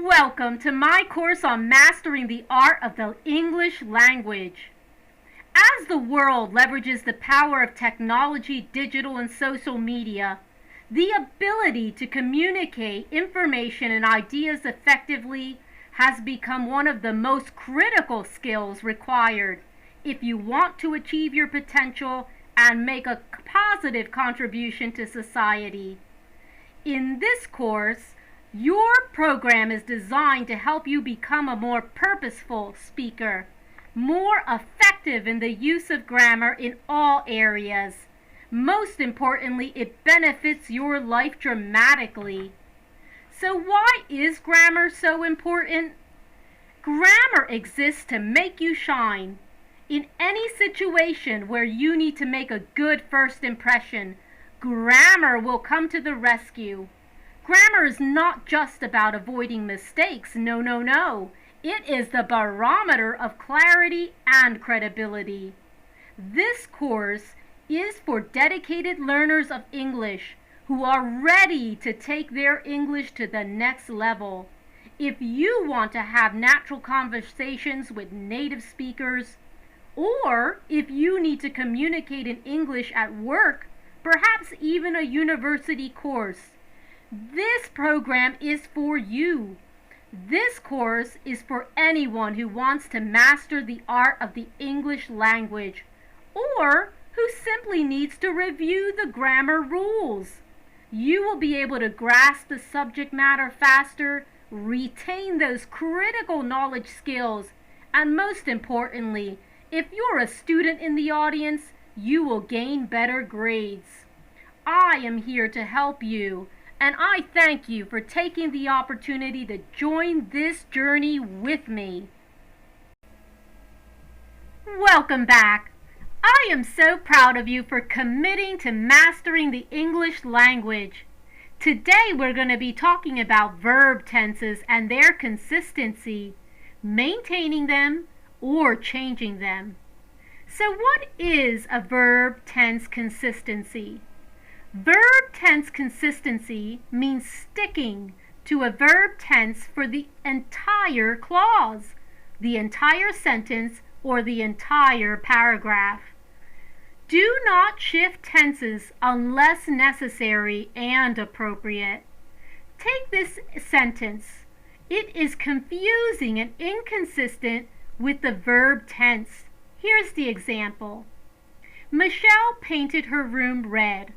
Welcome to my course on mastering the art of the English language. As the world leverages the power of technology, digital, and social media, the ability to communicate information and ideas effectively has become one of the most critical skills required if you want to achieve your potential and make a positive contribution to society. In this course, your program is designed to help you become a more purposeful speaker, more effective in the use of grammar in all areas. Most importantly, it benefits your life dramatically. So why is grammar so important? Grammar exists to make you shine. In any situation where you need to make a good first impression, grammar will come to the rescue. Grammar is not just about avoiding mistakes. No. It is the barometer of clarity and credibility. This course is for dedicated learners of English who are ready to take their English to the next level. If you want to have natural conversations with native speakers, or if you need to communicate in English at work, perhaps even a university course, this program is for you. This course is for anyone who wants to master the art of the English language, or who simply needs to review the grammar rules. You will be able to grasp the subject matter faster, retain those critical knowledge skills, and most importantly, if you're a student in the audience, you will gain better grades. I am here to help you, and I thank you for taking the opportunity to join this journey with me. Welcome back. I am so proud of you for committing to mastering the English language. Today we're going to be talking about verb tenses and their consistency, maintaining them or changing them. So what is a verb tense consistency? Verb tense consistency means sticking to a verb tense for the entire clause, the entire sentence, or the entire paragraph. Do not shift tenses unless necessary and appropriate. Take this sentence. It is confusing and inconsistent with the verb tense. Here's the example. Michelle painted her room red,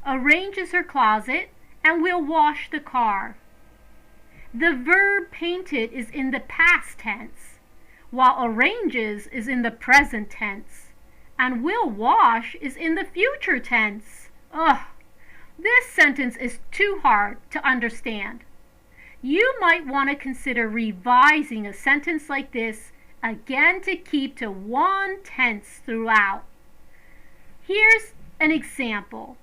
arranges her closet, and will wash the car. The verb painted is in the past tense, while arranges is in the present tense, and will wash is in the future tense. This sentence is too hard to understand. You might want to consider revising a sentence like this again to keep to one tense throughout. Here's an example.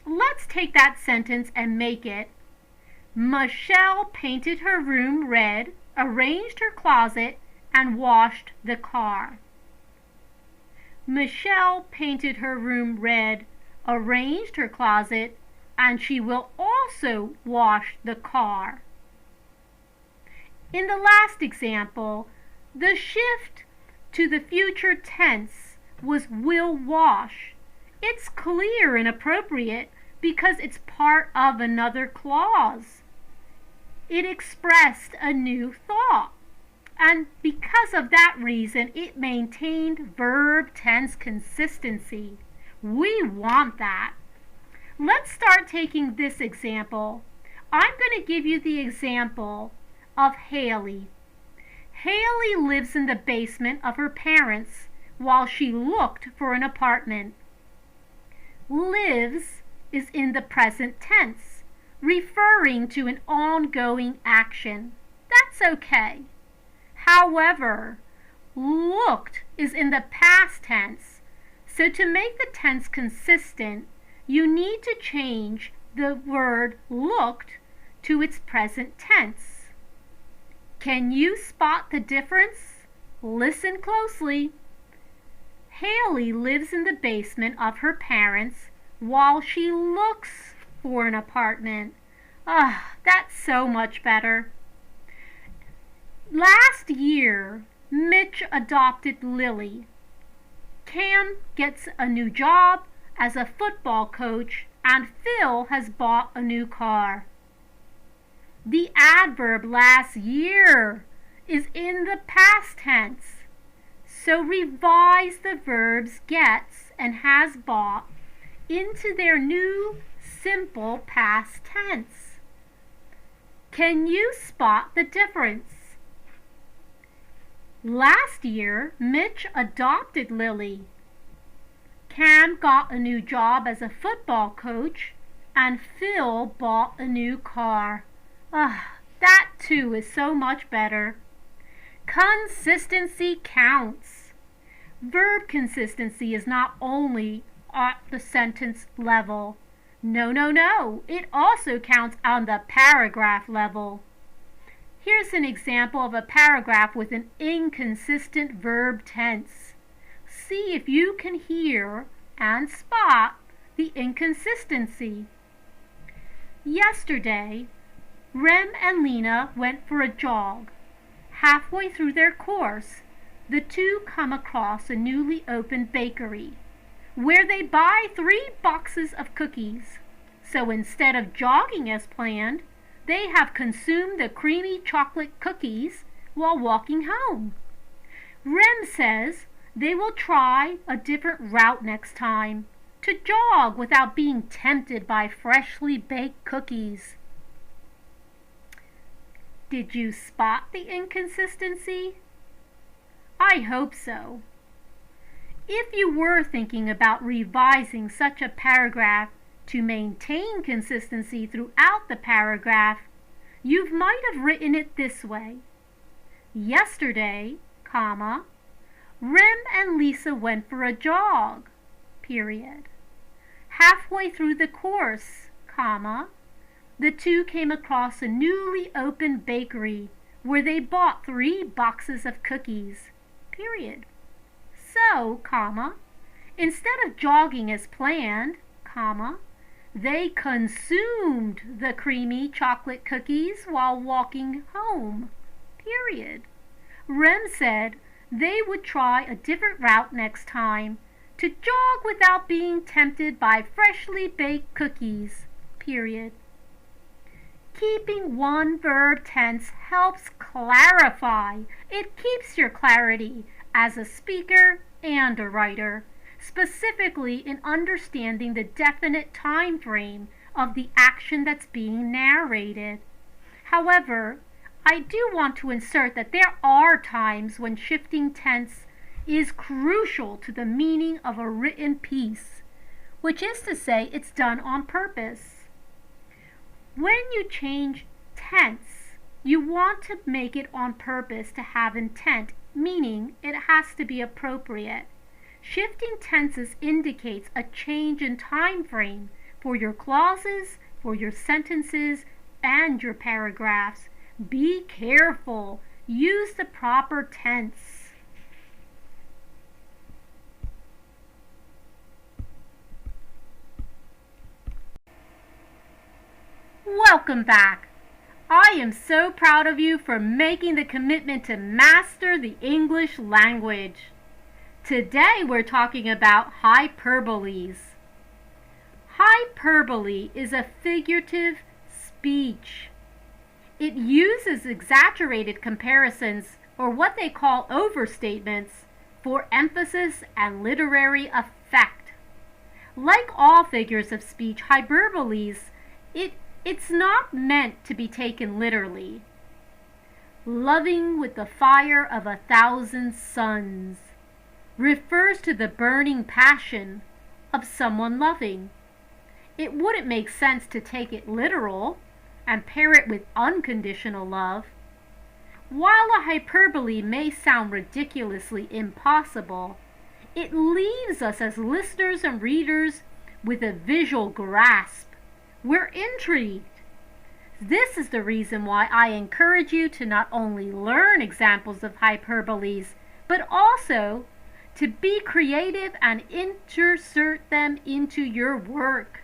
Let's take that sentence and make it: Michelle painted her room red, arranged her closet, and washed the car. Michelle painted her room red, arranged her closet, and she will also wash the car. In the last example, the shift to the future tense was will wash. It's clear and appropriate because it's part of another clause. It expressed a new thought, and because of that reason, it maintained verb tense consistency. We want that. Let's start taking this example. I'm going to give you the example of Haley. Haley lives in the basement of her parents while she looked for an apartment. Lives is in the present tense, referring to an ongoing action. That's okay. However, looked is in the past tense, so to make the tense consistent, you need to change the word looked to its present tense. Can you spot the difference? Listen closely. Haley lives in the basement of her parents while she looks for an apartment. That's so much better. Last year, Mitch adopted Lily. Cam gets a new job as a football coach, and Phil has bought a new car. The adverb last year is in the past tense, so revise the verbs gets and has bought into their new simple past tense. Can you spot the difference? Last year, Mitch adopted Lily. Cam got a new job as a football coach, and Phil bought a new car. That too is so much better. Consistency counts. Verb consistency is not only at the sentence level. No. It also counts on the paragraph level. Here's an example of a paragraph with an inconsistent verb tense. See if you can hear and spot the inconsistency. Yesterday, Rem and Lena went for a jog. Halfway through their course, the two come across a newly opened bakery, where they buy 3 boxes of cookies. So instead of jogging as planned, they have consumed the creamy chocolate cookies while walking home. Rem says they will try a different route next time, to jog without being tempted by freshly baked cookies. Did you spot the inconsistency? I hope so. If you were thinking about revising such a paragraph to maintain consistency throughout the paragraph, you might have written it this way. Yesterday, comma, Rem and Lisa went for a jog, period. Halfway through the course, comma, the two came across a newly opened bakery where they bought 3 boxes of cookies, period. So, comma, instead of jogging as planned, comma, they consumed the creamy chocolate cookies while walking home, period. Rem said they would try a different route next time, to jog without being tempted by freshly baked cookies, period. Keeping one verb tense helps clarify. It keeps your clarity as a speaker and a writer, specifically in understanding the definite time frame of the action that's being narrated. However, I do want to insert that there are times when shifting tense is crucial to the meaning of a written piece, which is to say it's done on purpose. When you change tense, you want to make it on purpose to have intent, meaning it has to be appropriate. Shifting tenses indicates a change in time frame for your clauses, for your sentences, and your paragraphs. Be careful. Use the proper tense. Welcome back. I am so proud of you for making the commitment to master the English language. Today we're talking about hyperboles. Hyperbole is a figurative speech. It uses exaggerated comparisons, or what they call overstatements, for emphasis and literary effect. Like all figures of speech, hyperboles, it's not meant to be taken literally. Loving with the fire of 1,000 suns refers to the burning passion of someone loving. It wouldn't make sense to take it literal and pair it with unconditional love. While a hyperbole may sound ridiculously impossible, it leaves us as listeners and readers with a visual grasp. We're intrigued. This is the reason why I encourage you to not only learn examples of hyperboles, but also to be creative and insert them into your work.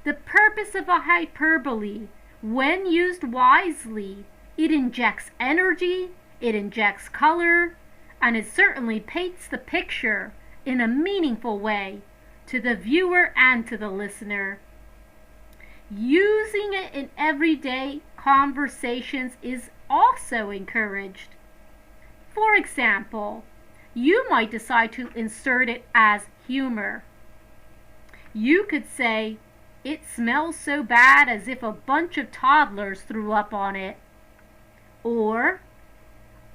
The purpose of a hyperbole, when used wisely, It injects energy, it injects color, and it certainly paints the picture in a meaningful way to the viewer and to the listener. Using it in everyday conversations is also encouraged. For example, you might decide to insert it as humor. You could say, "It smells so bad as if a bunch of toddlers threw up on it." Or,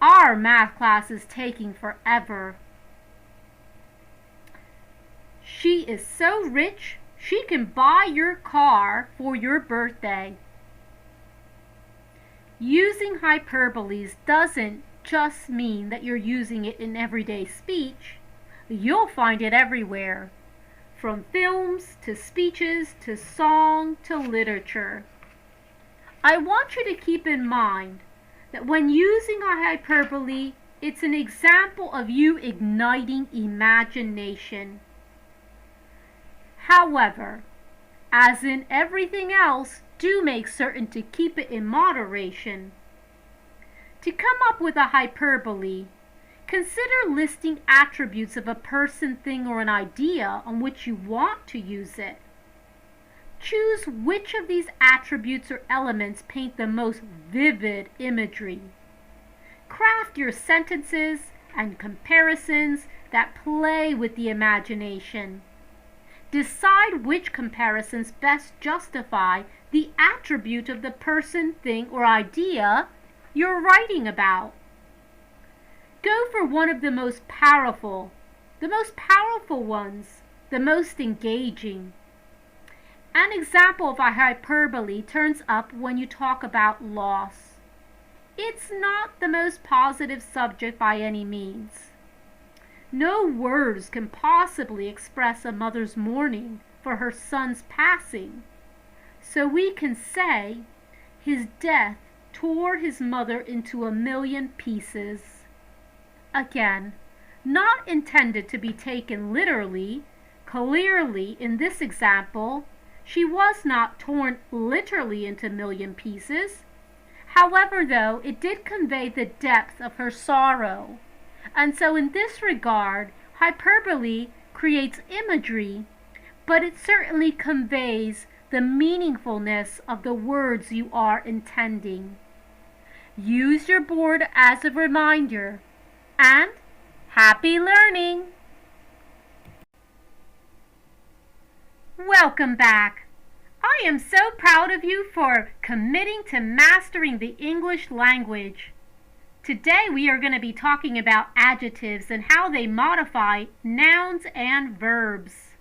"Our math class is taking forever." "She is so rich, she can buy your car for your birthday." Using hyperboles doesn't just mean that you're using it in everyday speech. You'll find it everywhere, from films to speeches to song to literature. I want you to keep in mind that when using a hyperbole, it's an example of you igniting imagination. However, as in everything else, do make certain to keep it in moderation. To come up with a hyperbole, consider listing attributes of a person, thing, or an idea on which you want to use it. Choose which of these attributes or elements paint the most vivid imagery. Craft your sentences and comparisons that play with the imagination. Decide which comparisons best justify the attribute of the person, thing, or idea you're writing about. Go for one of the most powerful ones, the most engaging. An example of a hyperbole turns up when you talk about loss. It's not the most positive subject by any means. No words can possibly express a mother's mourning for her son's passing. So we can say, "His death tore his mother into a million pieces." Again, not intended to be taken literally. Clearly, in this example, she was not torn literally into a million pieces. However, though, it did convey the depth of her sorrow. And so in this regard, hyperbole creates imagery, but it certainly conveys the meaningfulness of the words you are intending. Use your board as a reminder, and happy learning! Welcome back. I am so proud of you for committing to mastering the English language. Today we are going to be talking about adjectives and how they modify nouns and verbs.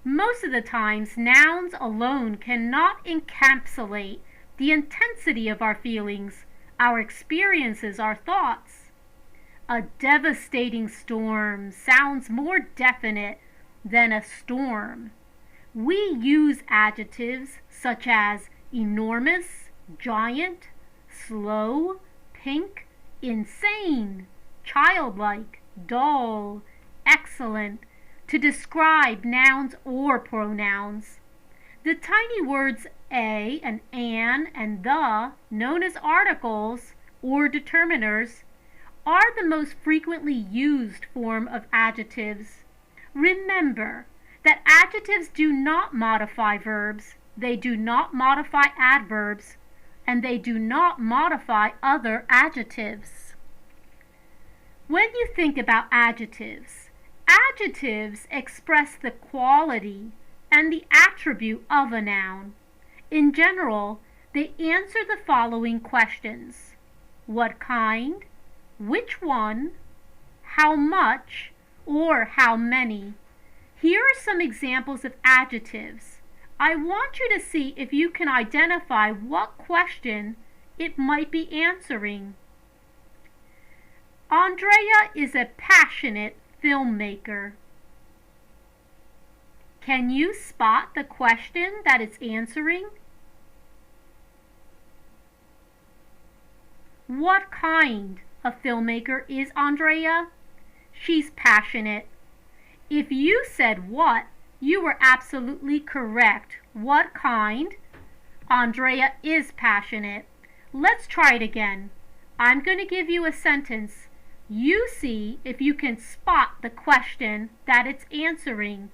Most of the times, nouns alone cannot encapsulate the intensity of our feelings, our experiences, our thoughts. A devastating storm sounds more definite than a storm. We use adjectives such as enormous, giant, slow, pink, insane, childlike, dull, excellent, to describe nouns or pronouns. The tiny words a and an and the, known as articles or determiners, are the most frequently used form of adjectives. Remember that adjectives do not modify verbs, they do not modify adverbs, and they do not modify other adjectives. When you think about adjectives, adjectives express the quality and the attribute of a noun. In general, they answer the following questions: what kind, which one, how much, or how many. Here are some examples of adjectives. I want you to see if you can identify what question it might be answering. Andrea is a passionate filmmaker. Can you spot the question that it's answering? What kind of filmmaker is Andrea? She's passionate. If you said what, you were absolutely correct. What kind? Andrea is passionate. Let's try it again. I'm going to give you a sentence. You see if you can spot the question that it's answering.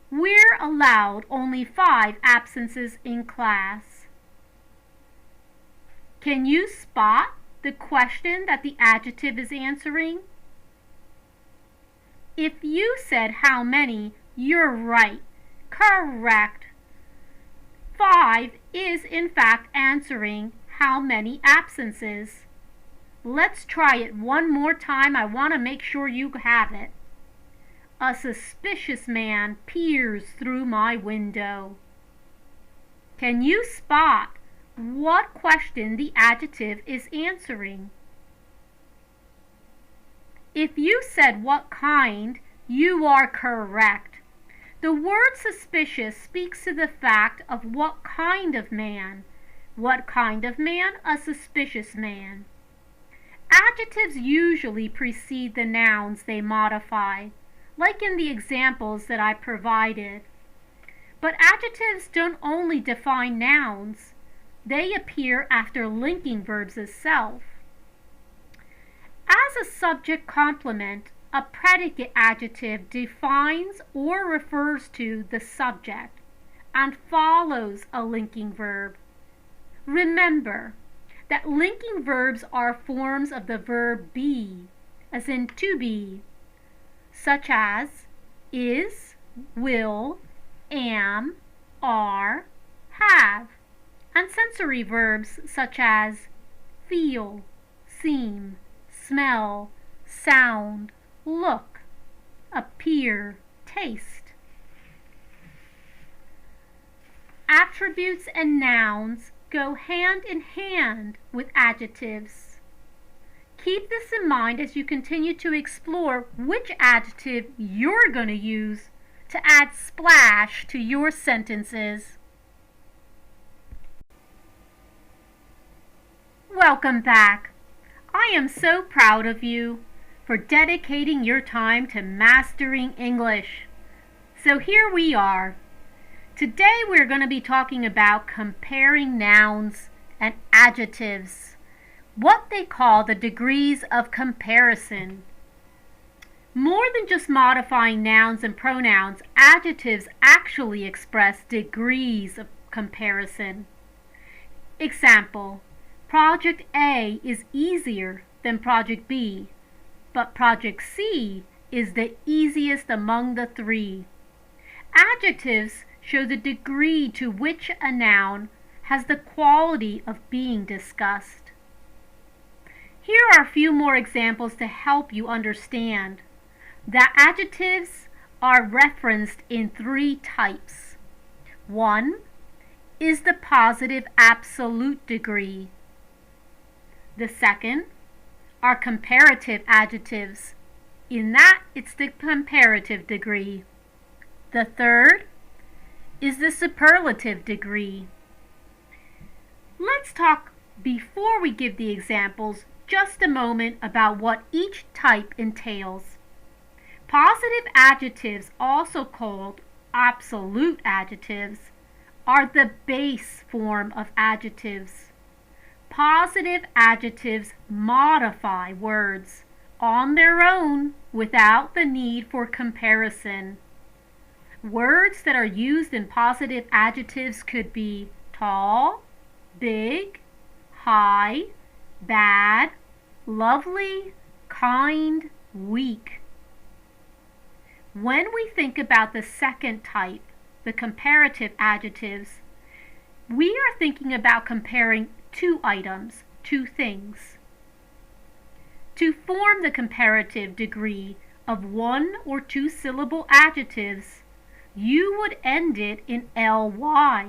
We're allowed only 5 absences in class. Can you spot the question that the adjective is answering? If you said how many, you're right. Correct. 5 is in fact answering how many absences. Let's try it one more time. I want to make sure you have it. A suspicious man peers through my window. Can you spot what question the adjective is answering? If you said what kind, you are correct. The word suspicious speaks to the fact of what kind of man. What kind of man? A suspicious man. Adjectives usually precede the nouns they modify, like in the examples that I provided. But adjectives don't only define nouns, they appear after linking verbs itself. As a subject complement, a predicate adjective defines or refers to the subject and follows a linking verb. Remember that linking verbs are forms of the verb be, as in to be, such as is, will, am, are, have, and sensory verbs such as feel, seem, smell, sound, look, appear, taste. Attributes and nouns go hand in hand with adjectives. Keep this in mind as you continue to explore which adjective you're going to use to add splash to your sentences. Welcome back. I am so proud of you for dedicating your time to mastering English. So here we are. Today we're going to be talking about comparing nouns and adjectives, what they call the degrees of comparison. More than just modifying nouns and pronouns, adjectives actually express degrees of comparison. Example, Project A is easier than Project B, but Project C is the easiest among the 3. Adjectives show the degree to which a noun has the quality of being discussed. Here are a few more examples to help you understand that adjectives are referenced in 3 types. 1 is the positive absolute degree. The second are comparative adjectives. In that, it's the comparative degree. The third is the superlative degree. Let's talk, before we give the examples, just a moment about what each type entails. Positive adjectives, also called absolute adjectives, are the base form of adjectives. Positive adjectives modify words on their own without the need for comparison. Words that are used in positive adjectives could be tall, big, high, bad, lovely, kind, weak. When we think about the second type, the comparative adjectives, we are thinking about comparing 2 items, 2 things. To form the comparative degree of 1 or 2 syllable adjectives, you would end it in ly,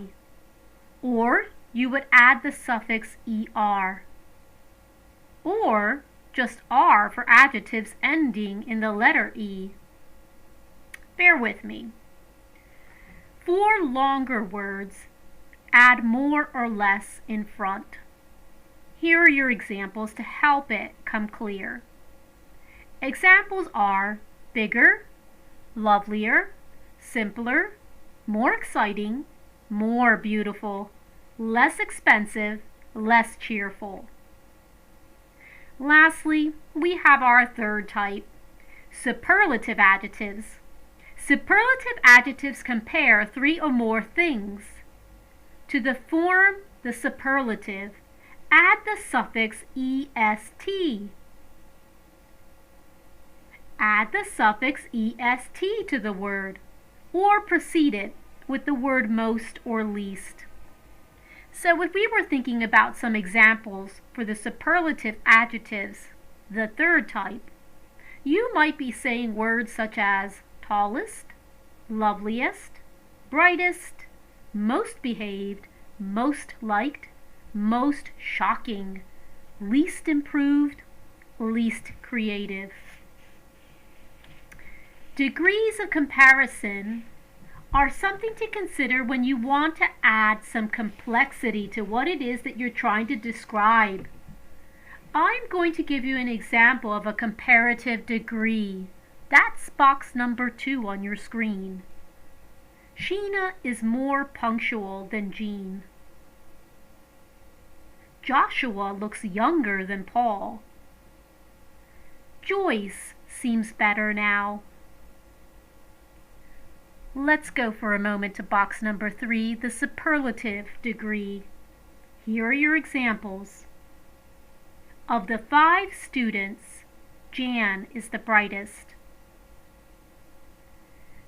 or you would add the suffix er, or just r for adjectives ending in the letter e. Bear with me. For longer words, add more or less in front. Here are your examples to help it come clear. Examples are bigger, lovelier, simpler, more exciting, more beautiful, less expensive, less cheerful. Lastly, we have our third type, superlative adjectives. Superlative adjectives compare three or more things. To the form the superlative, add the suffix est. Add the suffix est to the word, or precede it with the word most or least. So if we were thinking about some examples for the superlative adjectives, the third type, you might be saying words such as tallest, loveliest, brightest, most behaved, most liked, most shocking, least improved, least creative. Degrees of comparison are something to consider when you want to add some complexity to what it is that you're trying to describe. I'm going to give you an example of a comparative degree. That's box number 2 on your screen. Sheena is more punctual than Jean. Joshua looks younger than Paul. Joyce seems better now. Let's go for a moment to box number 3, the superlative degree. Here are your examples. Of the 5 students, Jan is the brightest.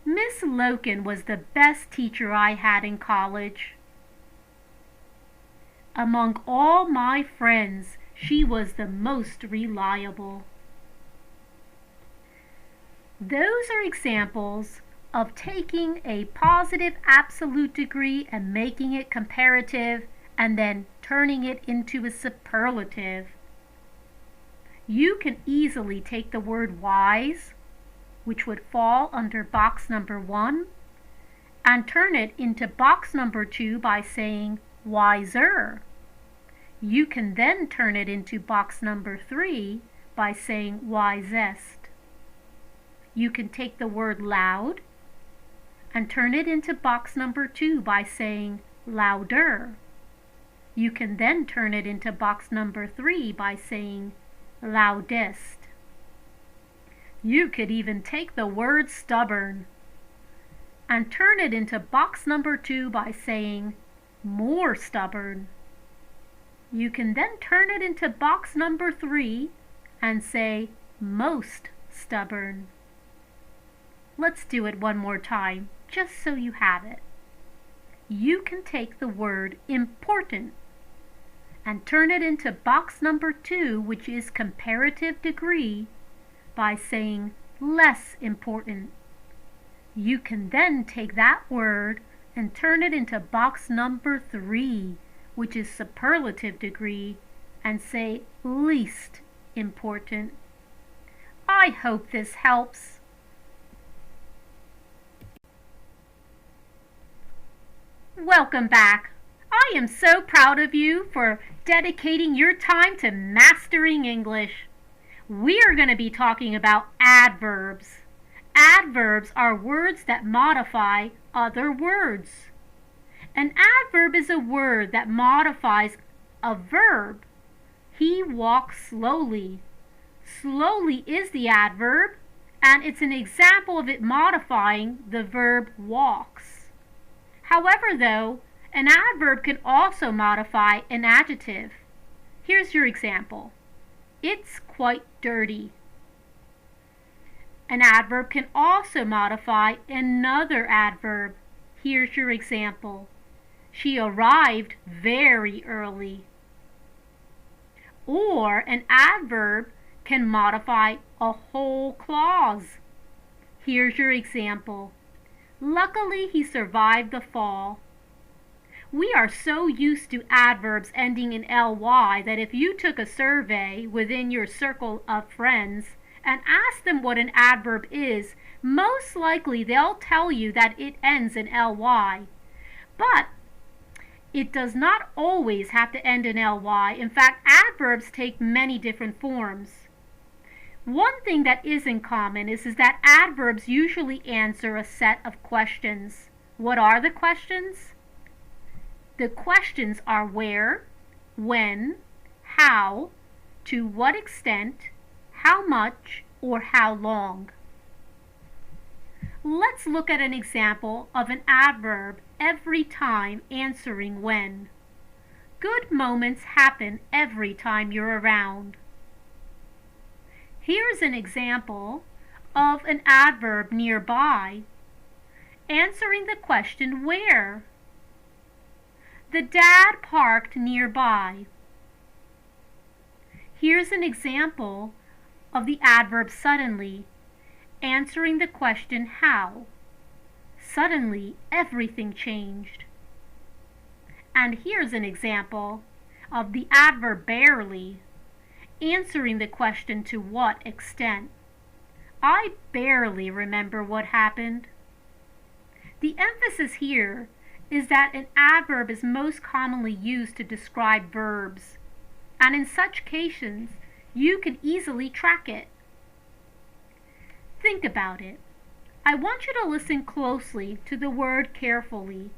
Miss Loken was the best teacher I had in college. Among all my friends, she was the most reliable. Those are examples of taking a positive absolute degree and making it comparative and then turning it into a superlative. You can easily take the word wise, which would fall under box number 1, and turn it into box number 2 by saying wiser. You can then turn it into box number 3 by saying wisest. You can take the word loud and turn it into box number 2 by saying louder. You can then turn it into box number 3 by saying loudest. You could even take the word stubborn and turn it into box number 2 by saying more stubborn. You can then turn it into box number 3 and say most stubborn. Let's do it one more time, just so you have it. You can take the word important and turn it into box number 2, which is comparative degree, by saying less important. You can then take that word and turn it into box number 3, which is superlative degree, and say least important. I hope this helps. Welcome back. I am so proud of you for dedicating your time to mastering English. We are going to be talking about adverbs. Adverbs are words that modify other words. An adverb is a word that modifies a verb. He walks slowly. Slowly is the adverb, and it's an example of it modifying the verb walks. However, though, an adverb can also modify an adjective. Here's your example. It's quite dirty. An adverb can also modify another adverb. Here's your example. She arrived very early. Or an adverb can modify a whole clause. Here's your example. Luckily, he survived the fall. We are so used to adverbs ending in ly that if you took a survey within your circle of friends and asked them what an adverb is, most likely they'll tell you that it ends in ly. But it does not always have to end in ly. In fact, adverbs take many different forms. One thing that isn't common is that adverbs usually answer a set of questions. What are the questions? The questions are where, when, how, to what extent, how much, or how long. Let's look at an example of an adverb every time answering when. Good moments happen every time you're around. Here's an example of an adverb nearby answering the question where. The dad parked nearby. Here's an example of the adverb suddenly answering the question how. Suddenly, everything changed. And here's an example of the adverb barely answering the question to what extent. I barely remember what happened. The emphasis here is that an adverb is most commonly used to describe verbs, and in such cases, you can easily track it. Think about it. I want you to listen closely to the word carefully.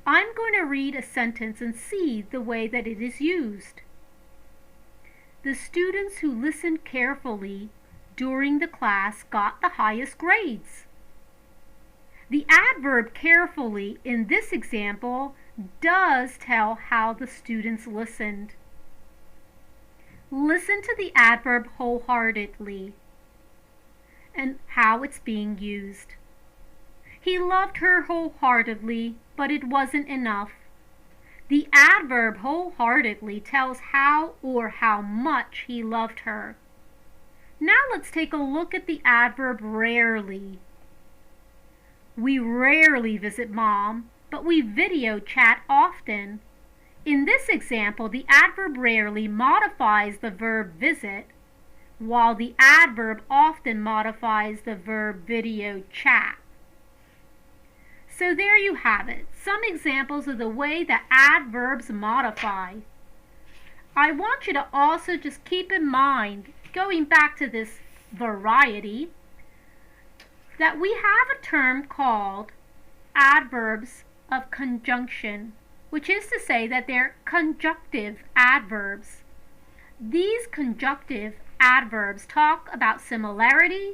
I'm going to read a sentence and see the way that it is used. The students who listened carefully during the class got the highest grades. The adverb carefully in this example does tell how the students listened. Listen to the adverb wholeheartedly and how it's being used. He loved her wholeheartedly, but it wasn't enough. The adverb wholeheartedly tells how or how much he loved her. Now let's take a look at the adverb rarely. We rarely visit Mom, but we video chat often. In this example, the adverb rarely modifies the verb visit, while the adverb often modifies the verb video chat. So there you have it, some examples of the way that adverbs modify. I want you to also just keep in mind, going back to this variety, that we have a term called adverbs of conjunction, which is to say that they're conjunctive adverbs. These conjunctive adverbs talk about similarity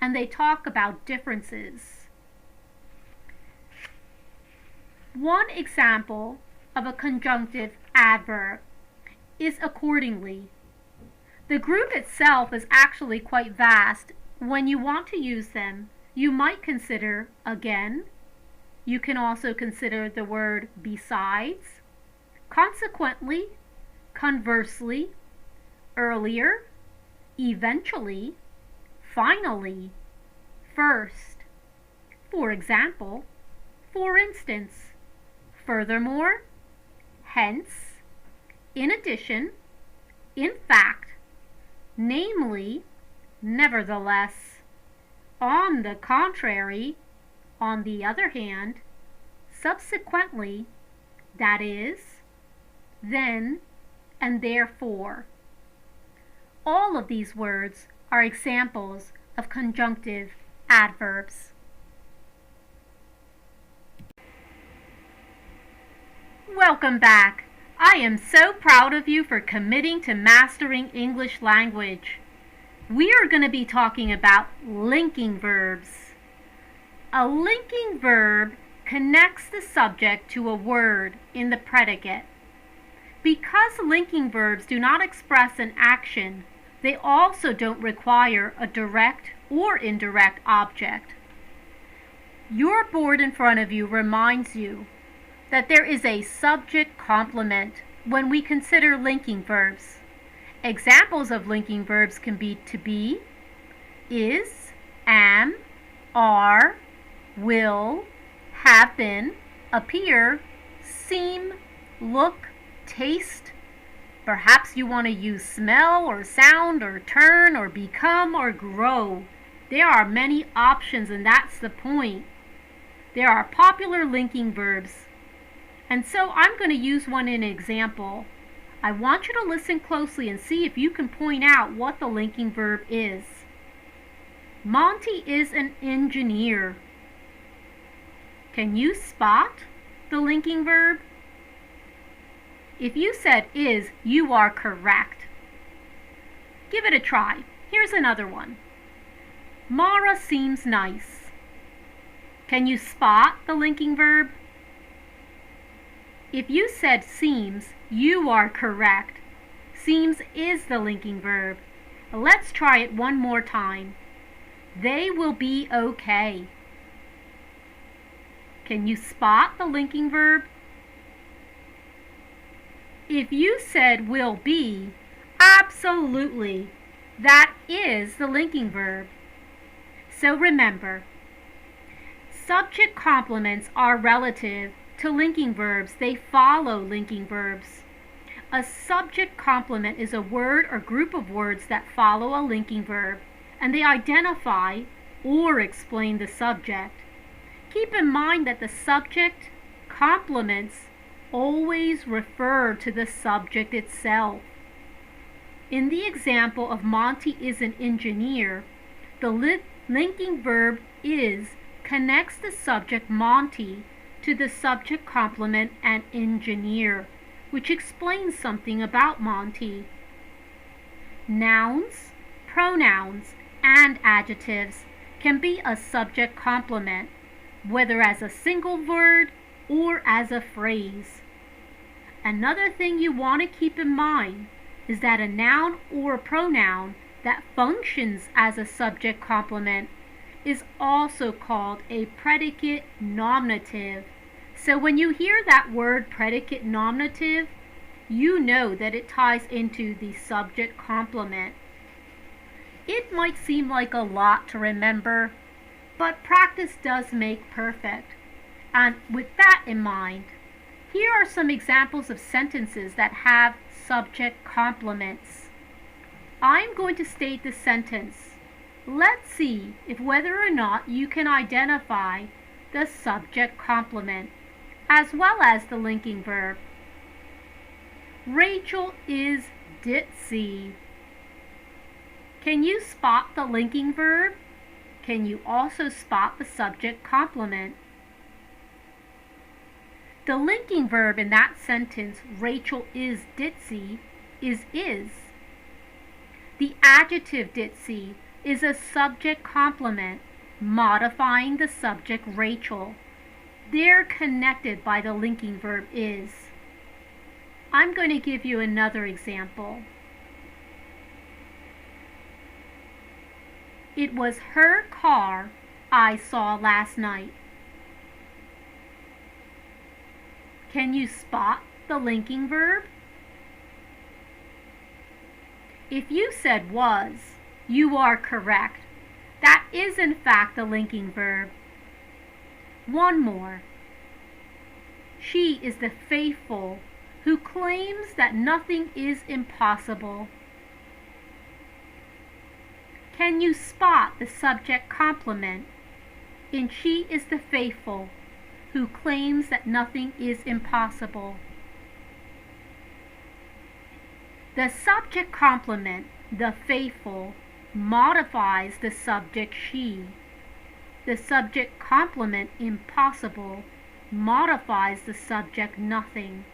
and they talk about differences. One example of a conjunctive adverb is accordingly. The group itself is actually quite vast. When you want to use them, you might consider again. You can also consider the word besides, consequently, conversely, earlier, eventually, finally, first. For example, for instance, furthermore, hence, in addition, in fact, namely, nevertheless, on the contrary, on the other hand, subsequently, that is, then, and therefore. All of these words are examples of conjunctive adverbs. Welcome back. I am so proud of you for committing to mastering English language. We are going to be talking about linking verbs. A linking verb connects the subject to a word in the predicate. Because linking verbs do not express an action, they also don't require a direct or indirect object. Your board in front of you reminds you that there is a subject complement when we consider linking verbs. Examples of linking verbs can be to be, is, am, are, will, have been, appear, seem, look, taste. Perhaps you want to use smell or sound or turn or become or grow. There are many options, and that's the point. There are popular linking verbs. And so I'm going to use one in an example. I want you to listen closely and see if you can point out what the linking verb is. Monty is an engineer. Can you spot the linking verb? If you said is, you are correct. Give it a try. Here's another one. Mara seems nice. Can you spot the linking verb? If you said seems, you are correct. Seems is the linking verb. Let's try it one more time. They will be okay. Can you spot the linking verb? If you said will be, absolutely, that is the linking verb. So remember, subject complements are relative to linking verbs. They follow linking verbs. A subject complement is a word or group of words that follow a linking verb, and they identify or explain the subject. Keep in mind that the subject complements always refer to the subject itself. In the example of Monty is an engineer, the linking verb is connects the subject Monty to the subject complement and engineer, which explains something about Monty. Nouns, pronouns, and adjectives can be a subject complement, whether as a single word or as a phrase. Another thing you want to keep in mind is that a noun or a pronoun that functions as a subject complement is also called a predicate nominative. So when you hear that word predicate nominative, you know that it ties into the subject complement. It might seem like a lot to remember, but practice does make perfect. And with that in mind, here are some examples of sentences that have subject complements. I'm going to state the sentence. Let's see if whether or not you can identify the subject complement, as well as the linking verb. Rachel is ditzy. Can you spot the linking verb? Can you also spot the subject complement? The linking verb in that sentence, Rachel is ditzy, is. The adjective ditzy is a subject complement modifying the subject Rachel. They're connected by the linking verb is. I'm going to give you another example. It was her car I saw last night. Can you spot the linking verb? If you said was, you are correct. That is in fact the linking verb. One more. She is the faithful who claims that nothing is impossible. Can you spot the subject complement in she is the faithful who claims that nothing is impossible? The subject complement, the faithful, modifies the subject she. The subject complement, impossible, modifies the subject nothing.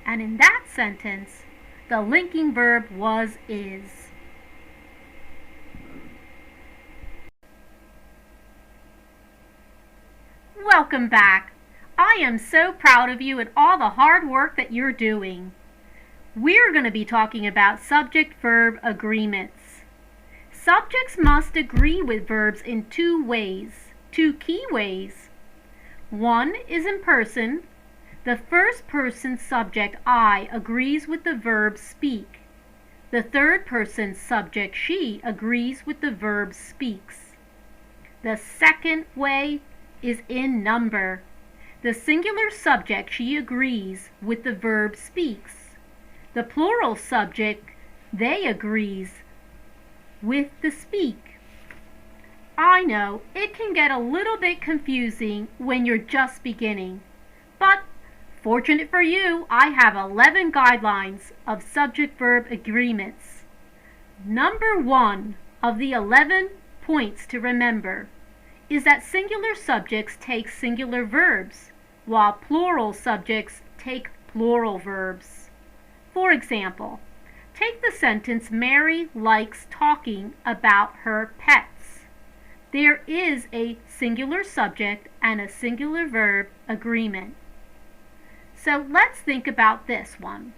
And in that sentence, the linking verb was is. Welcome back. I am so proud of you and all the hard work that you're doing. We're going to be talking about subject-verb agreements. Subjects must agree with verbs in two ways, two key ways. One is in person. The first person subject I agrees with the verb speak. The third person subject she agrees with the verb speaks. The second way is in number. The singular subject she agrees with the verb speaks. The plural subject they agrees with the speak. I know it can get a little bit confusing when you're just beginning, but fortunate for you, I have 11 guidelines of subject-verb agreements. Number 1 of the 11 points to remember is that singular subjects take singular verbs, while plural subjects take plural verbs. For example, take the sentence, Mary likes talking about her pets. There is a singular subject and a singular verb agreement. So let's think about this one.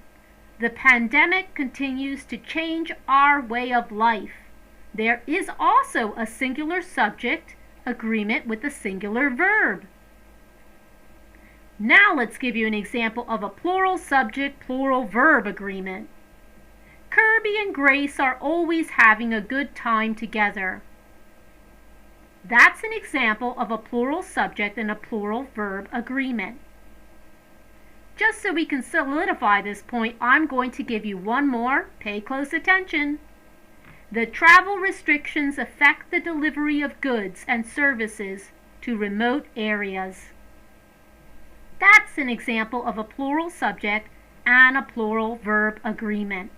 The pandemic continues to change our way of life. There is also a singular subject agreement with a singular verb. Now let's give you an example of a plural subject, plural verb agreement. Kirby and Grace are always having a good time together. That's an example of a plural subject and a plural verb agreement. Just so we can solidify this point, I'm going to give you one more. Pay close attention. The travel restrictions affect the delivery of goods and services to remote areas. That's an example of a plural subject and a plural verb agreement.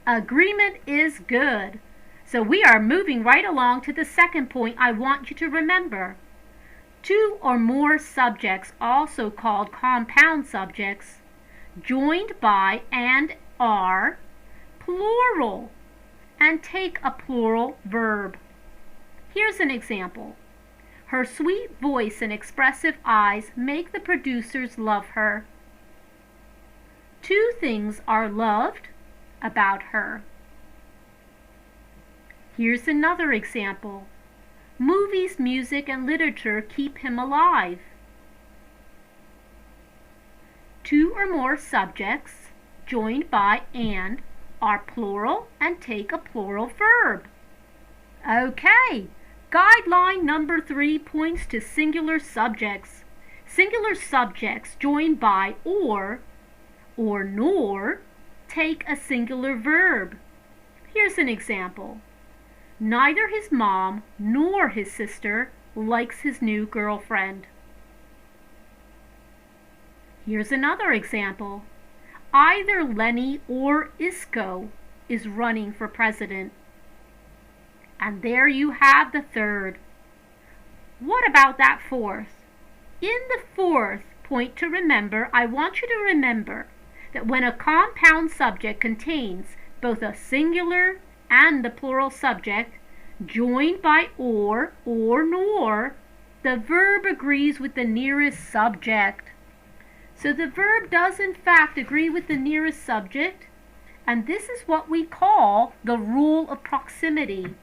Agreement is good. So we are moving right along to the second point I want you to remember. Two or more subjects, also called compound subjects, joined by and are plural and take a plural verb. Here's an example. Her sweet voice and expressive eyes make the producers love her. Two things are loved about her. Here's another example. Movies, music, and literature keep him alive. Two or more subjects joined by and are plural and take a plural verb. Okay, guideline number 3 points to singular subjects. Singular subjects joined by or nor take a singular verb. Here's an example. Neither his mom nor his sister likes his new girlfriend. Here's another example. Either Lenny or Isco is running for president. And there you have the third. What about that fourth? In the fourth point to remember, I want you to remember that when a compound subject contains both a singular and the plural subject, joined by or nor, the verb agrees with the nearest subject. So the verb does in fact agree with the nearest subject, and this is what we call the rule of proximity.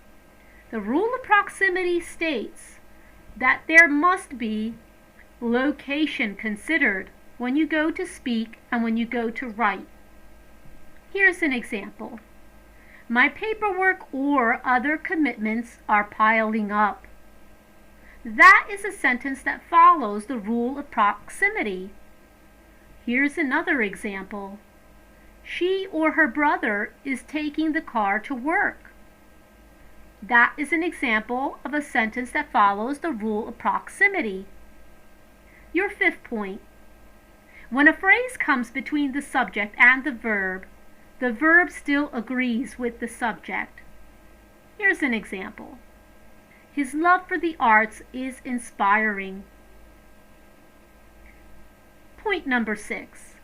The rule of proximity states that there must be location considered when you go to speak and when you go to write. Here's an example. My paperwork or other commitments are piling up. That is a sentence that follows the rule of proximity. Here's another example. She or her brother is taking the car to work. That is an example of a sentence that follows the rule of proximity. Your fifth point. When a phrase comes between the subject and the verb still agrees with the subject. Here's an example. His love for the arts is inspiring. Point number 6.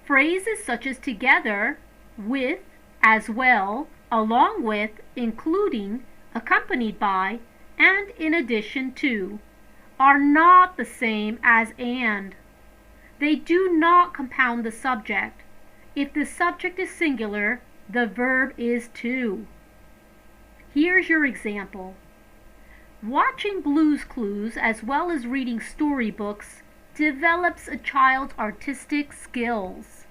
Phrases such as together, with, as well, along with, including, accompanied by, and in addition to are not the same as and. They do not compound the subject. If the subject is singular, the verb is to. Here's your example. Watching Blue's Clues as well as reading storybooks develops a child's artistic skills.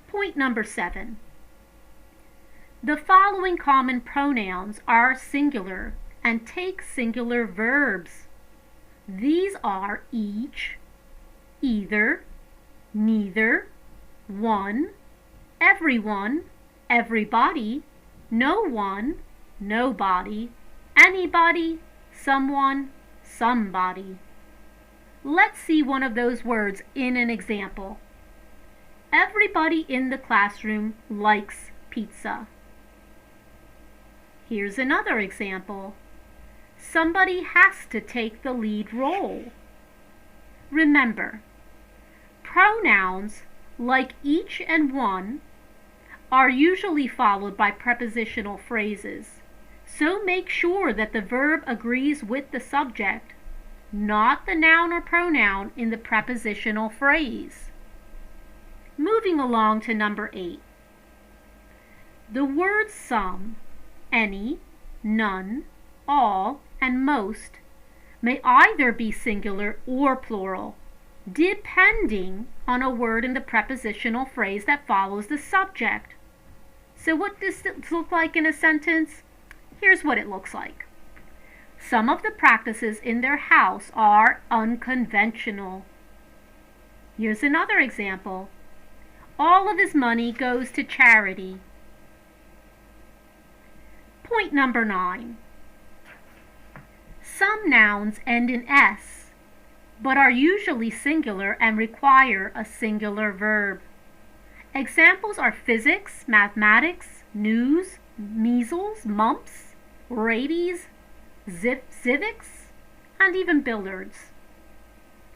Point number 7. The following common pronouns are singular and take singular verbs. These are each, either, neither, one, everyone, everybody, no one, nobody, anybody, someone, somebody. Let's see one of those words in an example. Everybody in the classroom likes pizza. Here's another example. Somebody has to take the lead role. Remember, pronouns like each and one, are usually followed by prepositional phrases. So make sure that the verb agrees with the subject, not the noun or pronoun in the prepositional phrase. Moving along to number 8. The words some, any, none, all, and most may either be singular or plural, depending on a word in the prepositional phrase that follows the subject. So what does this look like in a sentence? Here's what it looks like. Some of the practices in their house are unconventional. Here's another example. All of his money goes to charity. Point number 9. Some nouns end in S, but are usually singular and require a singular verb. Examples are physics, mathematics, news, measles, mumps, rabies, civics, and even billiards.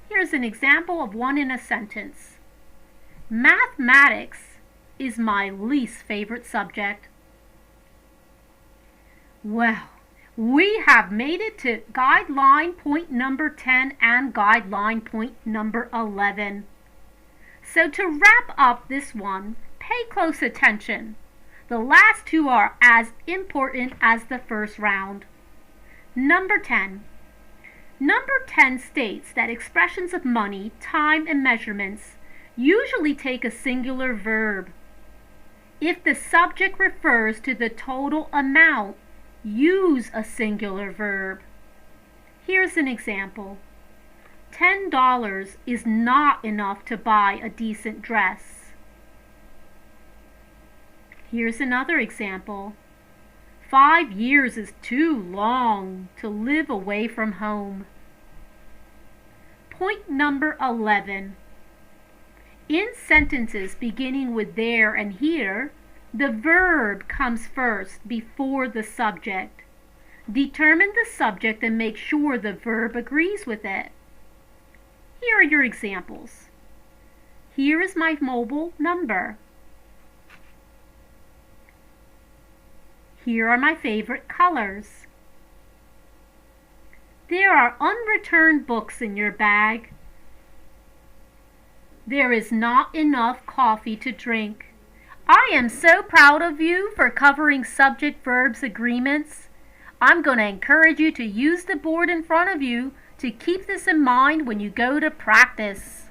Here's an example of one in a sentence. Mathematics is my least favorite subject. Well, we have made it to guideline point number 10 and guideline point number 11. So to wrap up this one, pay close attention. The last two are as important as the first round. Number 10. Number 10 states that expressions of money, time, and measurements usually take a singular verb. If the subject refers to the total amount, use a singular verb. Here's an example. $10 is not enough to buy a decent dress. Here's another example. 5 years is too long to live away from home. Point number 11. In sentences beginning with there and here, the verb comes first before the subject. Determine the subject and make sure the verb agrees with it. Here are your examples. Here is my mobile number. Here are my favorite colors. There are unreturned books in your bag. There is not enough coffee to drink. I am so proud of you for covering subject verbs agreements. I'm going to encourage you to use the board in front of you to keep this in mind when you go to practice.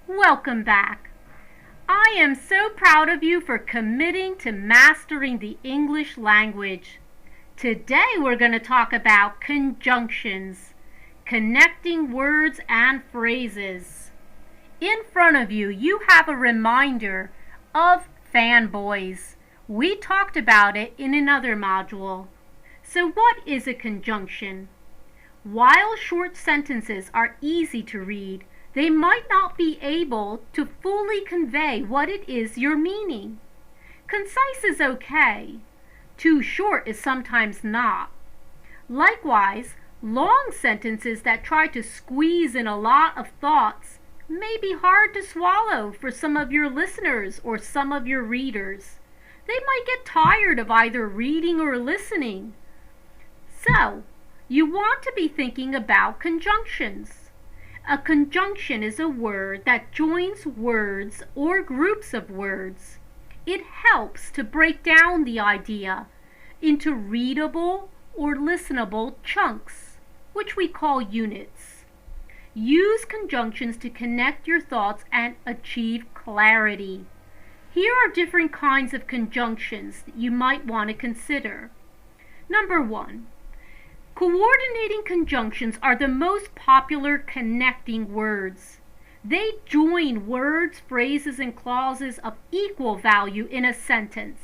Welcome back. I am so proud of you for committing to mastering the English language. Today we're going to talk about conjunctions, connecting words and phrases. In front of you, you have a reminder of fanboys. We talked about it in another module. So what is a conjunction? While short sentences are easy to read, they might not be able to fully convey what it is you're meaning. Concise is okay. Too short is sometimes not. Likewise, long sentences that try to squeeze in a lot of thoughts may be hard to swallow for some of your listeners or some of your readers. They might get tired of either reading or listening. So, you want to be thinking about conjunctions. A conjunction is a word that joins words or groups of words. It helps to break down the idea into readable or listenable chunks, which we call units. Use conjunctions to connect your thoughts and achieve clarity. Here are different kinds of conjunctions that you might want to consider. Number 1. Coordinating conjunctions are the most popular connecting words. They join words, phrases, and clauses of equal value in a sentence.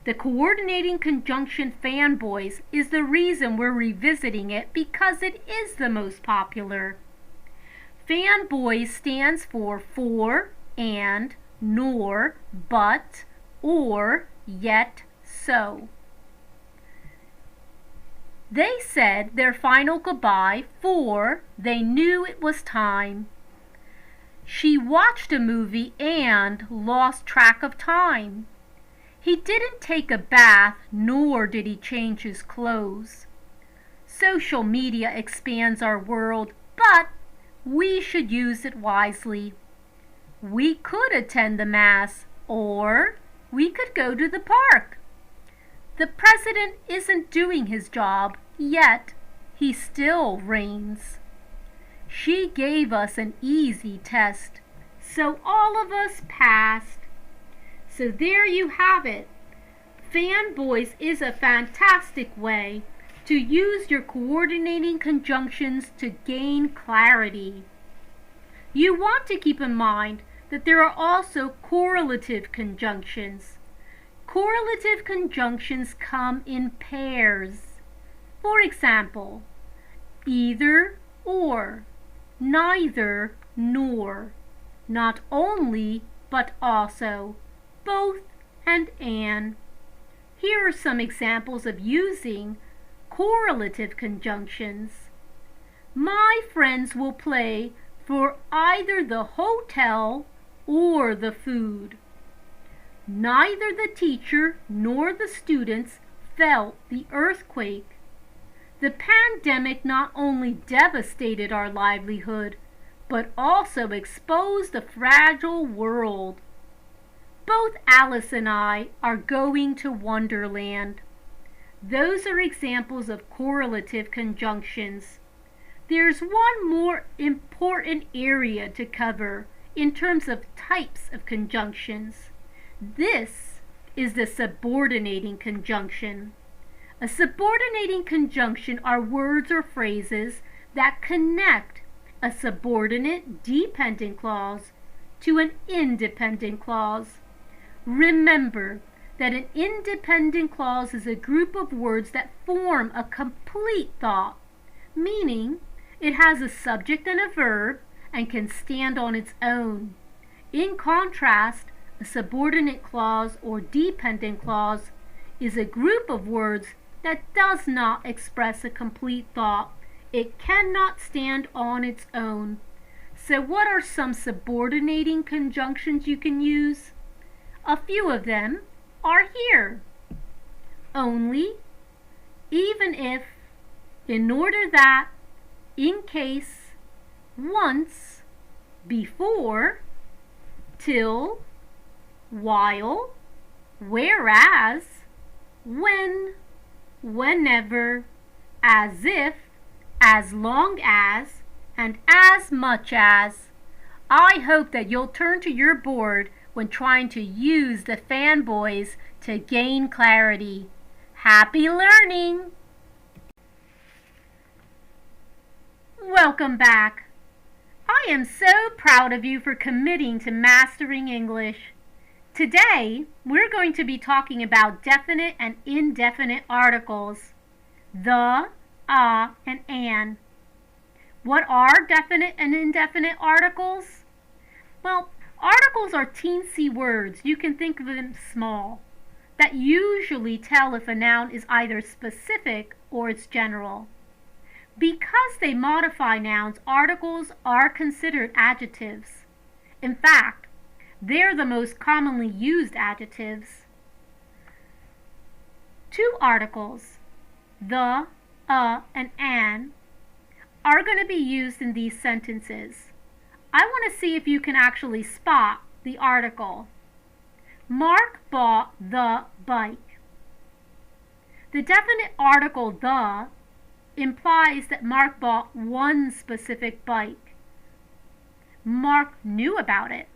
The coordinating conjunction fanboys is the reason we're revisiting it because it is the most popular. Fanboys stands for, and, nor, but, or, yet, so. They said their final goodbye, for they knew it was time. She watched a movie and lost track of time. He didn't take a bath, nor did he change his clothes. Social media expands our world, but we should use it wisely. We could attend the Mass, or we could go to the park. The president isn't doing his job, yet he still reigns. She gave us an easy test, so all of us passed. So there you have it. Fanboys is a fantastic way to use your coordinating conjunctions to gain clarity. You want to keep in mind that there are also correlative conjunctions. Correlative conjunctions come in pairs. For example, either or, neither nor, not only but also, both and an. Here are some examples of using correlative conjunctions. My friends will play for either the hotel or the food. Neither the teacher nor the students felt the earthquake. The pandemic not only devastated our livelihood, but also exposed a fragile world. Both Alice and I are going to Wonderland. Those are examples of correlative conjunctions. There's one more important area to cover in terms of types of conjunctions. This is the subordinating conjunction. A subordinating conjunction are words or phrases that connect a subordinate dependent clause to an independent clause. Remember that an independent clause is a group of words that form a complete thought, meaning it has a subject and a verb and can stand on its own. In contrast, a subordinate clause or dependent clause is a group of words that does not express a complete thought. It cannot stand on its own. So what are some subordinating conjunctions you can use? A few of them are here. Only, even if, in order that, in case, once, before, till, while, whereas, when, whenever, as if, as long as, and as much as. I hope that you'll turn to your board when trying to use the fanboys to gain clarity. Happy learning! Welcome back. I am so proud of you for committing to mastering English. Today, we're going to be talking about definite and indefinite articles. The, and an. What are definite and indefinite articles? Well, articles are teensy words, you can think of them small, that usually tell if a noun is either specific or it's general. Because they modify nouns, articles are considered adjectives. In fact, they're the most commonly used adjectives. Two articles, the, and an, are going to be used in these sentences. I want to see if you can actually spot the article. Mark bought the bike. The definite article the implies that Mark bought one specific bike. Mark knew about it.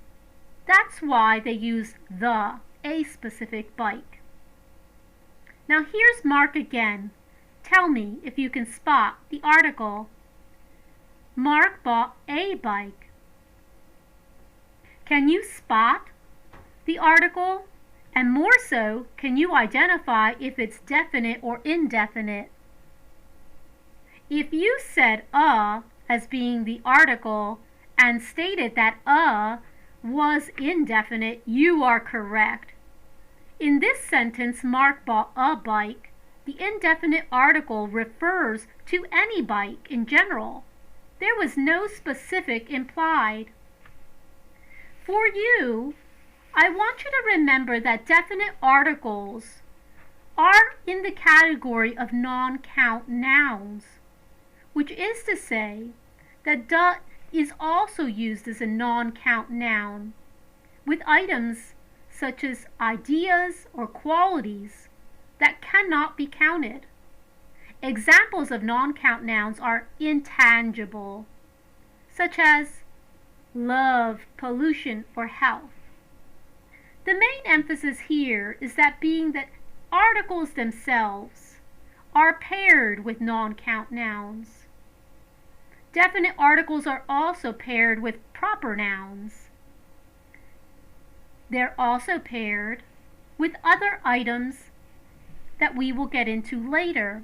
That's why they use the, a specific bike. Now here's Mark again. Tell me if you can spot the article. Mark bought a bike. Can you spot the article? And more so, can you identify if it's definite or indefinite? If you said as being the article and stated that was indefinite, you are correct. In this sentence, Mark bought a bike. The indefinite article refers to any bike in general. There was no specific implied. For you, I want you to remember that definite articles are in the category of non-count nouns, which is to say that "the" is also used as a non-count noun with items such as ideas or qualities that cannot be counted. Examples of non-count nouns are intangible, such as love, pollution, or health. The main emphasis here is that being that articles themselves are paired with non-count nouns. Definite articles are also paired with proper nouns. They're also paired with other items that we will get into later.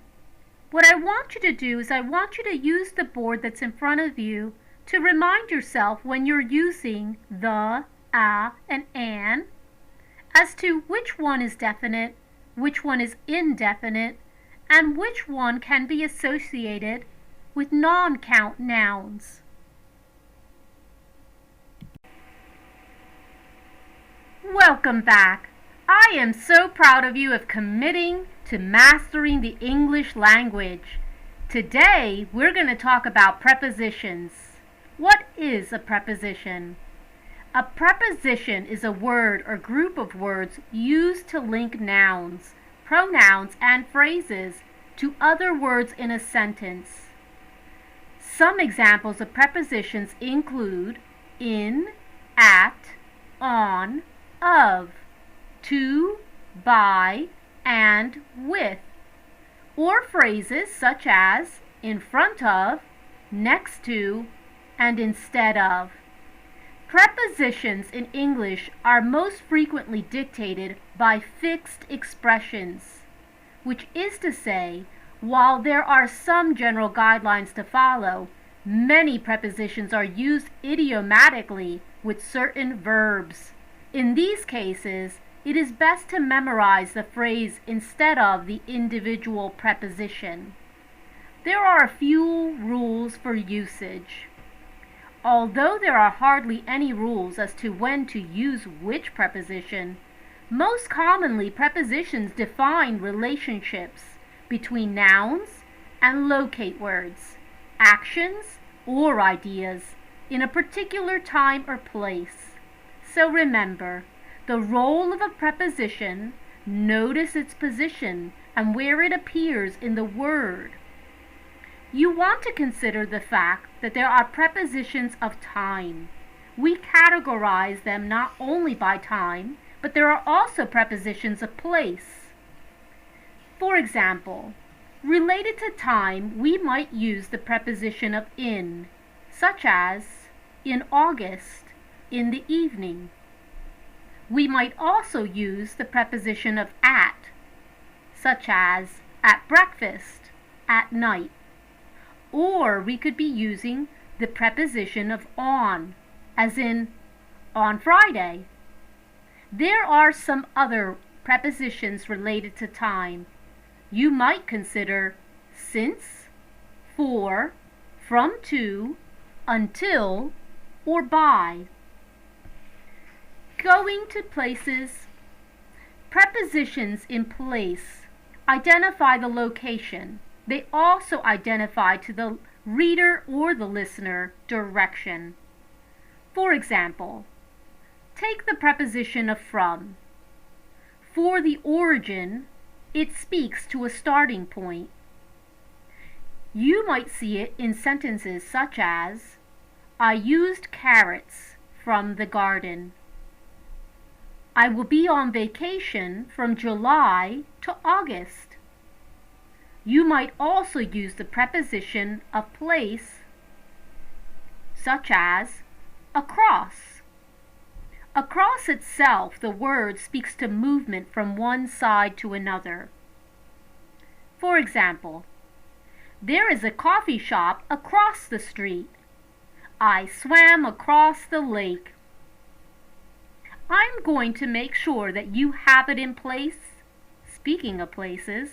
What I want you to do is I want you to use the board that's in front of you to remind yourself when you're using the, a, and an as to which one is definite, which one is indefinite, and which one can be associated with non-count nouns. Welcome back. I am so proud of you of committing to mastering the English language. Today, we're going to talk about prepositions. What is a preposition? A preposition is a word or group of words used to link nouns, pronouns, and phrases to other words in a sentence. Some examples of prepositions include in, at, on, of, to, by, and with, or phrases such as in front of, next to, and instead of. Prepositions in English are most frequently dictated by fixed expressions, which is to say, while there are some general guidelines to follow, many prepositions are used idiomatically with certain verbs. In these cases, it is best to memorize the phrase instead of the individual preposition. There are a few rules for usage. Although there are hardly any rules as to when to use which preposition, most commonly prepositions define relationships between nouns and locate words, actions, or ideas in a particular time or place. So remember, the role of a preposition, notice its position and where it appears in the word. You want to consider the fact that there are prepositions of time. We categorize them not only by time, but there are also prepositions of place. For example, related to time, we might use the preposition of in, such as in August, in the evening. We might also use the preposition of at, such as at breakfast, at night. Or we could be using the preposition of on, as in on Friday. There are some other prepositions related to time. You might consider since, for, from to, until, or by. Going to places. Prepositions in place identify the location. They also identify to the reader or the listener direction. For example, take the preposition of from. For the origin, it speaks to a starting point. You might see it in sentences such as, I used carrots from the garden. I will be on vacation from July to August. You might also use the preposition of place, such as across. Across itself, the word speaks to movement from one side to another. For example, there is a coffee shop across the street. I swam across the lake. I'm going to make sure that you have it in place. Speaking of places,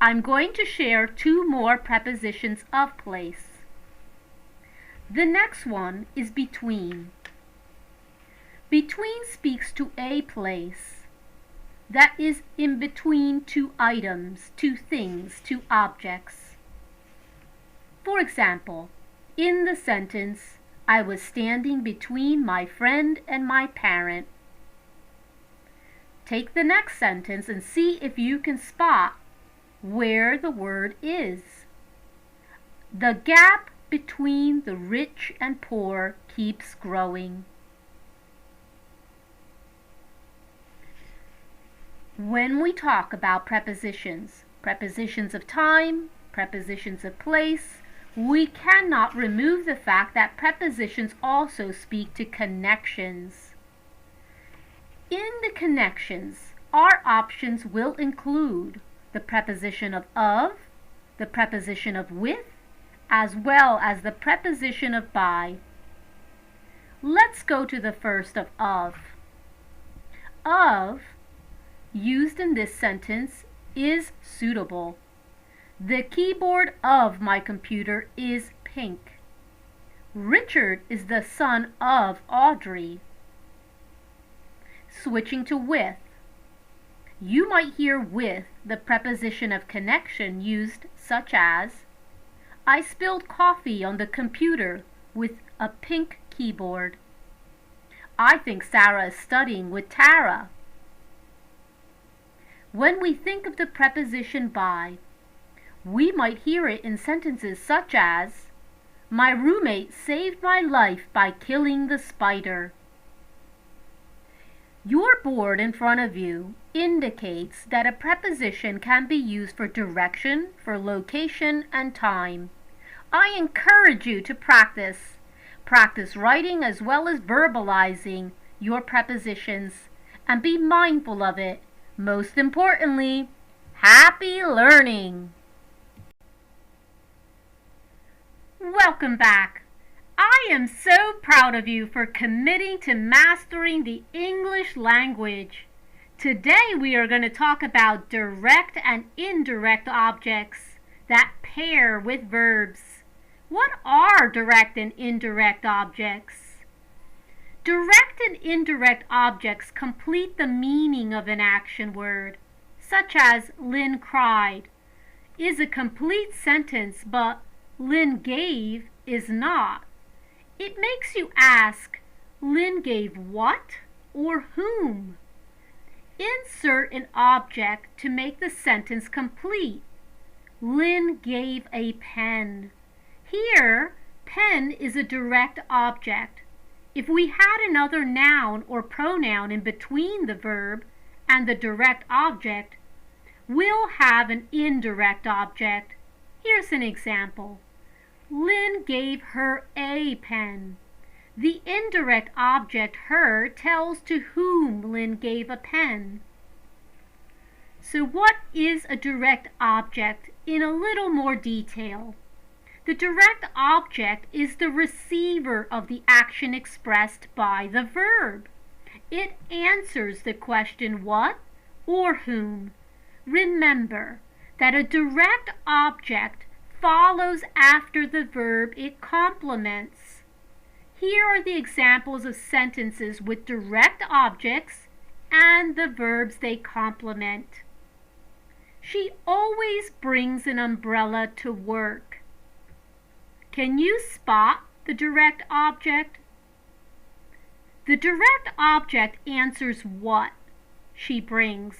I'm going to share two more prepositions of place. The next one is between. Between speaks to a place that is in between two items, two things, two objects. For example, in the sentence, I was standing between my friend and my parent. Take the next sentence and see if you can spot where the word is. The gap between the rich and poor keeps growing. When we talk about prepositions, prepositions of time, prepositions of place, we cannot remove the fact that prepositions also speak to connections. In the connections, our options will include the preposition of, the preposition of with, as well as the preposition of by. Let's go to the first of. Of, used in this sentence, is suitable. The keyboard of my computer is pink. Richard is the son of Audrey. Switching to with. You might hear with the preposition of connection used, such as, I spilled coffee on the computer with a pink keyboard. I think Sarah is studying with Tara. When we think of the preposition by, we might hear it in sentences such as, my roommate saved my life by killing the spider. Your board in front of you indicates that a preposition can be used for direction, for location, and time. I encourage you to practice. Practice writing as well as verbalizing your prepositions, and be mindful of it. Most importantly, happy learning! Welcome back. I am so proud of you for committing to mastering the English language. Today we are going to talk about direct and indirect objects that pair with verbs. What are direct and indirect objects? Direct and indirect objects complete the meaning of an action word, such as Lynn cried is a complete sentence, but Lynn gave is not. It makes you ask, Lynn gave what or whom? Insert an object to make the sentence complete. Lynn gave a pen. Here, pen is a direct object. If we had another noun or pronoun in between the verb and the direct object, we'll have an indirect object. Here's an example. Lynn gave her a pen. The indirect object her tells to whom Lynn gave a pen. So what is a direct object in a little more detail? The direct object is the receiver of the action expressed by the verb. It answers the question what or whom. Remember that a direct object follows after the verb it complements. Here are the examples of sentences with direct objects and the verbs they complement. She always brings an umbrella to work. Can you spot the direct object? The direct object answers what she brings.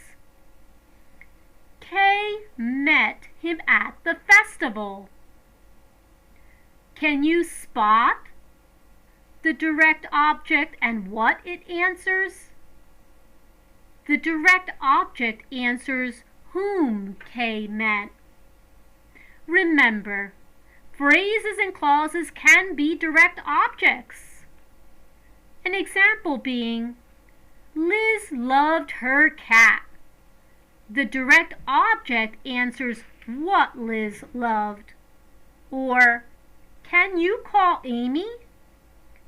Kay met him at the festival. Can you spot the direct object and what it answers? The direct object answers whom Kay met. Remember, phrases and clauses can be direct objects. An example being, Liz loved her cat. The direct object answers what Liz loved. Or, can you call Amy?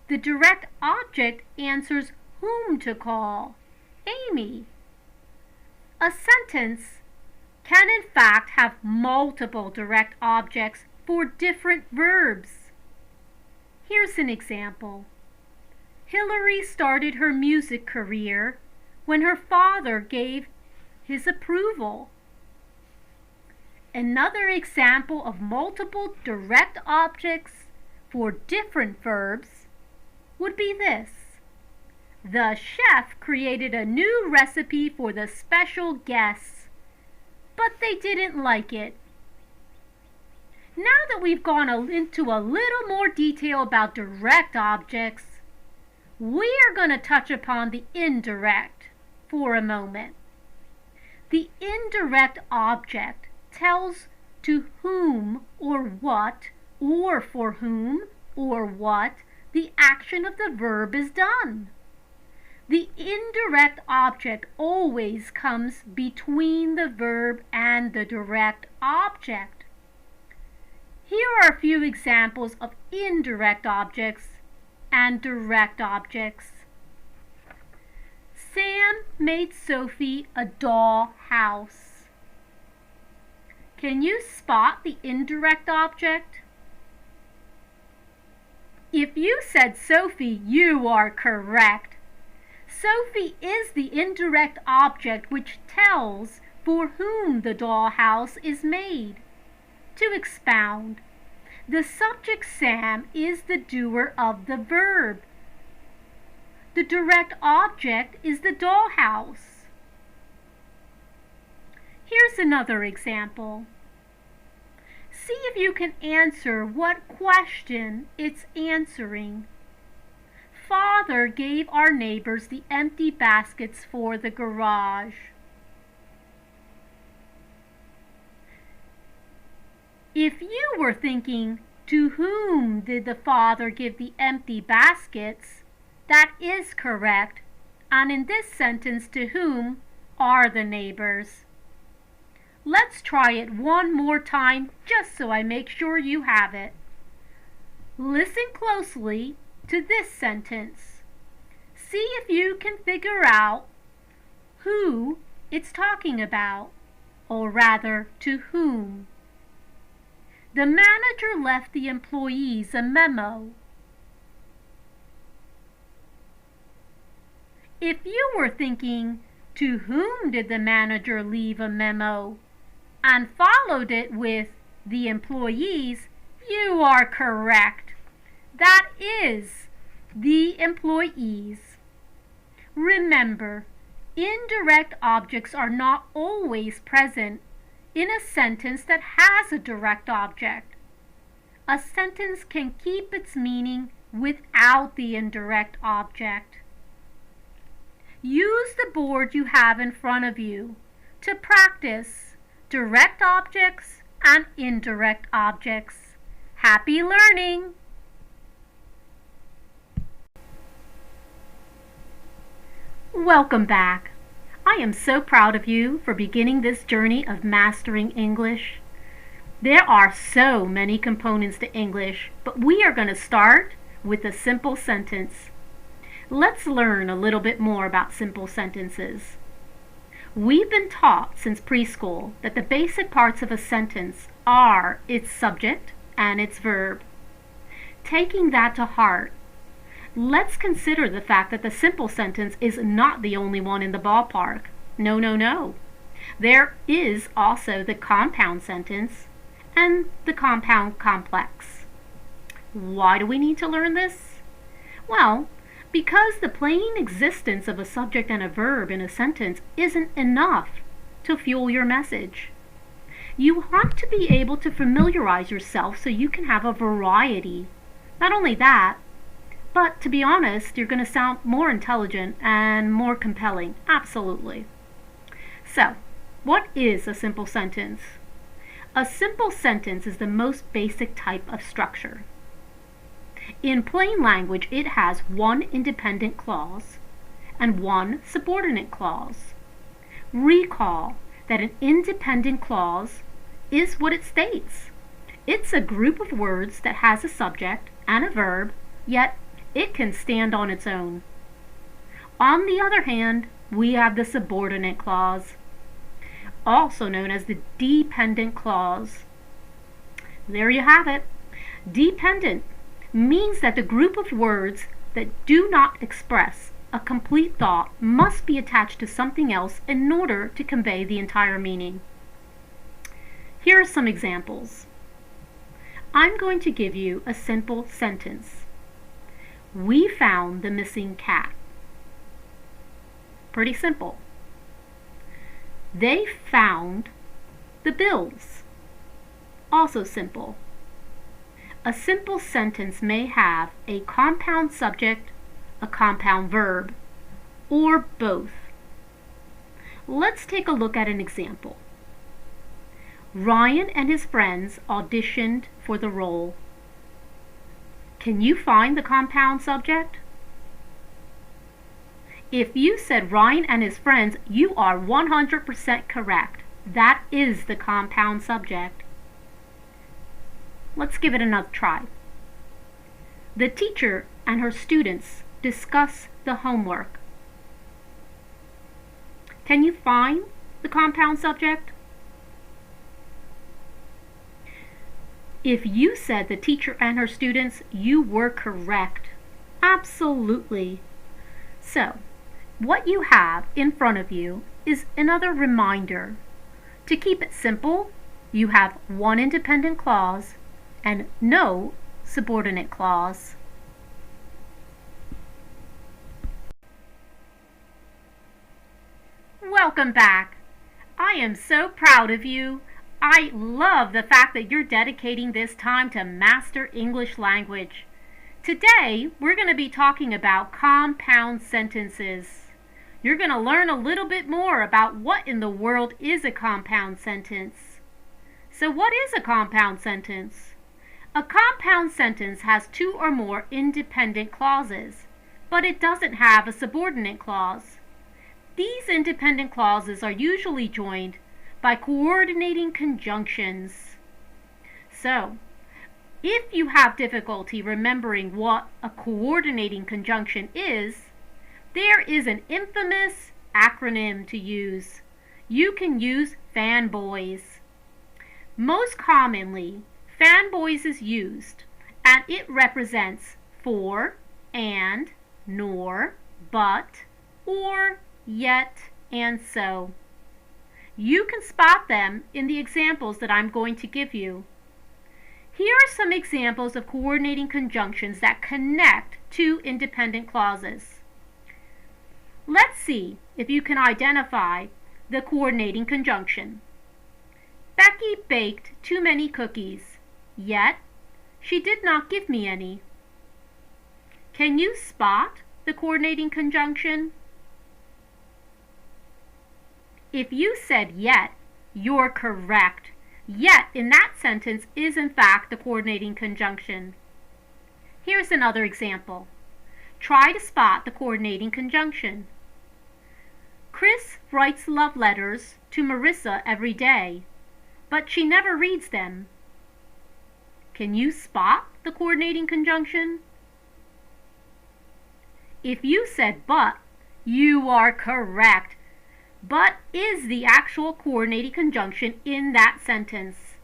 The direct object answers whom to call, Amy. A sentence, can in fact have multiple direct objects for different verbs. Here's an example. Hillary started her music career when her father gave his approval. Another example of multiple direct objects for different verbs would be this. The chef created a new recipe for the special guests, but they didn't like it. Now that we've gone into a little more detail about direct objects, we are going to touch upon the indirect for a moment. The indirect object tells to whom or what, or for whom or what, the action of the verb is done. The indirect object always comes between the verb and the direct object. Here are a few examples of indirect objects and direct objects. Sam made Sophie a doll house. Can you spot the indirect object? If you said Sophie, you are correct. Sophie is the indirect object which tells for whom the dollhouse is made. To expound, the subject Sam is the doer of the verb. The direct object is the dollhouse. Here's another example. See if you can answer what question it's answering. Father gave our neighbors the empty baskets for the garage. If you were thinking, to whom did the father give the empty baskets? That is correct. And in this sentence, to whom are the neighbors? Let's try it one more time just so I make sure you have it. Listen closely to this sentence. See if you can figure out who it's talking about, or rather, to whom. The manager left the employees a memo. If you were thinking, to whom did the manager leave a memo, and followed it with the employees, you are correct. That is the employees. Remember, indirect objects are not always present in a sentence that has a direct object. A sentence can keep its meaning without the indirect object. Use the board you have in front of you to practice direct objects and indirect objects. Happy learning! Welcome back. I am so proud of you for beginning this journey of mastering English. There are so many components to English, but we are going to start with a simple sentence. Let's learn a little bit more about simple sentences. We've been taught since preschool that the basic parts of a sentence are its subject and its verb. Taking that to heart, let's consider the fact that the simple sentence is not the only one in the ballpark. No, no, no. There is also the compound sentence and the compound complex. Why do we need to learn this? Well, because the plain existence of a subject and a verb in a sentence isn't enough to fuel your message. You want to be able to familiarize yourself so you can have a variety. Not only that, but to be honest, you're going to sound more intelligent and more compelling. Absolutely. So, what is a simple sentence? A simple sentence is the most basic type of structure. In plain language, it has one independent clause and one subordinate clause. Recall that an independent clause is what it states. It's a group of words that has a subject and a verb, yet it can stand on its own. On the other hand, we have the subordinate clause. also known as the dependent clause. There you have it. Dependent means that the group of words that do not express a complete thought must be attached to something else in order to convey the entire meaning. Here are some examples. I'm going to give you a simple sentence. We found the missing cat. Pretty simple. They found the bills. Also simple. A simple sentence may have a compound subject, a compound verb, or both. Let's take a look at an example. Ryan and his friends auditioned for the role. Can you find the compound subject? If you said Ryan and his friends, you are 100% correct. That is the compound subject. Let's give it another try. The teacher and her students discuss the homework. Can you find the compound subject? If you said the teacher and her students, you were correct. Absolutely. So, what you have in front of you is another reminder. To keep it simple, you have one independent clause and no subordinate clause. Welcome back. I am so proud of you. I love the fact that you're dedicating this time to master English language. Today, we're going to be talking about compound sentences. You're going to learn a little bit more about what in the world is a compound sentence. So what is a compound sentence? A compound sentence has two or more independent clauses, but it doesn't have a subordinate clause. These independent clauses are usually joined by coordinating conjunctions. So, if you have difficulty remembering what a coordinating conjunction is, there is an infamous acronym to use. You can use fanboys. Most commonly, fanboys is used, and it represents for, and, nor, but, or, yet, and so. You can spot them in the examples that I'm going to give you. Here are some examples of coordinating conjunctions that connect two independent clauses. Let's see if you can identify the coordinating conjunction. Becky baked too many cookies, yet she did not give me any. Can you spot the coordinating conjunction? If you said yet, you're correct. Yet in that sentence is in fact the coordinating conjunction. Here's another example. Try to spot the coordinating conjunction. Chris writes love letters to Marissa every day, but she never reads them. Can you spot the coordinating conjunction? If you said but, you are correct. But is the actual coordinating conjunction in that sentence.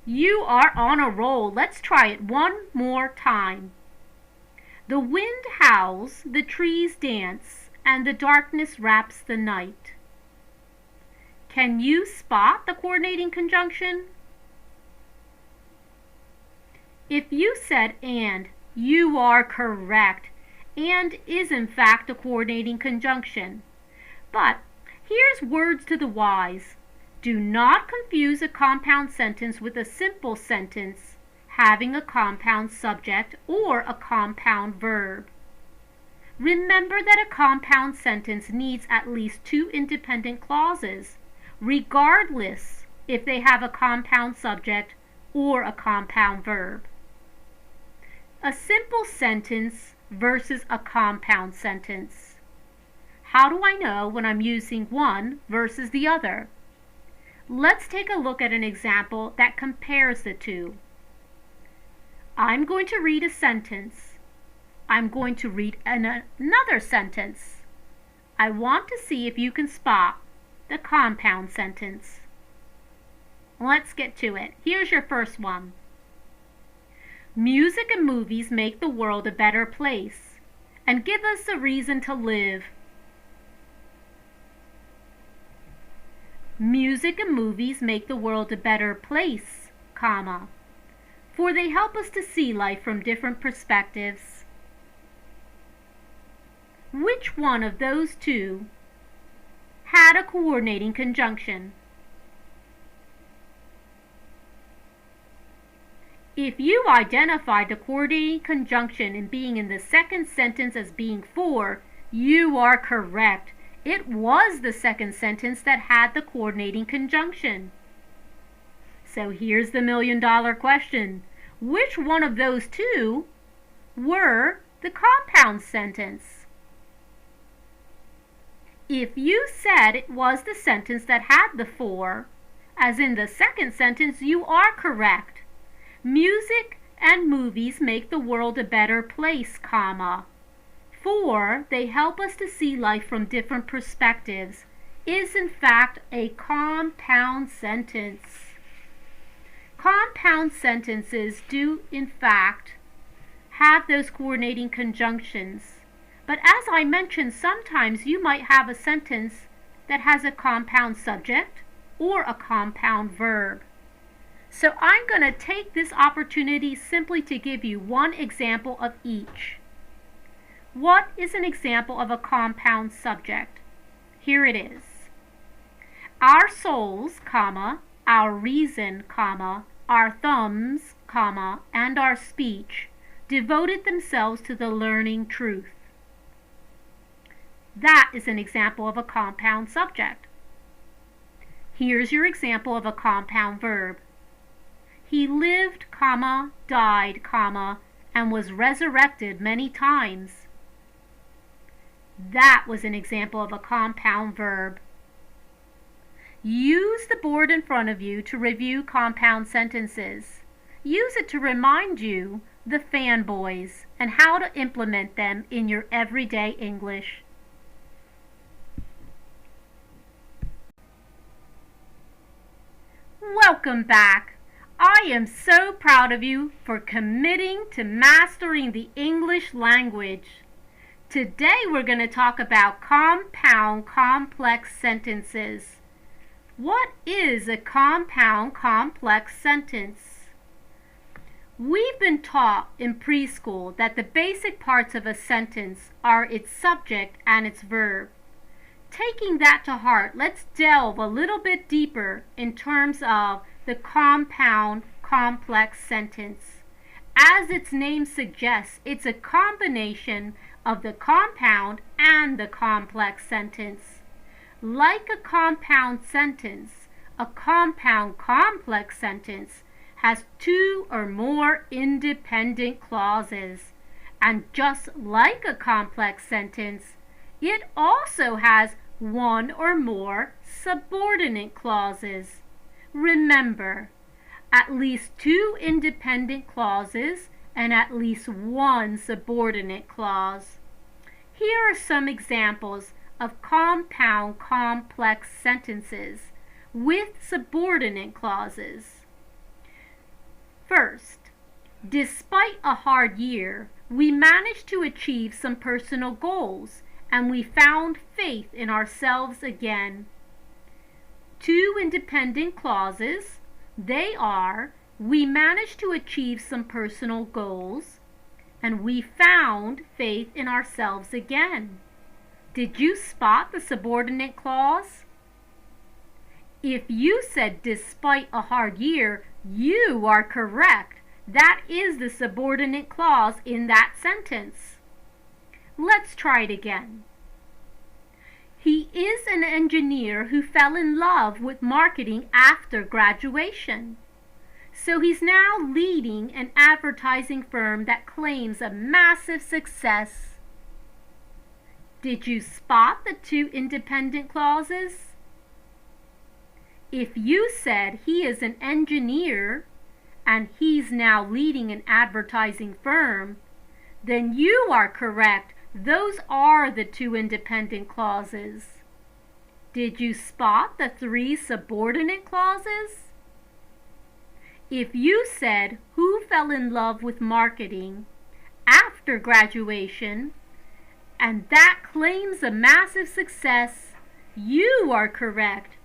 You are on a roll. Let's try it one more time. The wind howls, the trees dance, and the darkness wraps the night. Can you spot the coordinating conjunction? If you said and, you are correct. And is in fact a coordinating conjunction. But here's words to the wise. Do not confuse a compound sentence with a simple sentence having a compound subject or a compound verb. Remember that a compound sentence needs at least two independent clauses, regardless if they have a compound subject or a compound verb. A simple sentence versus a compound sentence. How do I know when I'm using one versus the other? Let's take a look at an example that compares the two. I'm going to read a sentence. I'm going to read another sentence. I want to see if you can spot the compound sentence. Let's get to it. Here's your first one. Music and movies make the world a better place and give us a reason to live. Music and movies make the world a better place, comma, for they help us to see life from different perspectives. Which one of those two had a coordinating conjunction? If you identified the coordinating conjunction in being in the second sentence as being for, you are correct. It was the second sentence that had the coordinating conjunction. So here's the million-dollar question. Which one of those two were the compound sentence? If you said it was the sentence that had the for, as in the second sentence, you are correct. Music and movies make the world a better place, comma, for they help us to see life from different perspectives, is in fact a compound sentence. Compound sentences do in fact have those coordinating conjunctions, but as I mentioned, sometimes you might have a sentence that has a compound subject or a compound verb. So I'm going to take this opportunity simply to give you one example of each. What is an example of a compound subject? Here it is. Our souls, comma, our reason, comma, our thumbs, comma, and our speech devoted themselves to the learning truth. That is an example of a compound subject. Here's your example of a compound verb. He lived, comma, died, comma, and was resurrected many times. That was an example of a compound verb. Use the board in front of you to review compound sentences. Use it to remind you the fanboys and how to implement them in your everyday English. Welcome back. I am so proud of you for committing to mastering the English language. Today we're going to talk about compound complex sentences. What is a compound complex sentence? We've been taught in preschool that the basic parts of a sentence are its subject and its verb. Taking that to heart, let's delve a little bit deeper in terms of the compound complex sentence. As its name suggests, it's a combination of the compound and the complex sentence. Like a compound sentence, a compound complex sentence has two or more independent clauses. And just like a complex sentence, it also has one or more subordinate clauses. Remember, at least two independent clauses and at least one subordinate clause. Here are some examples of compound complex sentences with subordinate clauses. First, despite a hard year, we managed to achieve some personal goals and we found faith in ourselves again. Two independent clauses. They are, we managed to achieve some personal goals and we found faith in ourselves again. Did you spot the subordinate clause? If you said despite a hard year, you are correct. That is the subordinate clause in that sentence. Let's try it again. He is an engineer who fell in love with marketing after graduation. So he's now leading an advertising firm that claims a massive success. Did you spot the two independent clauses? If you said he is an engineer and he's now leading an advertising firm, then you are correct. Those are the two independent clauses. Did you spot the three subordinate clauses? If you said, "Who fell in love with marketing after graduation?" and that claims a massive success, you are correct.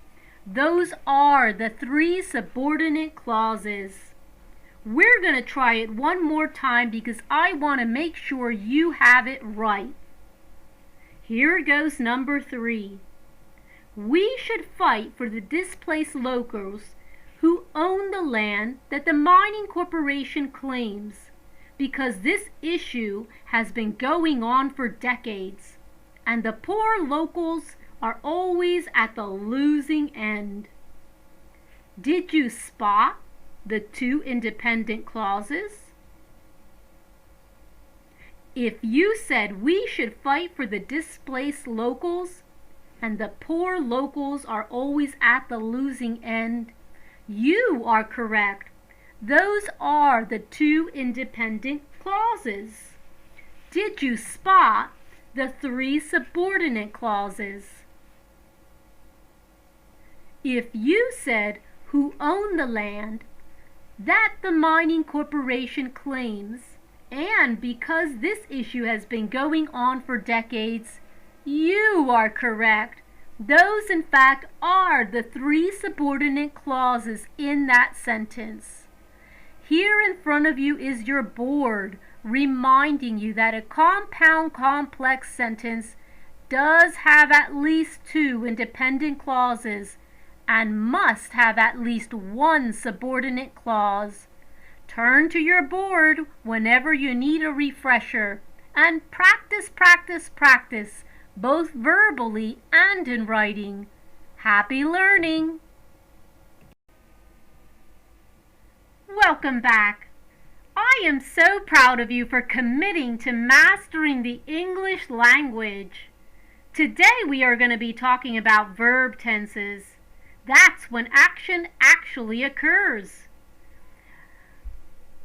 Those are the three subordinate clauses. We're going to try it one more time because I want to make sure you have it right. Here goes number 3. We should fight for the displaced locals who own the land that the mining corporation claims, because this issue has been going on for decades, and the poor locals are always at the losing end. Did you spot the two independent clauses? If you said we should fight for the displaced locals and the poor locals are always at the losing end, you are correct. Those are the two independent clauses. Did you spot the three subordinate clauses? If you said who owned the land that the mining corporation claims, and because this issue has been going on for decades, you are correct. Those, in fact, are the three subordinate clauses in that sentence. Here in front of you is your board reminding you that a compound complex sentence does have at least two independent clauses and must have at least one subordinate clause. Turn to your board whenever you need a refresher and practice, both verbally and in writing. Happy learning! Welcome back. I am so proud of you for committing to mastering the English language. Today we are going to be talking about verb tenses. That's when action actually occurs.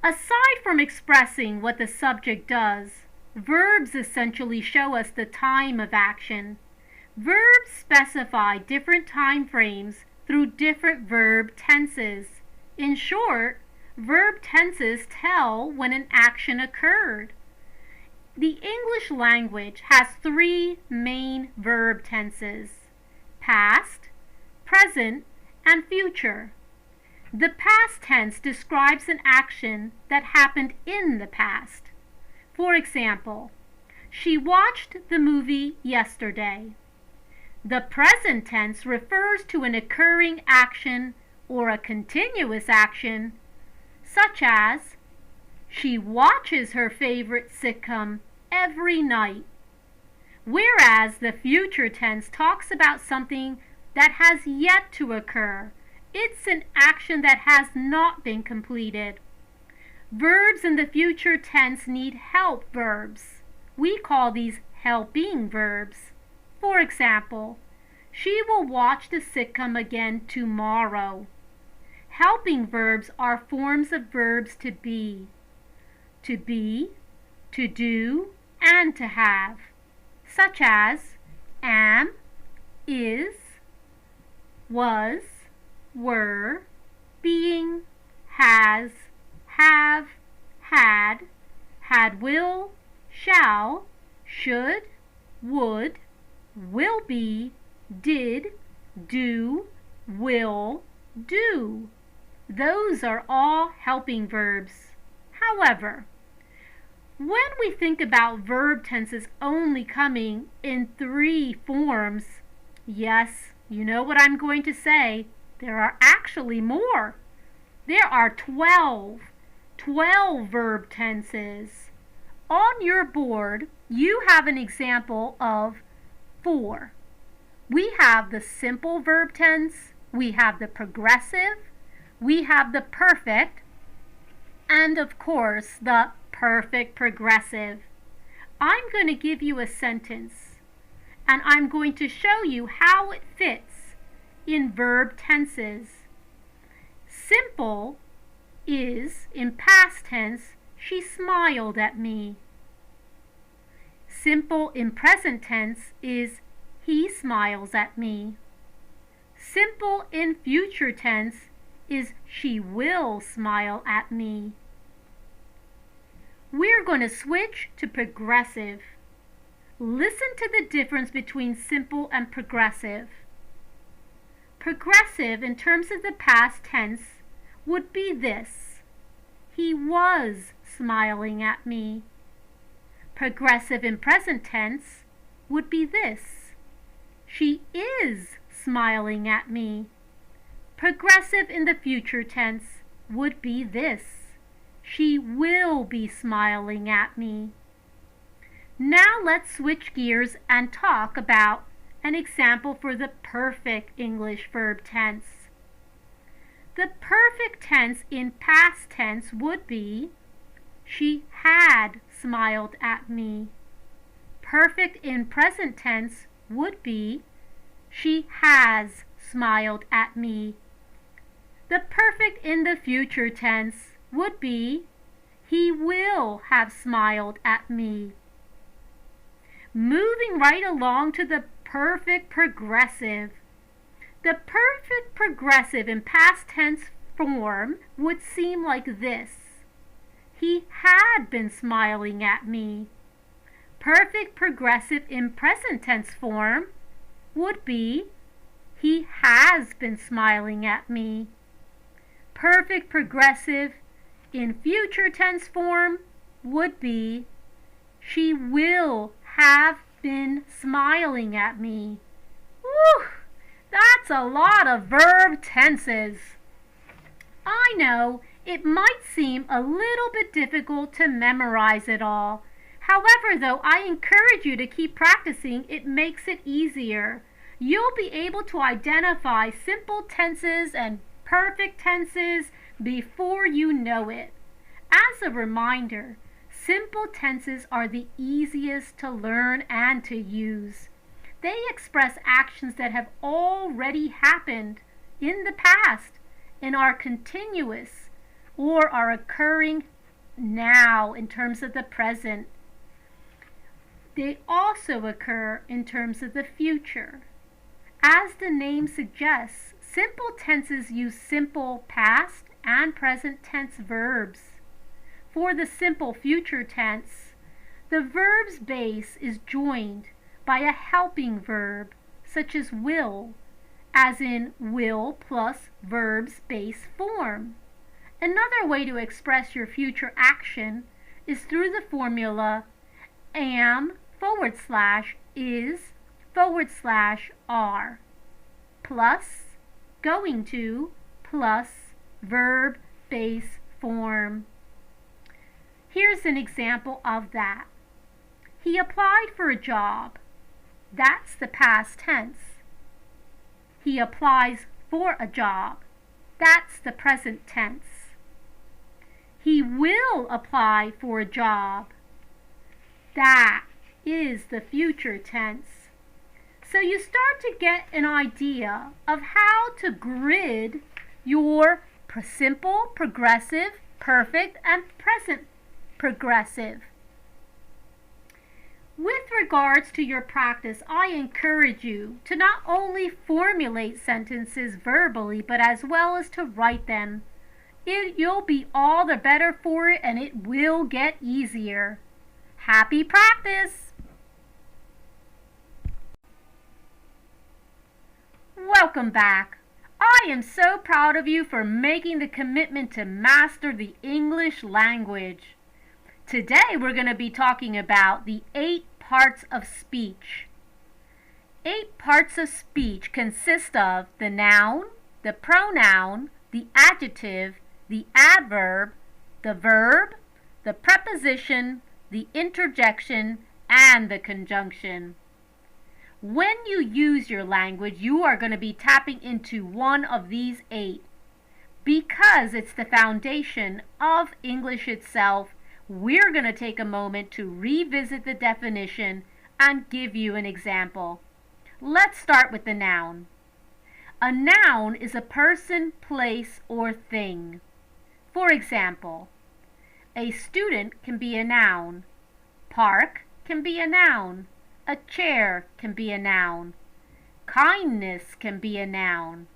Aside from expressing what the subject does, verbs essentially show us the time of action. Verbs specify different time frames through different verb tenses. In short, verb tenses tell when an action occurred. The English language has three main verb tenses: past, present, and future. The past tense describes an action that happened in the past. For example, she watched the movie yesterday. The present tense refers to an occurring action or a continuous action, such as she watches her favorite sitcom every night. Whereas the future tense talks about something that has yet to occur. It's an action that has not been completed. Verbs in the future tense need help verbs. We call these helping verbs. For example, she will watch the sitcom again tomorrow. Helping verbs are forms of verbs to be, to do, and to have, such as am, is, was, were, being, has, have, had will, shall, should, would, will be, did, do, will, do. Those are all helping verbs. However, when we think about verb tenses only coming in three forms, yes, you know what I'm going to say, there are actually more. There are 12 verb tenses. On your board, you have an example of 4. We have the simple verb tense, we have the progressive, we have the perfect, and of course the perfect progressive. I'm going to give you a sentence, and I'm going to show you how it fits in verb tenses. Simple is, in past tense, she smiled at me. Simple in present tense is, he smiles at me. Simple in future tense is she will smile at me. We're going to switch to progressive. Listen to the difference between simple and progressive. Progressive in terms of the past tense would be this: he was smiling at me. Progressive in present tense would be this: she is smiling at me. Progressive in the future tense would be this: she will be smiling at me. Now let's switch gears and talk about an example for the perfect English verb tense. The perfect tense in past tense would be she had smiled at me. Perfect in present tense would be she has smiled at me. The perfect in the future tense would be he will have smiled at me. Moving right along to the perfect progressive. The perfect progressive in past tense form would seem like this: he had been smiling at me. Perfect progressive in present tense form would be he has been smiling at me. Perfect progressive in future tense form would be she will have been smiling at me. Whew, that's a lot of verb tenses. I know it might seem a little bit difficult to memorize it all. However, though, I encourage you to keep practicing. It makes it easier. You'll be able to identify simple tenses and perfect tenses before you know it. As a reminder, simple tenses are the easiest to learn and to use. They express actions that have already happened in the past and are continuous or are occurring now in terms of the present. They also occur in terms of the future. As the name suggests, simple tenses use simple past and present tense verbs. For the simple future tense, the verb's base is joined by a helping verb, such as will, as in will plus verb's base form. Another way to express your future action is through the formula am /is /are plus going to plus verb base form. Here's an example of that. He applied for a job. That's the past tense. He applies for a job. That's the present tense. He will apply for a job. That is the future tense. So you start to get an idea of how to grid your simple, progressive, perfect, and present progressive. With regards to your practice, I encourage you to not only formulate sentences verbally, but as well as to write them. You'll be all the better for it, and it will get easier. Happy practice! Welcome back. I am so proud of you for making the commitment to master the English language. Today we're going to be talking about the 8 parts of speech. 8 parts of speech consist of the noun, the pronoun, the adjective, the adverb, the verb, the preposition, the interjection, and the conjunction. When you use your language, you are going to be tapping into one of these 8. Because it's the foundation of English itself, we're going to take a moment to revisit the definition and give you an example. Let's start with the noun. A noun is a person, place, or thing. For example, a student can be a noun. Park can be a noun. A chair can be a noun. Kindness can be a noun.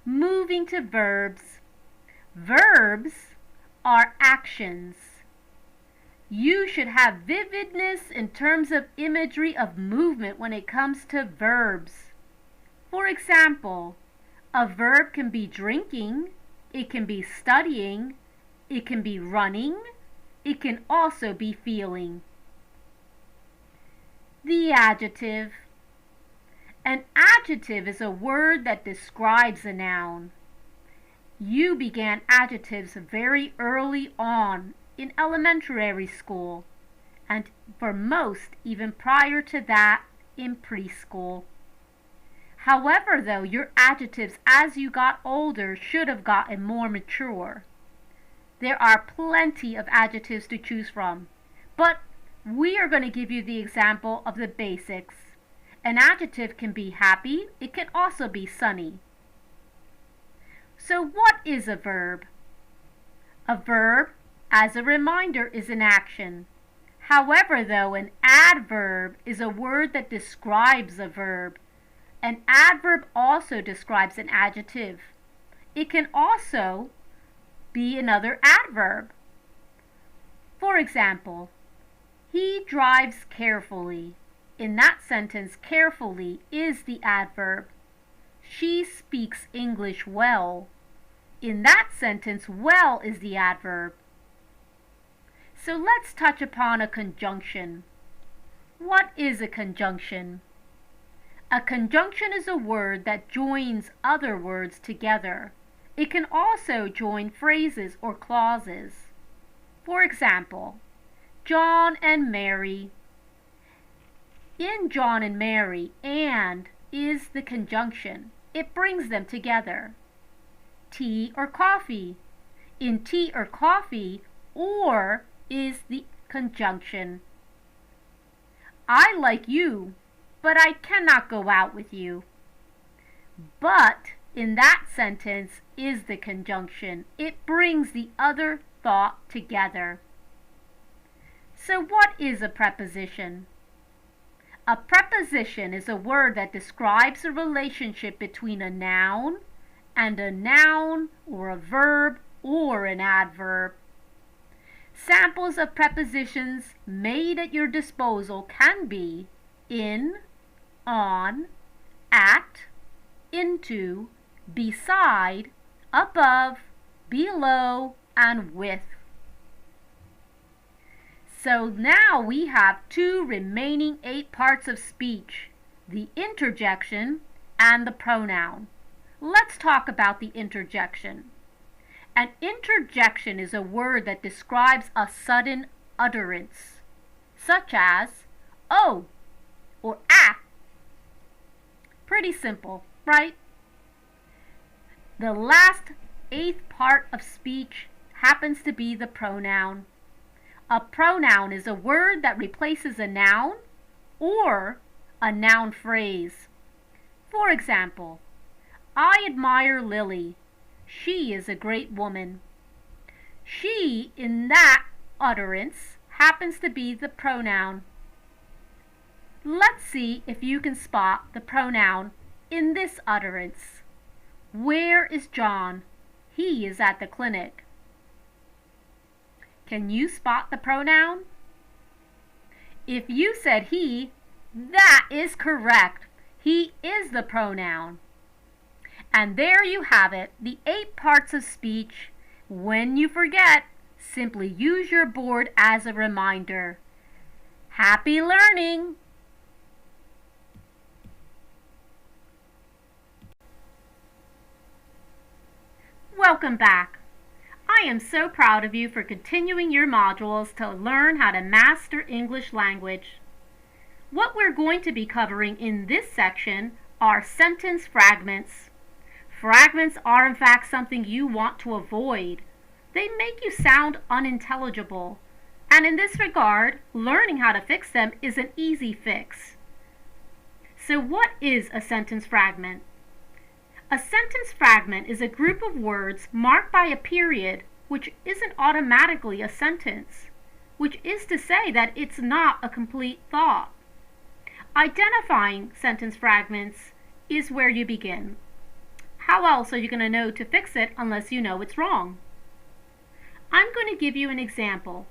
Moving to verbs. Verbs are actions. You should have vividness in terms of imagery of movement when it comes to verbs. For example, a verb can be drinking, it can be studying, it can be running, it can also be feeling. The adjective. An adjective is a word that describes a noun. You began adjectives very early on in elementary school, and for most even prior to that in preschool. However, though, your adjectives as you got older should have gotten more mature. There are plenty of adjectives to choose from, but we are going to give you the example of the basics. An adjective can be happy, it can also be sunny. So what is a verb? A verb, as a reminder, is an action. However, though, an adverb is a word that describes a verb. An adverb also describes an adjective. It can also be another adverb. For example, he drives carefully. In that sentence, carefully is the adverb. She speaks English well. In that sentence, well is the adverb. So let's touch upon a conjunction. What is a conjunction? A conjunction is a word that joins other words together. It can also join phrases or clauses. For example, John and Mary. In John and Mary, and is the conjunction. It brings them together. Tea or coffee. In tea or coffee, or is the conjunction. I like you, but I cannot go out with you. But in that sentence is the conjunction. It brings the other thought together. So what is a preposition? A preposition is a word that describes a relationship between a noun and a noun or a verb or an adverb. Samples of prepositions made at your disposal can be in, on, at, into, beside, above, below, and with. So now we have 2 remaining 8 parts of speech, the interjection and the pronoun. Let's talk about the interjection. An interjection is a word that describes a sudden utterance, such as, oh, or ah. Pretty simple, right? The last 8th part of speech happens to be the pronoun. A pronoun is a word that replaces a noun or a noun phrase. For example, I admire Lily. She is a great woman. She, in that utterance, happens to be the pronoun. Let's see if you can spot the pronoun in this utterance. Where is John? He is at the clinic. Can you spot the pronoun? If you said he, that is correct. He is the pronoun. And there you have it, the 8 parts of speech. When you forget, simply use your board as a reminder. Happy learning! Welcome back. I am so proud of you for continuing your modules to learn how to master English language. What we're going to be covering in this section are sentence fragments. Fragments are in fact something you want to avoid. They make you sound unintelligible, and in this regard, learning how to fix them is an easy fix. So what is a sentence fragment? A sentence fragment is a group of words marked by a period which isn't automatically a sentence, which is to say that it's not a complete thought. Identifying sentence fragments is where you begin. How else are you going to know to fix it unless you know it's wrong? I'm going to give you an example.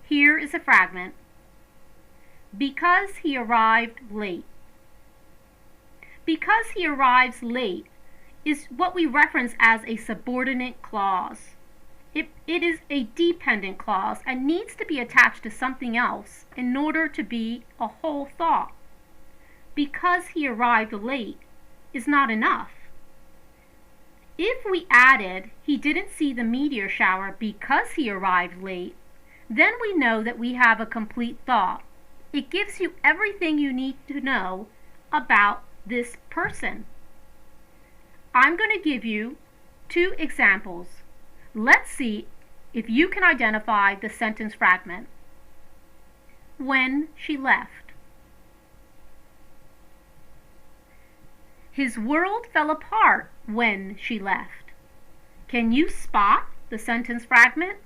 Here is a fragment. Because he arrived late. Because he arrives late is what we reference as a subordinate clause. It is a dependent clause and needs to be attached to something else in order to be a whole thought. Because he arrived late is not enough. If we added, he didn't see the meteor shower because he arrived late, then we know that we have a complete thought. It gives you everything you need to know about this person. I'm going to give you 2 examples. Let's see if you can identify the sentence fragment. When she left. His world fell apart when she left. Can you spot the sentence fragment?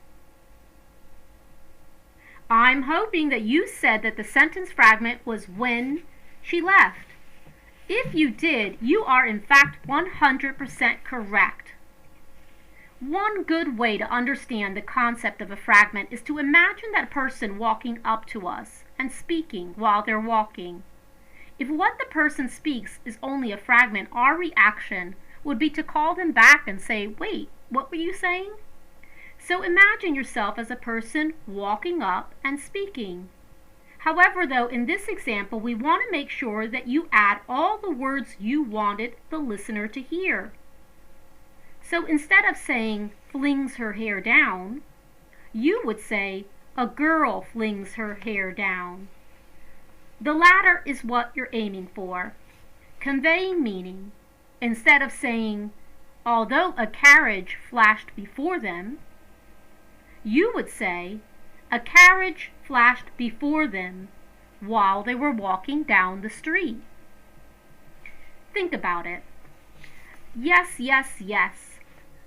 I'm hoping that you said that the sentence fragment was when she left. If you did, you are in fact 100% correct. One good way to understand the concept of a fragment is to imagine that person walking up to us and speaking while they're walking. If what the person speaks is only a fragment, our reaction would be to call them back and say, "Wait, what were you saying?" So imagine yourself as a person walking up and speaking. However, though, in this example, we want to make sure that you add all the words you wanted the listener to hear. So instead of saying, "flings her hair down," you would say, "a girl flings her hair down." The latter is what you're aiming for, conveying meaning. Instead of saying, "although a carriage flashed before them," you would say, "a carriage flashed before them while they were walking down the street." Think about it. Yes, yes, yes.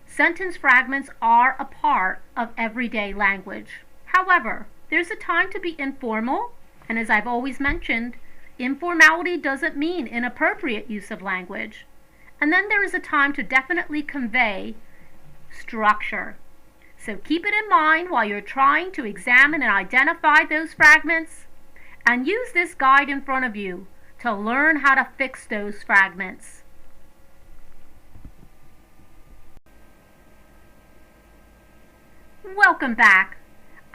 Sentence fragments are a part of everyday language. However, there's a time to be informal, and as I've always mentioned, informality doesn't mean inappropriate use of language. And then there is a time to definitely convey structure. So keep it in mind while you're trying to examine and identify those fragments, and use this guide in front of you to learn how to fix those fragments. Welcome back.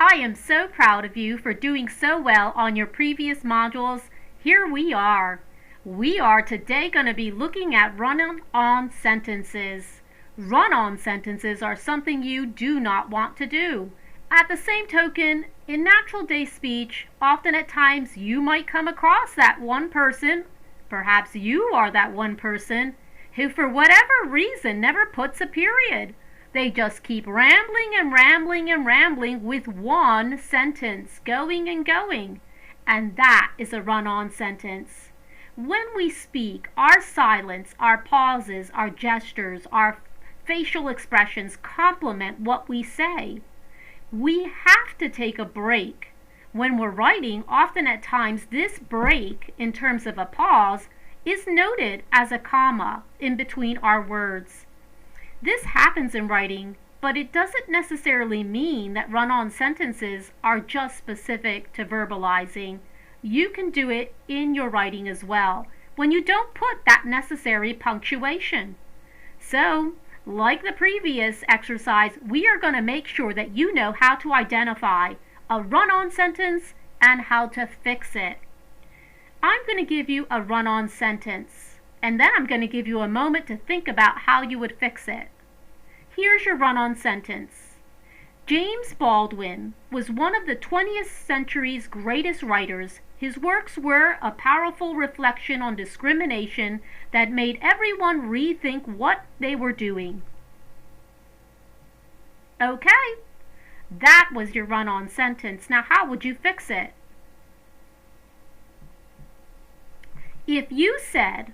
I am so proud of you for doing so well on your previous modules. Here we are. We are today going to be looking at run-on sentences. Run-on sentences are something you do not want to do. At the same token, in natural day speech, often at times you might come across that one person, perhaps you are that one person, who for whatever reason never puts a period. They just keep rambling and rambling and rambling with one sentence, going and going. And that is a run-on sentence. When we speak, our silence, our pauses, our gestures, our facial expressions complement what we say. We have to take a break. When we're writing, often at times this break, in terms of a pause, is noted as a comma in between our words. This happens in writing, but it doesn't necessarily mean that run-on sentences are just specific to verbalizing. You can do it in your writing as well, when you don't put that necessary punctuation. So, like the previous exercise, we are going to make sure that you know how to identify a run-on sentence and how to fix it. I'm going to give you a run-on sentence, and then I'm going to give you a moment to think about how you would fix it. Here's your run-on sentence. James Baldwin was one of the 20th century's greatest writers. His works were a powerful reflection on discrimination that made everyone rethink what they were doing. Okay, that was your run-on sentence. Now, how would you fix it? If you said,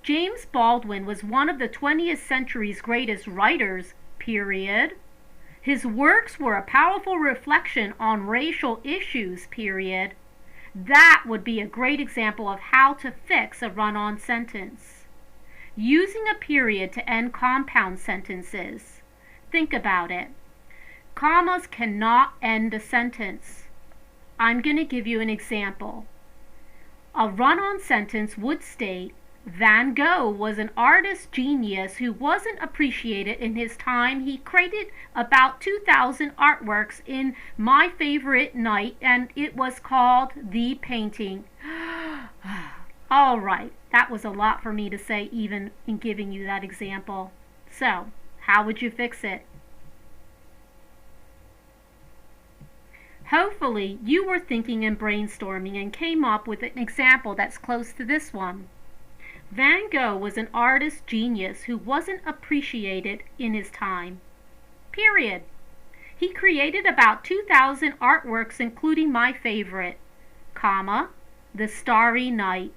James Baldwin was one of the 20th century's greatest writers, period. His works were a powerful reflection on racial issues, period. That would be a great example of how to fix a run-on sentence. Using a period to end compound sentences. Think about it. Commas cannot end a sentence. I'm going to give you an example. A run-on sentence would state, Van Gogh was an artist genius who wasn't appreciated in his time. He created about 2,000 artworks in my favorite night, and it was called The Painting. All right, that was a lot for me to say even in giving you that example. So, how would you fix it? Hopefully, you were thinking and brainstorming and came up with an example that's close to this one. Van Gogh was an artist genius who wasn't appreciated in his time. Period. He created about 2,000 artworks, including my favorite, comma, The Starry Night.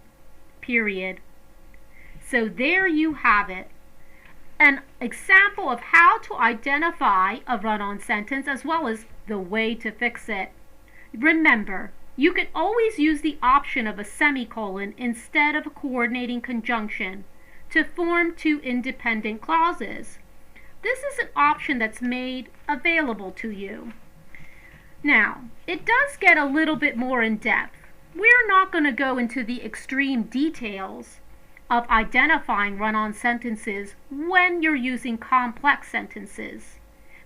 Period. So there you have it. An example of how to identify a run-on sentence as well as the way to fix it. Remember, you can always use the option of a semicolon instead of a coordinating conjunction to form two independent clauses. This is an option that's made available to you. Now, it does get a little bit more in depth. We're not going to go into the extreme details of identifying run-on sentences when you're using complex sentences.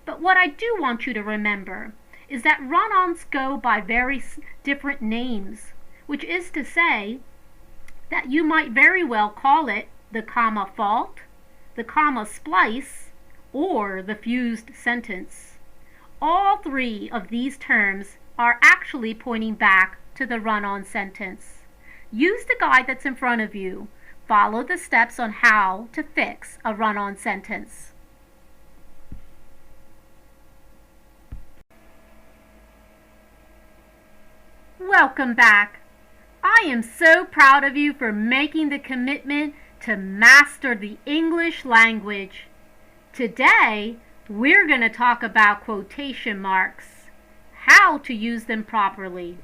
But what I do want you to remember is that run-ons go by very different names, which is to say that you might very well call it the comma fault, the comma splice, or the fused sentence. All three of these terms are actually pointing back to the run-on sentence. Use the guide that's in front of you. Follow the steps on how to fix a run-on sentence. Welcome back. I am so proud of you for making the commitment to master the English language. Today, we're going to talk about quotation marks, how to use them properly.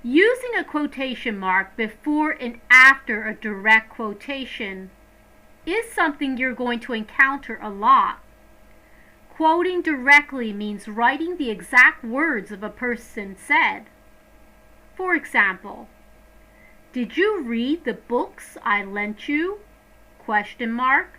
Using a quotation mark before and after a direct quotation is something you're going to encounter a lot. Quoting directly means writing the exact words of a person said. For example, did you read the books I lent you? Question mark.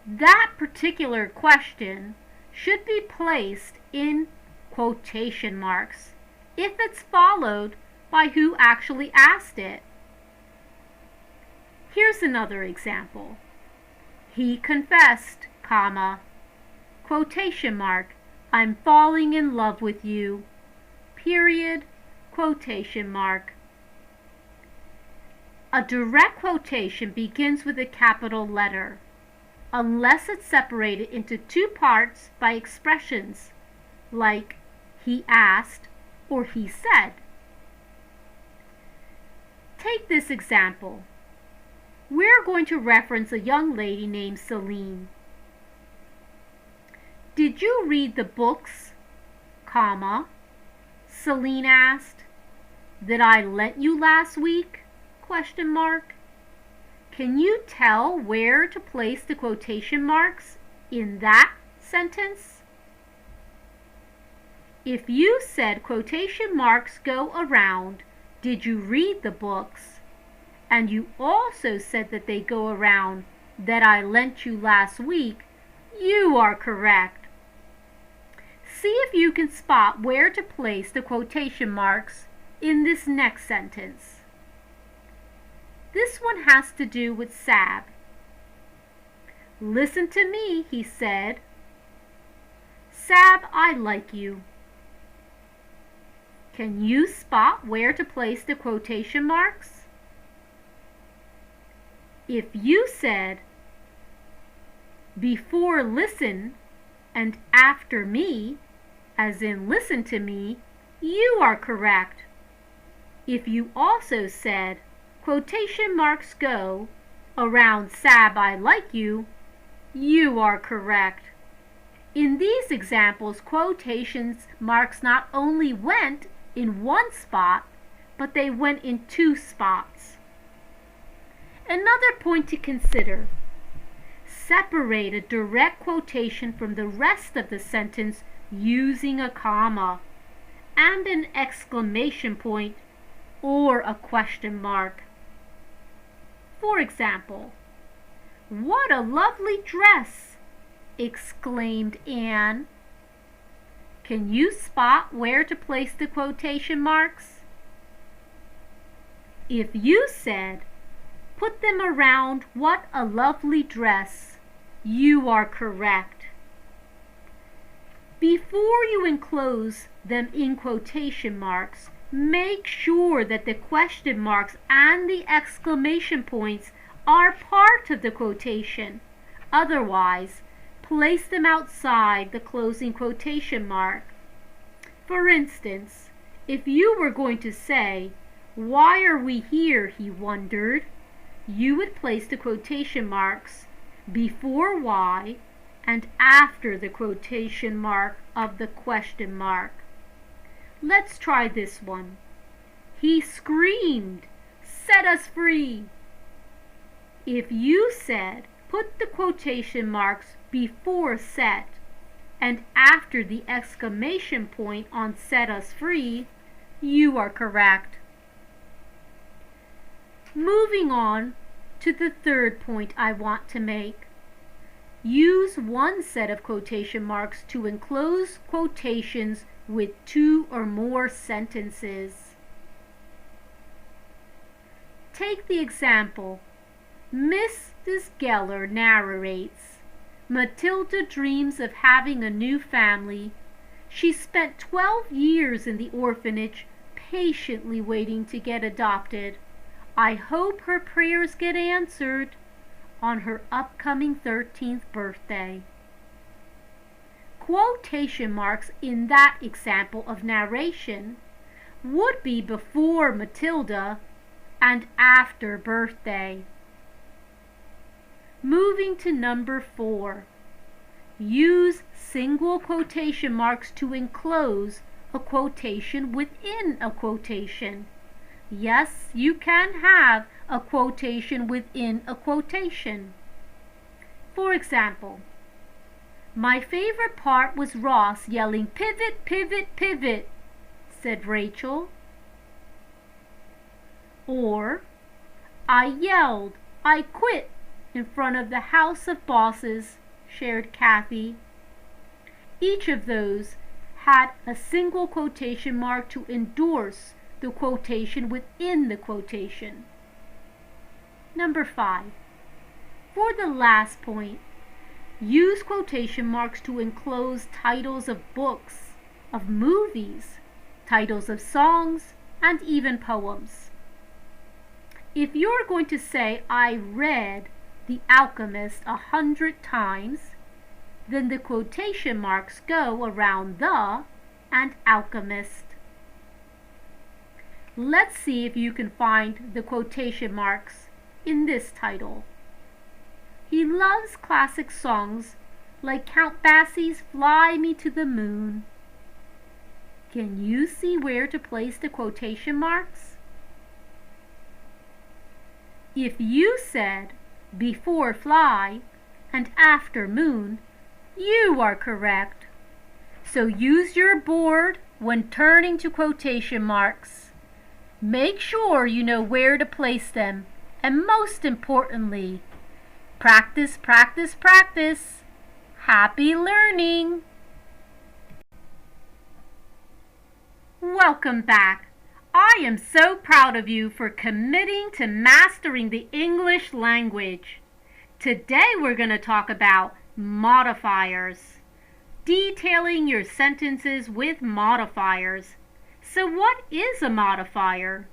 That particular question should be placed in quotation marks if it's followed by who actually asked it. Here's another example. He confessed, comma, quotation mark, I'm falling in love with you, period, quotation mark. A direct quotation begins with a capital letter, unless it's separated into two parts by expressions like he asked or he said. Take this example. We're going to reference a young lady named Celine. Did you read the books, comma, Celine asked, that I lent you last week, question mark. Can you tell where to place the quotation marks in that sentence? If you said quotation marks go around, did you read the books, and you also said that they go around that I lent you last week, you are correct. See if you can spot where to place the quotation marks in this next sentence. This one has to do with Sab. Listen to me, he said. Sab, I like you. Can you spot where to place the quotation marks? If you said, before listen and after me, as in listen to me, you are correct. If you also said, quotation marks go around Sab, I like you, you are correct. In these examples, quotations marks not only went in one spot, but they went in two spots. Another point to consider: separate a direct quotation from the rest of the sentence using a comma and an exclamation point or a question mark. For example, "What a lovely dress!" exclaimed Anne. Can you spot where to place the quotation marks? If you said, "Put them around what a lovely dress," you are correct. Before you enclose them in quotation marks, make sure that the question marks and the exclamation points are part of the quotation. Otherwise, place them outside the closing quotation mark. For instance, if you were going to say, "Why are we here?" he wondered, you would place the quotation marks before why and after the quotation mark of the question mark. Let's try this one. "He screamed, 'Set us free!'" If you said, "Put the quotation marks before set and after the exclamation point on 'set us free," you are correct. Moving on to the third point I want to make. Use one set of quotation marks to enclose quotations with two or more sentences. Take the example, Mrs. Geller narrates, "Matilda dreams of having a new family. She spent 12 years in the orphanage, patiently waiting to get adopted. I hope her prayers get answered on her upcoming 13th birthday." Quotation marks in that example of narration would be before Matilda and after birthday. Moving to number 4. Use single quotation marks to enclose a quotation within a quotation. Yes, you can have a quotation within a quotation. For example, "My favorite part was Ross yelling 'Pivot, pivot, pivot,'" said Rachel. Or, "I yelled, 'I quit,' in front of the House of Bosses," shared Kathy. Each of those had a single quotation mark to endorse the quotation within the quotation. Number 5. For the last point, use quotation marks to enclose titles of books, of movies, titles of songs, and even poems. If you're going to say, "I read The Alchemist 100 times," then the quotation marks go around the and alchemist. Let's see if you can find the quotation marks in this title. "He loves classic songs like Count Basie's 'Fly Me to the Moon.'" Can you see where to place the quotation marks? If you said "before fly and after moon," you are correct. So use your board when turning to quotation marks. Make sure you know where to place them, and most importantly, practice, practice, practice. Happy learning! Welcome back. I am so proud of you for committing to mastering the English language. Today we're going to talk about modifiers, detailing your sentences with modifiers. So what is a modifier?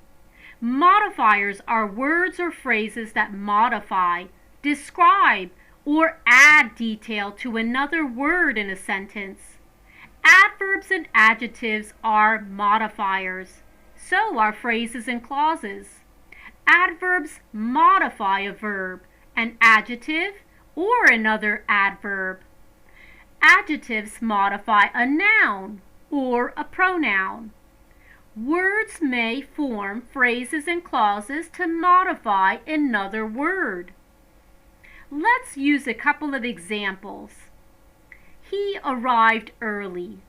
Modifiers are words or phrases that modify, describe, or add detail to another word in a sentence. Adverbs and adjectives are modifiers. So are phrases and clauses. Adverbs modify a verb, an adjective, or another adverb. Adjectives modify a noun or a pronoun. Words may form phrases and clauses to modify another word. Let's use a couple of examples. He arrived early.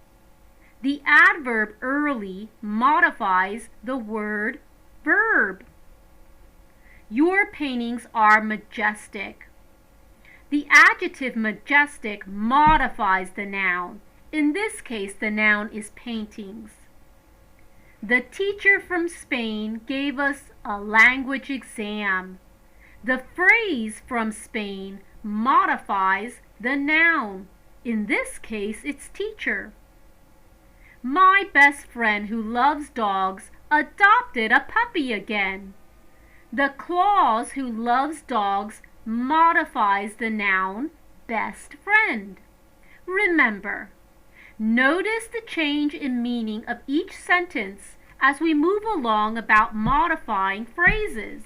The adverb early modifies the word verb. Your paintings are majestic. The adjective majestic modifies the noun. In this case, the noun is paintings. The teacher from Spain gave us a language exam. The phrase from Spain modifies the noun. In this case, it's teacher. My best friend who loves dogs adopted a puppy again. The clause who loves dogs modifies the noun best friend. Remember, notice the change in meaning of each sentence as we move along about modifying phrases.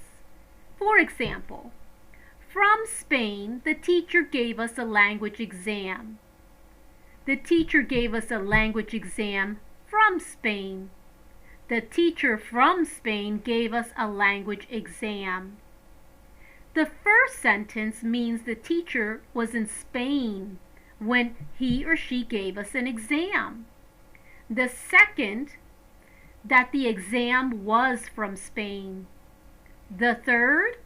For example, from Spain, the teacher gave us a language exam. The teacher gave us a language exam from Spain. The teacher from Spain gave us a language exam. The first sentence means the teacher was in Spain when he or she gave us an exam. The second, that the exam was from Spain. The third,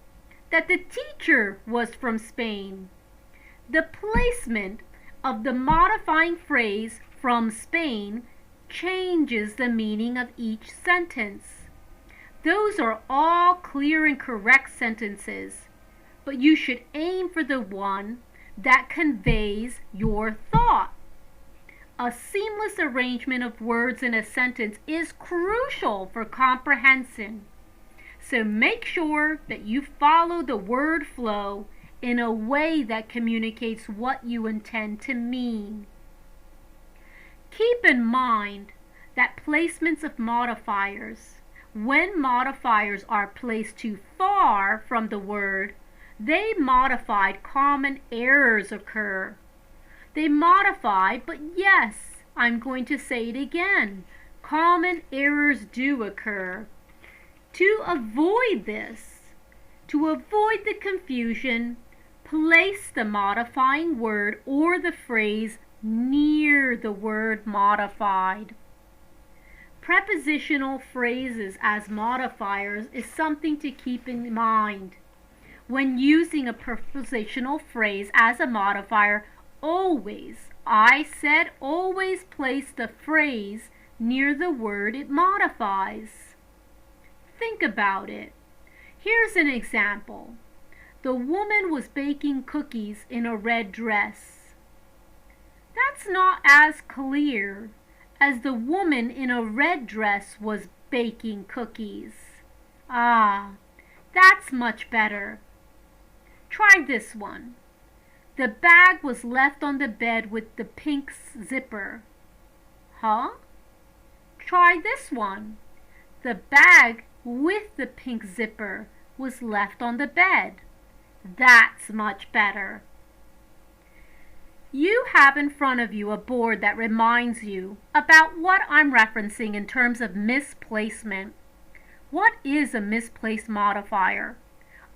that the teacher was from Spain. The placement of the modifying phrase from Spain changes the meaning of each sentence. Those are all clear and correct sentences, but you should aim for the one that conveys your thought. A seamless arrangement of words in a sentence is crucial for comprehension. So make sure that you follow the word flow in a way that communicates what you intend to mean. Keep in mind that placements of modifiers, when modifiers are placed too far from the word, they modified common errors occur. They modify, but yes, I'm going to say it again. Common errors do occur. To avoid this, to avoid the confusion, place the modifying word or the phrase near the word modified. Prepositional phrases as modifiers is something to keep in mind. When using a prepositional phrase as a modifier, always, I said always place the phrase near the word it modifies. Think about it. Here's an example. The woman was baking cookies in a red dress. That's not as clear as the woman in a red dress was baking cookies. Ah, that's much better. Try this one. The bag was left on the bed with the pink zipper. Huh? Try this one. The bag with the pink zipper was left on the bed. That's much better. You have in front of you a board that reminds you about what I'm referencing in terms of misplacement. What is a misplaced modifier?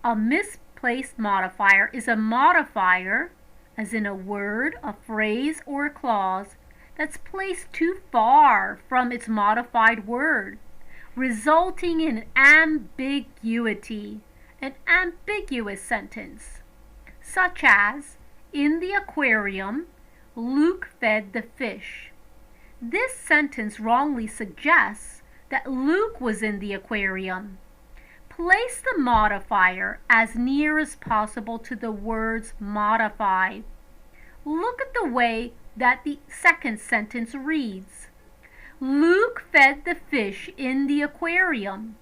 A misplaced modifier is a modifier, as in a word, a phrase, or a clause, that's placed too far from its modified word, resulting in ambiguity, an ambiguous sentence, such as, in the aquarium, Luke fed the fish. This sentence wrongly suggests that Luke was in the aquarium. Place the modifier as near as possible to the words modified. Look at the way that the second sentence reads. Luke fed the fish in the aquarium.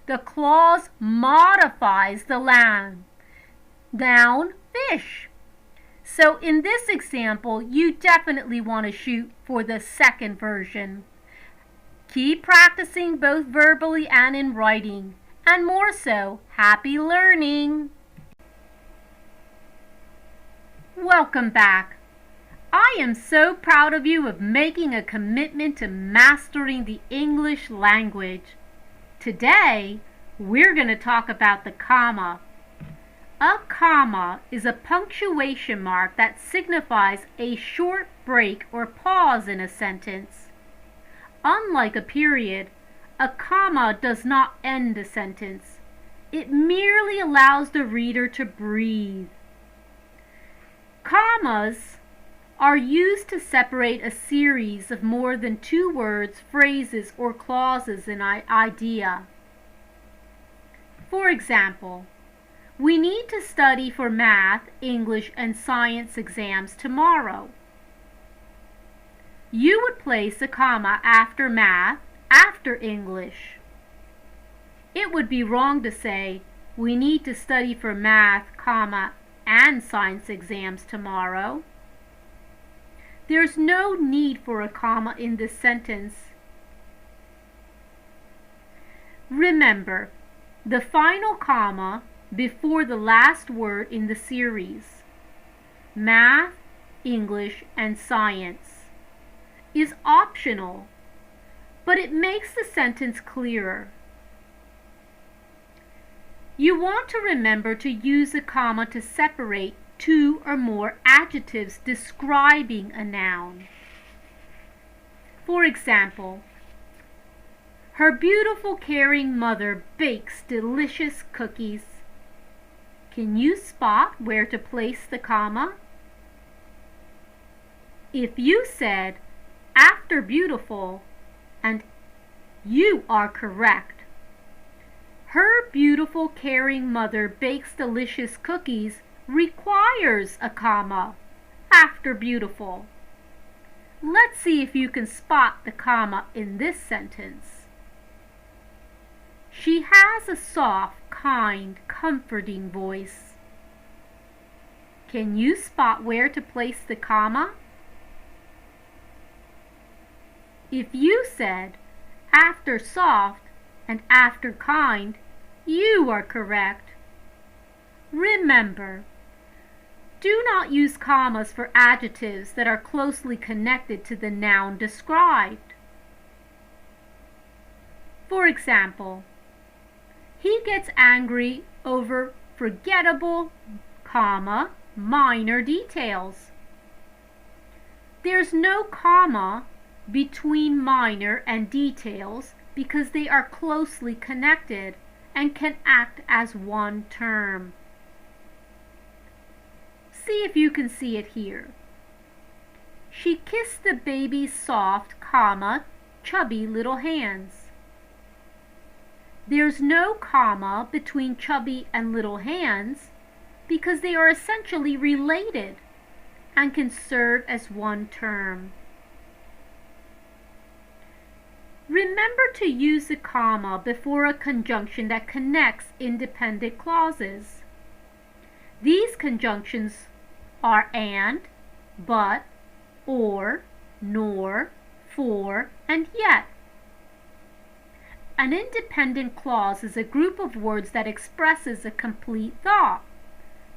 The clause modifies the noun fish. So in this example, you definitely want to shoot for the second version. Keep practicing both verbally and in writing. And more so, happy learning! Welcome back. I am so proud of you of making a commitment to mastering the English language. Today, we're going to talk about the comma. A comma is a punctuation mark that signifies a short break or pause in a sentence. Unlike a period, a comma does not end a sentence. It merely allows the reader to breathe. Commas are used to separate a series of more than two words, phrases, or clauses in an idea. For example, we need to study for math, English, and science exams tomorrow. You would place a comma after math, after English. It would be wrong to say, we need to study for math, comma, and science exams tomorrow. There's no need for a comma in this sentence. Remember, the final comma before the last word in the series, math, English, and science, is optional, but it makes the sentence clearer. You want to remember to use a comma to separate two or more adjectives describing a noun. For example, her beautiful, caring mother bakes delicious cookies. Can you spot where to place the comma? If you said, after beautiful, and you are correct. Her beautiful, caring mother bakes delicious cookies requires a comma after beautiful. Let's see if you can spot the comma in this sentence. She has a soft, kind, comforting voice. Can you spot where to place the comma? If you said, after soft and after kind, you are correct. Remember, do not use commas for adjectives that are closely connected to the noun described. For example, he gets angry over forgettable, comma, minor details. There's no comma between minor and details because they are closely connected and can act as one term. See if you can see it here. She kissed the baby's soft, comma, chubby little hands. There's no comma between chubby and little hands because they are essentially related and can serve as one term. Remember to use a comma before a conjunction that connects independent clauses. These conjunctions are and, but, or, nor, for, and yet. An independent clause is a group of words that expresses a complete thought.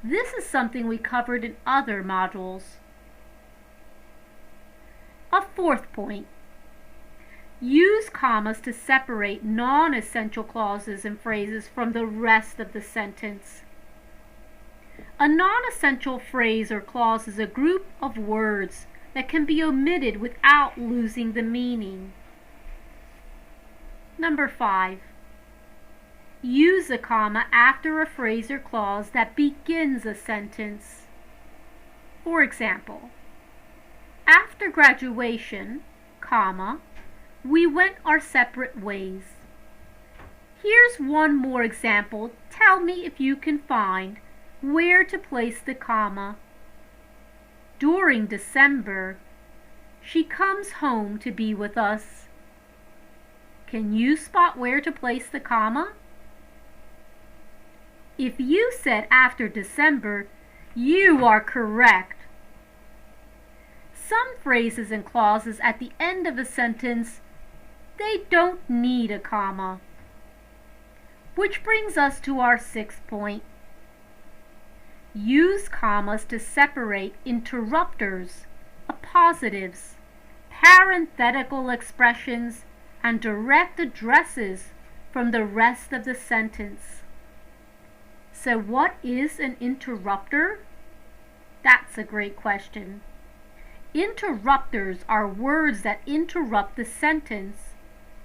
This is something we covered in other modules. A fourth point. Use commas to separate non-essential clauses and phrases from the rest of the sentence. A non-essential phrase or clause is a group of words that can be omitted without losing the meaning. Number 5. Use a comma after a phrase or clause that begins a sentence. For example, after graduation, comma, we went our separate ways. Here's one more example. Tell me if you can find where to place the comma. During December, she comes home to be with us. Can you spot where to place the comma? If you said after December, you are correct. Some phrases and clauses at the end of a sentence, they don't need a comma. Which brings us to our 6th point. Use commas to separate interrupters appositives, parenthetical expressions, and direct addresses from the rest of the sentence. So what is an interrupter? That's a great question. Interrupters are words that interrupt the sentence,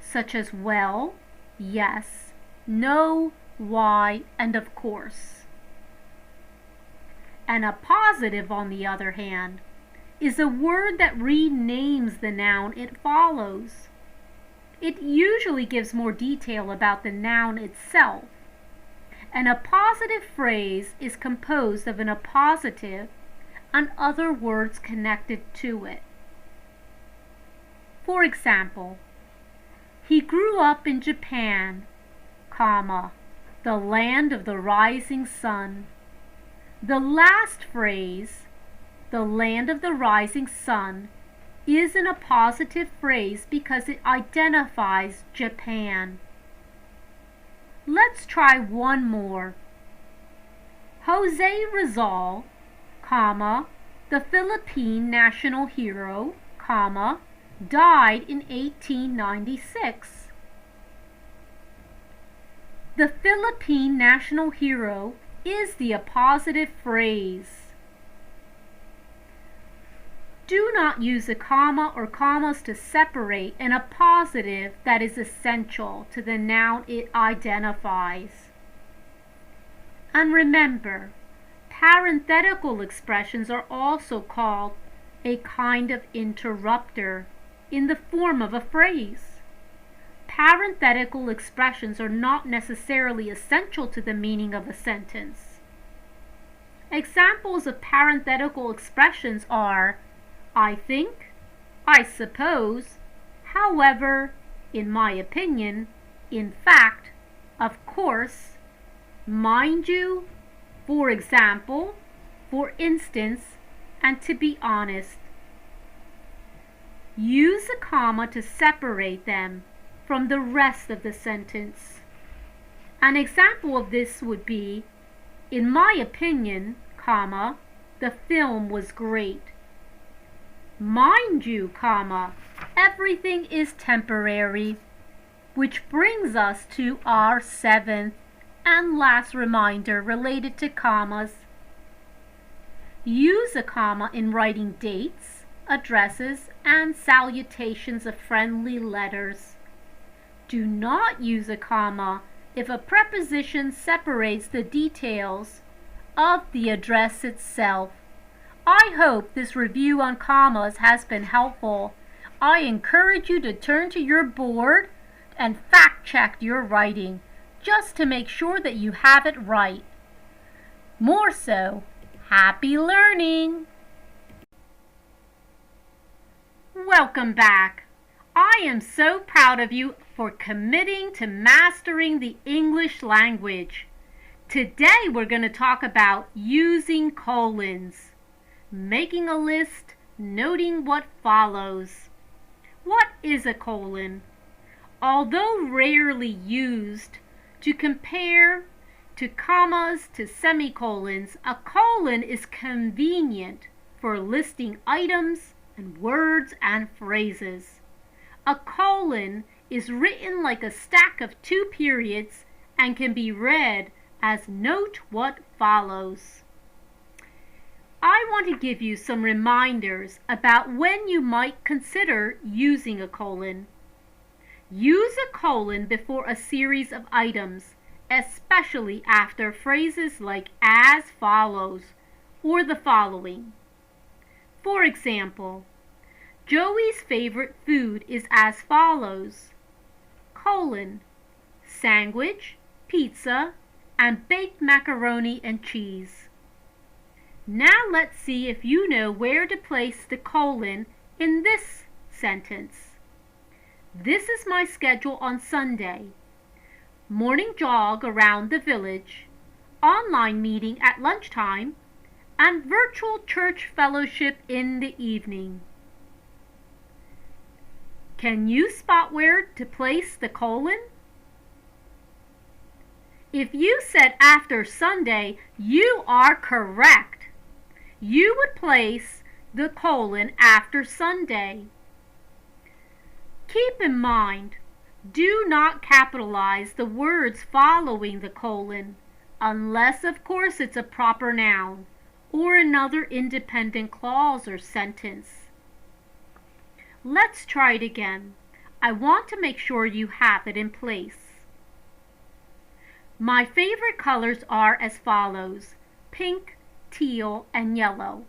such as well, yes, no, why, and of course. An appositive, on the other hand, is a word that renames the noun it follows. It usually gives more detail about the noun itself. An appositive phrase is composed of an appositive and other words connected to it. For example, he grew up in Japan, comma, the land of the rising sun. The last phrase, the land of the rising sun, is an appositive phrase because it identifies Japan. Let's try one more. Jose Rizal, comma, the Philippine national hero, comma, died in 1896. The Philippine national hero is the appositive phrase. Do not use a comma or commas to separate an appositive that is essential to the noun it identifies. And remember, parenthetical expressions are also called a kind of interrupter in the form of a phrase. Parenthetical expressions are not necessarily essential to the meaning of a sentence. Examples of parenthetical expressions are I think, I suppose, however, in my opinion, in fact, of course, mind you, for example, for instance, and to be honest. Use a comma to separate them from the rest of the sentence. An example of this would be, in my opinion, comma, the film was great. Mind you, comma, everything is temporary, which brings us to our seventh and last reminder related to commas. Use a comma in writing dates, addresses, and salutations of friendly letters. Do not use a comma if a preposition separates the details of the address itself. I hope this review on commas has been helpful. I encourage you to turn to your board and fact-check your writing just to make sure that you have it right. More so, happy learning! Welcome back. I am so proud of you for committing to mastering the English language. Today we're going to talk about using colons. Making a list, noting what follows. What is a colon? Although rarely used to compare to commas to semicolons, a colon is convenient for listing items and words and phrases. A colon is written like a stack of two periods and can be read as note what follows. I want to give you some reminders about when you might consider using a colon. Use a colon before a series of items, especially after phrases like as follows or the following. For example, Joey's favorite food is as follows, colon, sandwich, pizza, and baked macaroni and cheese. Now let's see if you know where to place the colon in this sentence. This is my schedule on Sunday. Morning jog around the village, online meeting at lunchtime, and virtual church fellowship in the evening. Can you spot where to place the colon? If you said after Sunday, you are correct. You would place the colon after Sunday. Keep in mind, do not capitalize the words following the colon, unless of course it's a proper noun or another independent clause or sentence. Let's try it again. I want to make sure you have it in place. My favorite colors are as follows: pink, teal, and yellow.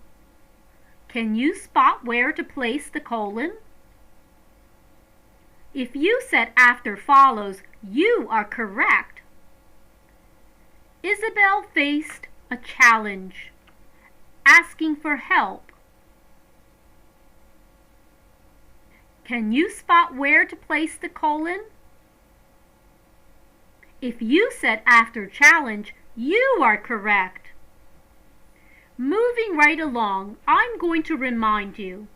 Can you spot where to place the colon? If you said after follows, you are correct. Isabel faced a challenge, asking for help. Can you spot where to place the colon? If you said after challenge, you are correct. Moving right along, I'm going to remind you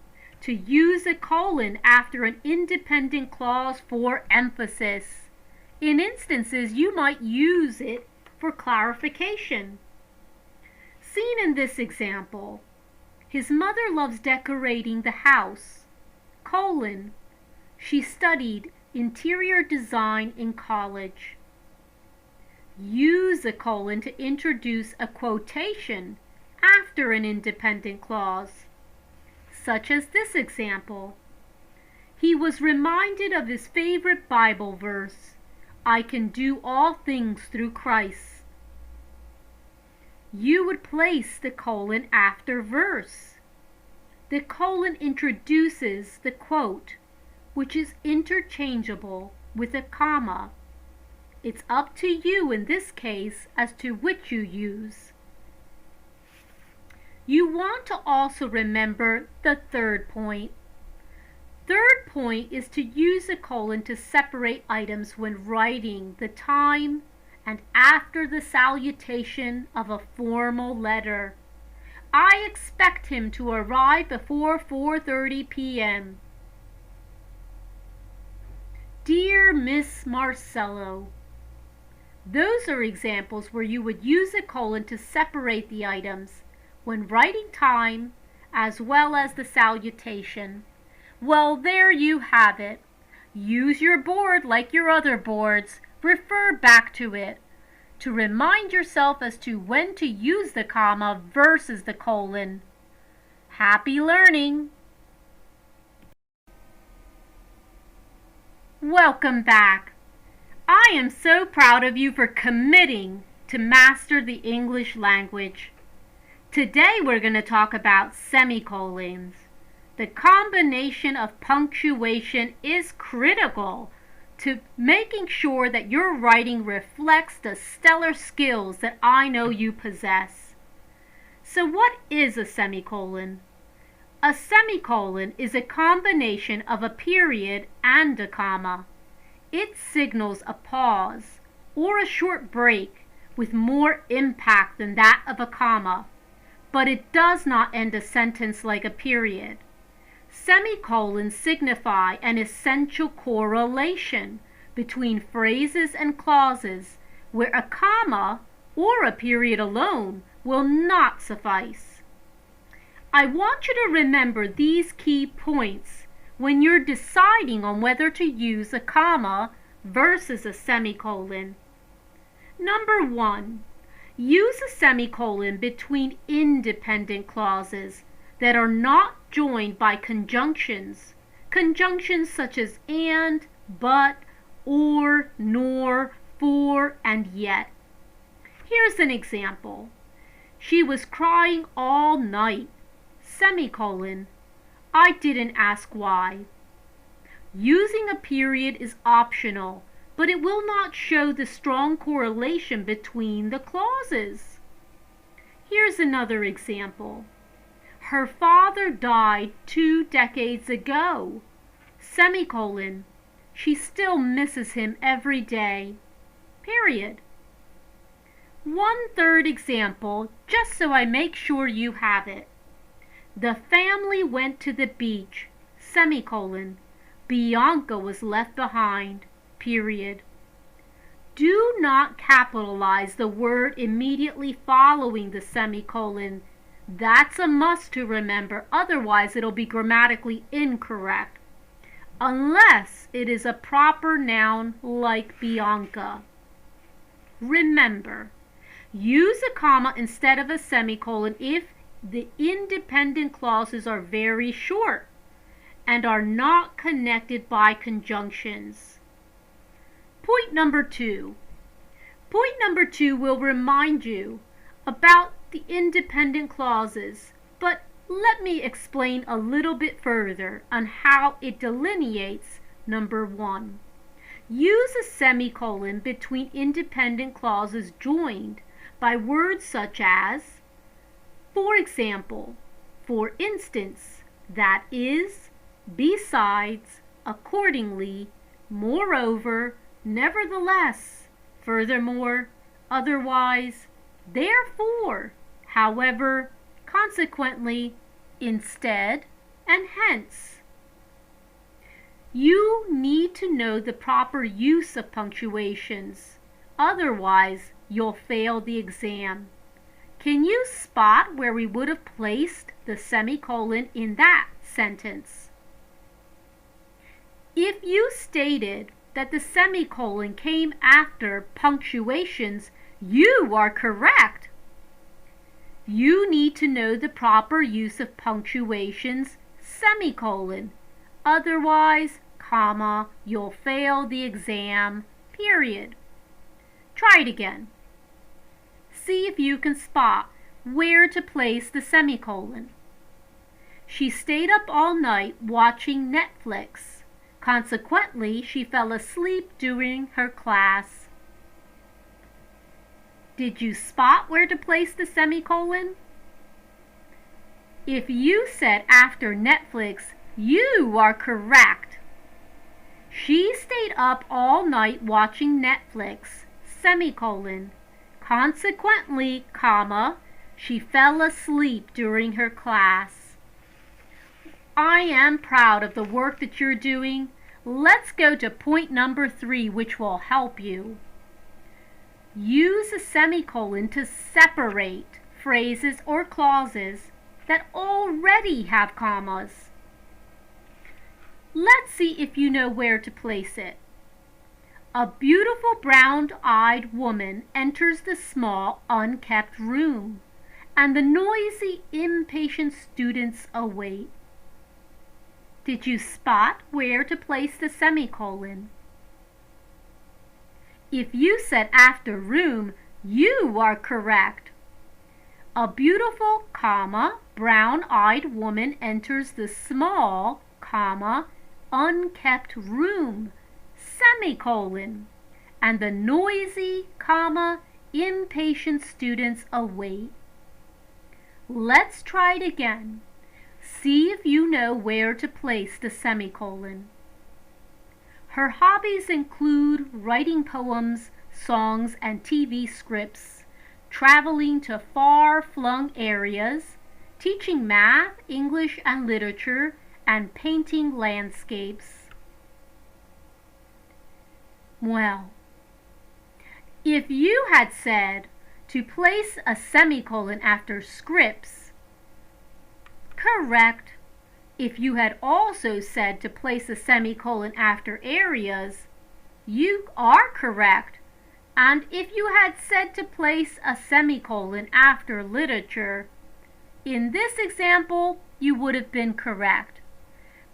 to use a colon after an independent clause for emphasis. In instances, you might use it for clarification. Seen in this example, his mother loves decorating the house. Colon, she studied interior design in college. Use a colon to introduce a quotation after an independent clause, such as this example. He was reminded of his favorite Bible verse, "I can do all things through Christ." You would place the colon after verse. The colon introduces the quote, which is interchangeable with a comma. It's up to you in this case as to which you use. You want to also remember the third point. Third point is to use a colon to separate items when writing the time and after the salutation of a formal letter. I expect him to arrive before 4:30 p.m. Dear Miss Marcello. Those are examples where you would use a colon to separate the items when writing time as well as the salutation. Well, there you have it. Use your board like your other boards. Refer back to it to remind yourself as to when to use the comma versus the colon. Happy learning! Welcome back. I am so proud of you for committing to master the English language. Today we're going to talk about semicolons. The combination of punctuation is critical to making sure that your writing reflects the stellar skills that I know you possess. So what is a semicolon? A semicolon is a combination of a period and a comma. It signals a pause or a short break with more impact than that of a comma, but it does not end a sentence like a period. Semicolons signify an essential correlation between phrases and clauses where a comma or a period alone will not suffice. I want you to remember these key points when you're deciding on whether to use a comma versus a semicolon. Number 1, use a semicolon between independent clauses that are not joined by conjunctions. Conjunctions such as and, but, or, nor, for, and yet. Here's an example. She was crying all night. Semicolon. I didn't ask why. Using a period is optional, but it will not show the strong correlation between the clauses. Here's another example. Her father died 2 decades ago. Semicolon. She still misses him every day. Period. 1/3 example, just so I make sure you have it. The family went to the beach. Semicolon. Bianca was left behind. Period. Do not capitalize the word immediately following the semicolon. That's a must to remember, otherwise it'll be grammatically incorrect. Unless it is a proper noun like Bianca. Remember, use a comma instead of a semicolon if the independent clauses are very short and are not connected by conjunctions. Point number 2. Point number 2 will remind you about the independent clauses, but let me explain a little bit further on how it delineates number 1. Use a semicolon between independent clauses joined by words such as, for example, for instance, that is, besides, accordingly, moreover, nevertheless, furthermore, otherwise, therefore, however, consequently, instead, and hence. You need to know the proper use of punctuations, otherwise you'll fail the exam. Can you spot where we would have placed the semicolon in that sentence? If you stated that the semicolon came after punctuations, you are correct. You need to know the proper use of punctuations, semicolon. Otherwise, comma, you'll fail the exam, period. Try it again. See if you can spot where to place the semicolon. She stayed up all night watching Netflix. Consequently, she fell asleep during her class. Did you spot where to place the semicolon? If you said after Netflix, you are correct. She stayed up all night watching Netflix, semicolon. Consequently, comma, she fell asleep during her class. I am proud of the work that you're doing. Let's go to point number 3, which will help you. Use a semicolon to separate phrases or clauses that already have commas. Let's see if you know where to place it. A beautiful brown-eyed woman enters the small, unkept room, and the noisy, impatient students await. Did you spot where to place the semicolon? If you said after room, you are correct. A beautiful, comma, brown-eyed woman enters the small, comma, unkept room, semicolon, and the noisy, comma, impatient students await. Let's try it again. See if you know where to place the semicolon. Her hobbies include writing poems, songs, and TV scripts, traveling to far-flung areas, teaching math, English, and literature, and painting landscapes. Well, if you had said to place a semicolon after scripts, correct. If you had also said to place a semicolon after areas, you are correct. And if you had said to place a semicolon after literature, in this example, you would have been correct.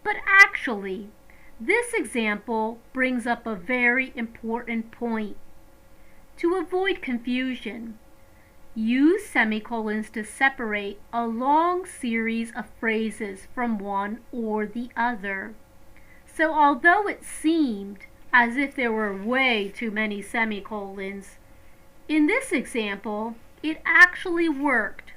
But actually, this example brings up a very important point. To avoid confusion, use semicolons to separate a long series of phrases from one or the other. So although it seemed as if there were way too many semicolons, in this example, it actually worked.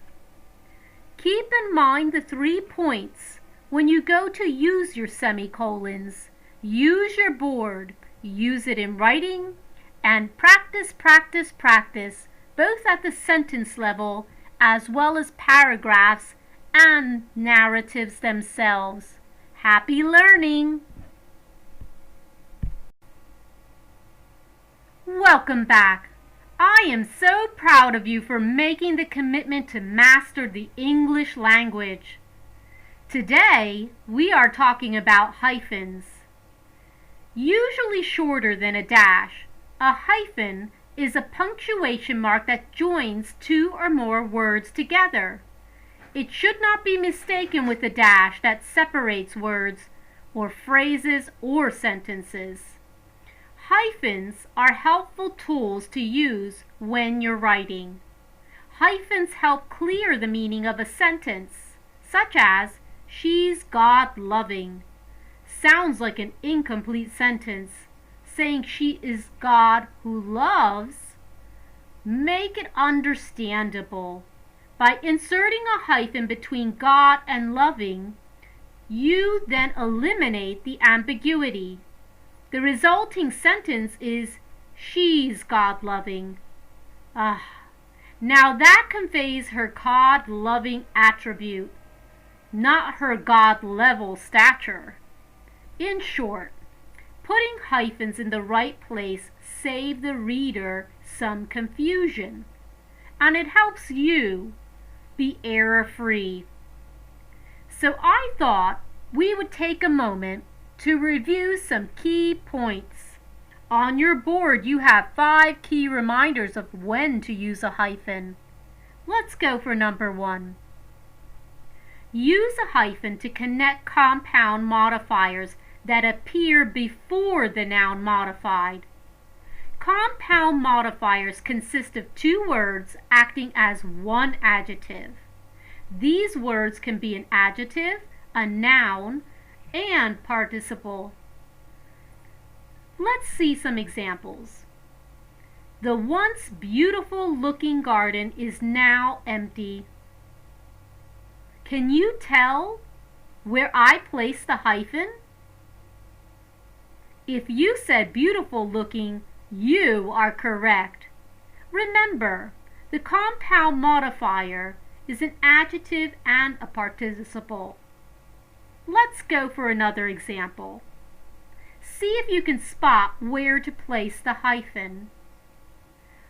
Keep in mind the 3 points when you go to use your semicolons. Use your board, use it in writing, and practice, practice, practice, both at the sentence level as well as paragraphs and narratives themselves. Happy learning! Welcome back. I am so proud of you for making the commitment to master the English language. Today, we are talking about hyphens. Usually shorter than a dash, a hyphen is a punctuation mark that joins two or more words together. It should not be mistaken with a dash that separates words or phrases or sentences. Hyphens are helpful tools to use when you're writing. Hyphens help clear the meaning of a sentence, such as, she's God-loving. Sounds like an incomplete sentence. Saying she is God who loves. Make it understandable. By inserting a hyphen between God and loving, you then eliminate the ambiguity. The resulting sentence is, she's God-loving. Now that conveys her God-loving attribute, not her God-level stature. In short, putting hyphens in the right place saves the reader some confusion, and it helps you be error-free. So I thought we would take a moment to review some key points. On your board you have 5 key reminders of when to use a hyphen. Let's go for number 1. Use a hyphen to connect compound modifiers that appear before the noun modified. Compound modifiers consist of 2 words acting as one adjective. These words can be an adjective, a noun, and participle. Let's see some examples. The once beautiful looking garden is now empty. Can you tell where I placed the hyphen? If you said beautiful looking, you are correct. Remember, the compound modifier is an adjective and a participle. Let's go for another example. See if you can spot where to place the hyphen.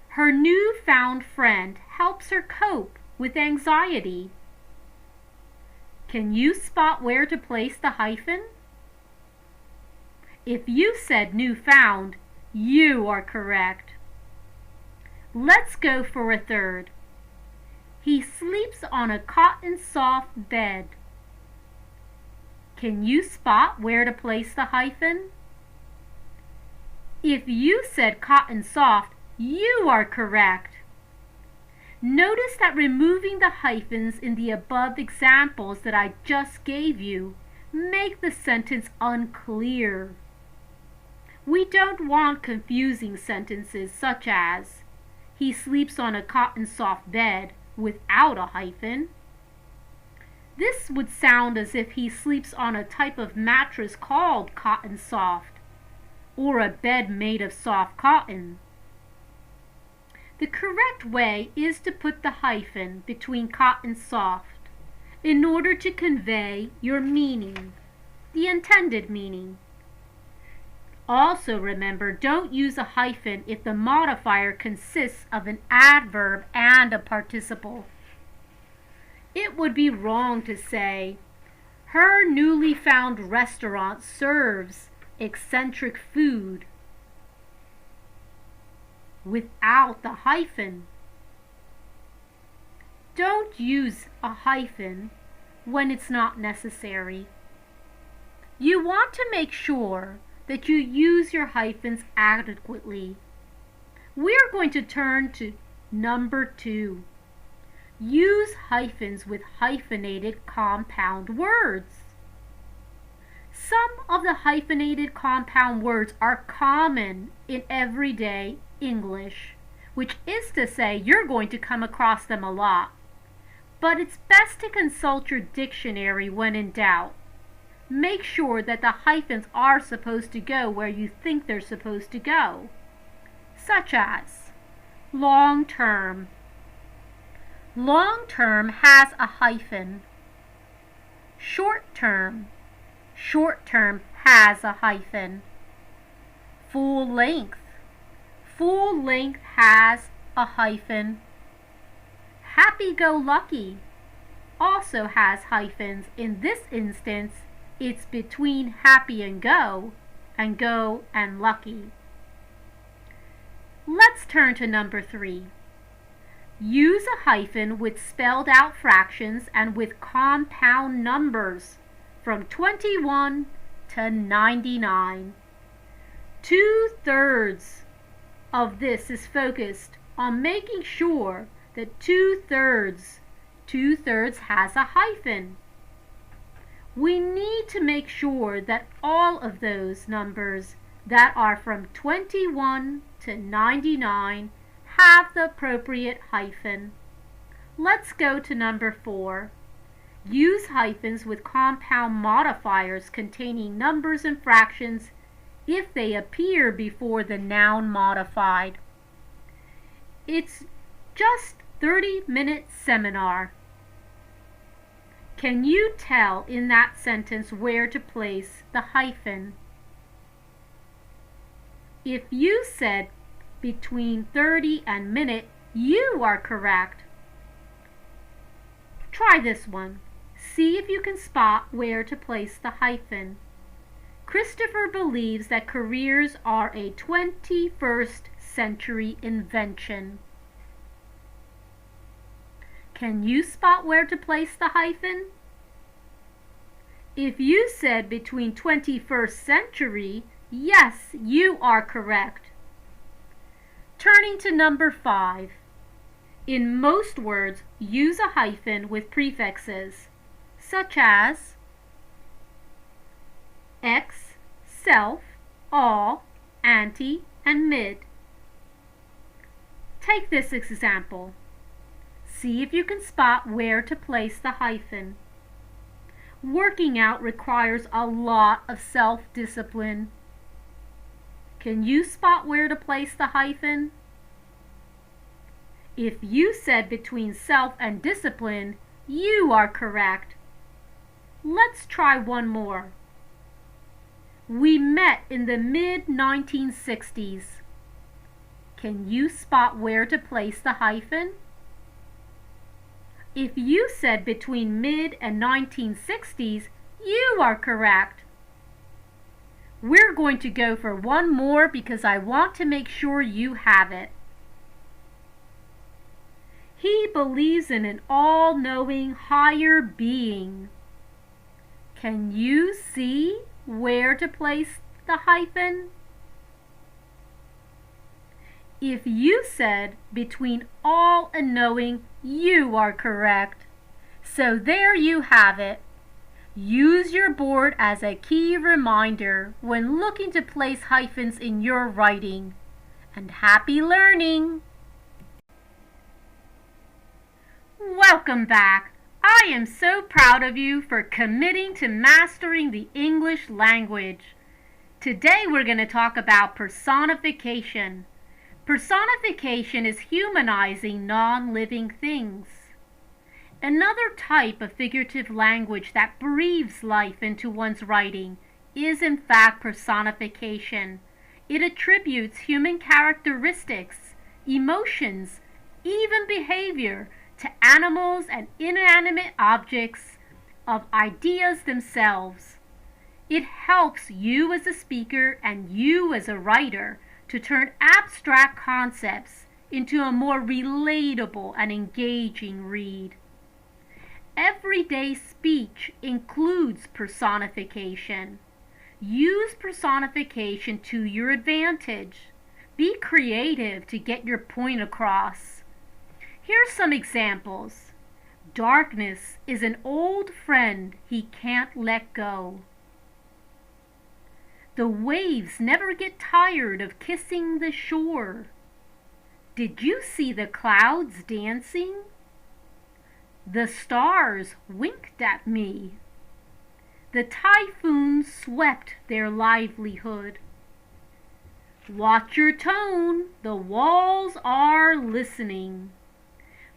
Her newfound friend helps her cope with anxiety. Can you spot where to place the hyphen? If you said newfound, you are correct. Let's go for a third. He sleeps on a cotton soft bed. Can you spot where to place the hyphen? If you said cotton soft, you are correct. Notice that removing the hyphens in the above examples that I just gave you make the sentence unclear. We don't want confusing sentences such as, he sleeps on a cotton soft bed without a hyphen. This would sound as if he sleeps on a type of mattress called cotton soft, or a bed made of soft cotton. The correct way is to put the hyphen between cotton soft in order to convey your meaning, the intended meaning. Also remember, don't use a hyphen if the modifier consists of an adverb and a participle. It would be wrong to say, her newly found restaurant serves eccentric food without the hyphen. Don't use a hyphen when it's not necessary. You want to make sure that you use your hyphens adequately. We're going to turn to number 2. Use hyphens with hyphenated compound words. Some of the hyphenated compound words are common in everyday English, which is to say you're going to come across them a lot. But it's best to consult your dictionary when in doubt. Make sure that the hyphens are supposed to go where you think they're supposed to go, such as long term. Long term has a hyphen. Short term. Short term has a hyphen. Full length. Full length has a hyphen. Happy-go-lucky also has hyphens. In this instance, it's between happy and go and lucky. Let's turn to number 3. Use a hyphen with spelled out fractions and with compound numbers from 21 to 99. 2/3 of this is focused on making sure that two-thirds has a hyphen. We need to make sure that all of those numbers that are from 21 to 99 have the appropriate hyphen. Let's go to number 4. Use hyphens with compound modifiers containing numbers and fractions if they appear before the noun modified. It's just 30-minute seminar. Can you tell in that sentence where to place the hyphen? If you said between 30 and minute, you are correct. Try this one. See if you can spot where to place the hyphen. Christopher believes that careers are a 21st century invention. Can you spot where to place the hyphen? If you said between 21st century, yes, you are correct. Turning to number 5. In most words, use a hyphen with prefixes, such as ex, self, all, anti, and mid. Take this example. See if you can spot where to place the hyphen. Working out requires a lot of self-discipline. Can you spot where to place the hyphen? If you said between self and discipline, you are correct. Let's try one more. We met in the mid-1960s. Can you spot where to place the hyphen? If you said between mid and 1960s, you are correct. We're going to go for one more because I want to make sure you have it. He believes in an all-knowing higher being. Can you see where to place the hyphen? If you said between all and knowing, you are correct. So there you have it. Use your board as a key reminder when looking to place hyphens in your writing. And happy learning! Welcome back. I am so proud of you for committing to mastering the English language. Today we're going to talk about personification. Personification is humanizing non-living things. Another type of figurative language that breathes life into one's writing is in fact personification. It attributes human characteristics, emotions, even behavior to animals and inanimate objects of ideas themselves. It helps you as a speaker and you as a writer to turn abstract concepts into a more relatable and engaging read. Everyday speech includes personification. Use personification to your advantage. Be creative to get your point across. Here's some examples. Darkness is an old friend he can't let go. The waves never get tired of kissing the shore. Did you see the clouds dancing? The stars winked at me. The typhoons swept their livelihood. Watch your tone, the walls are listening.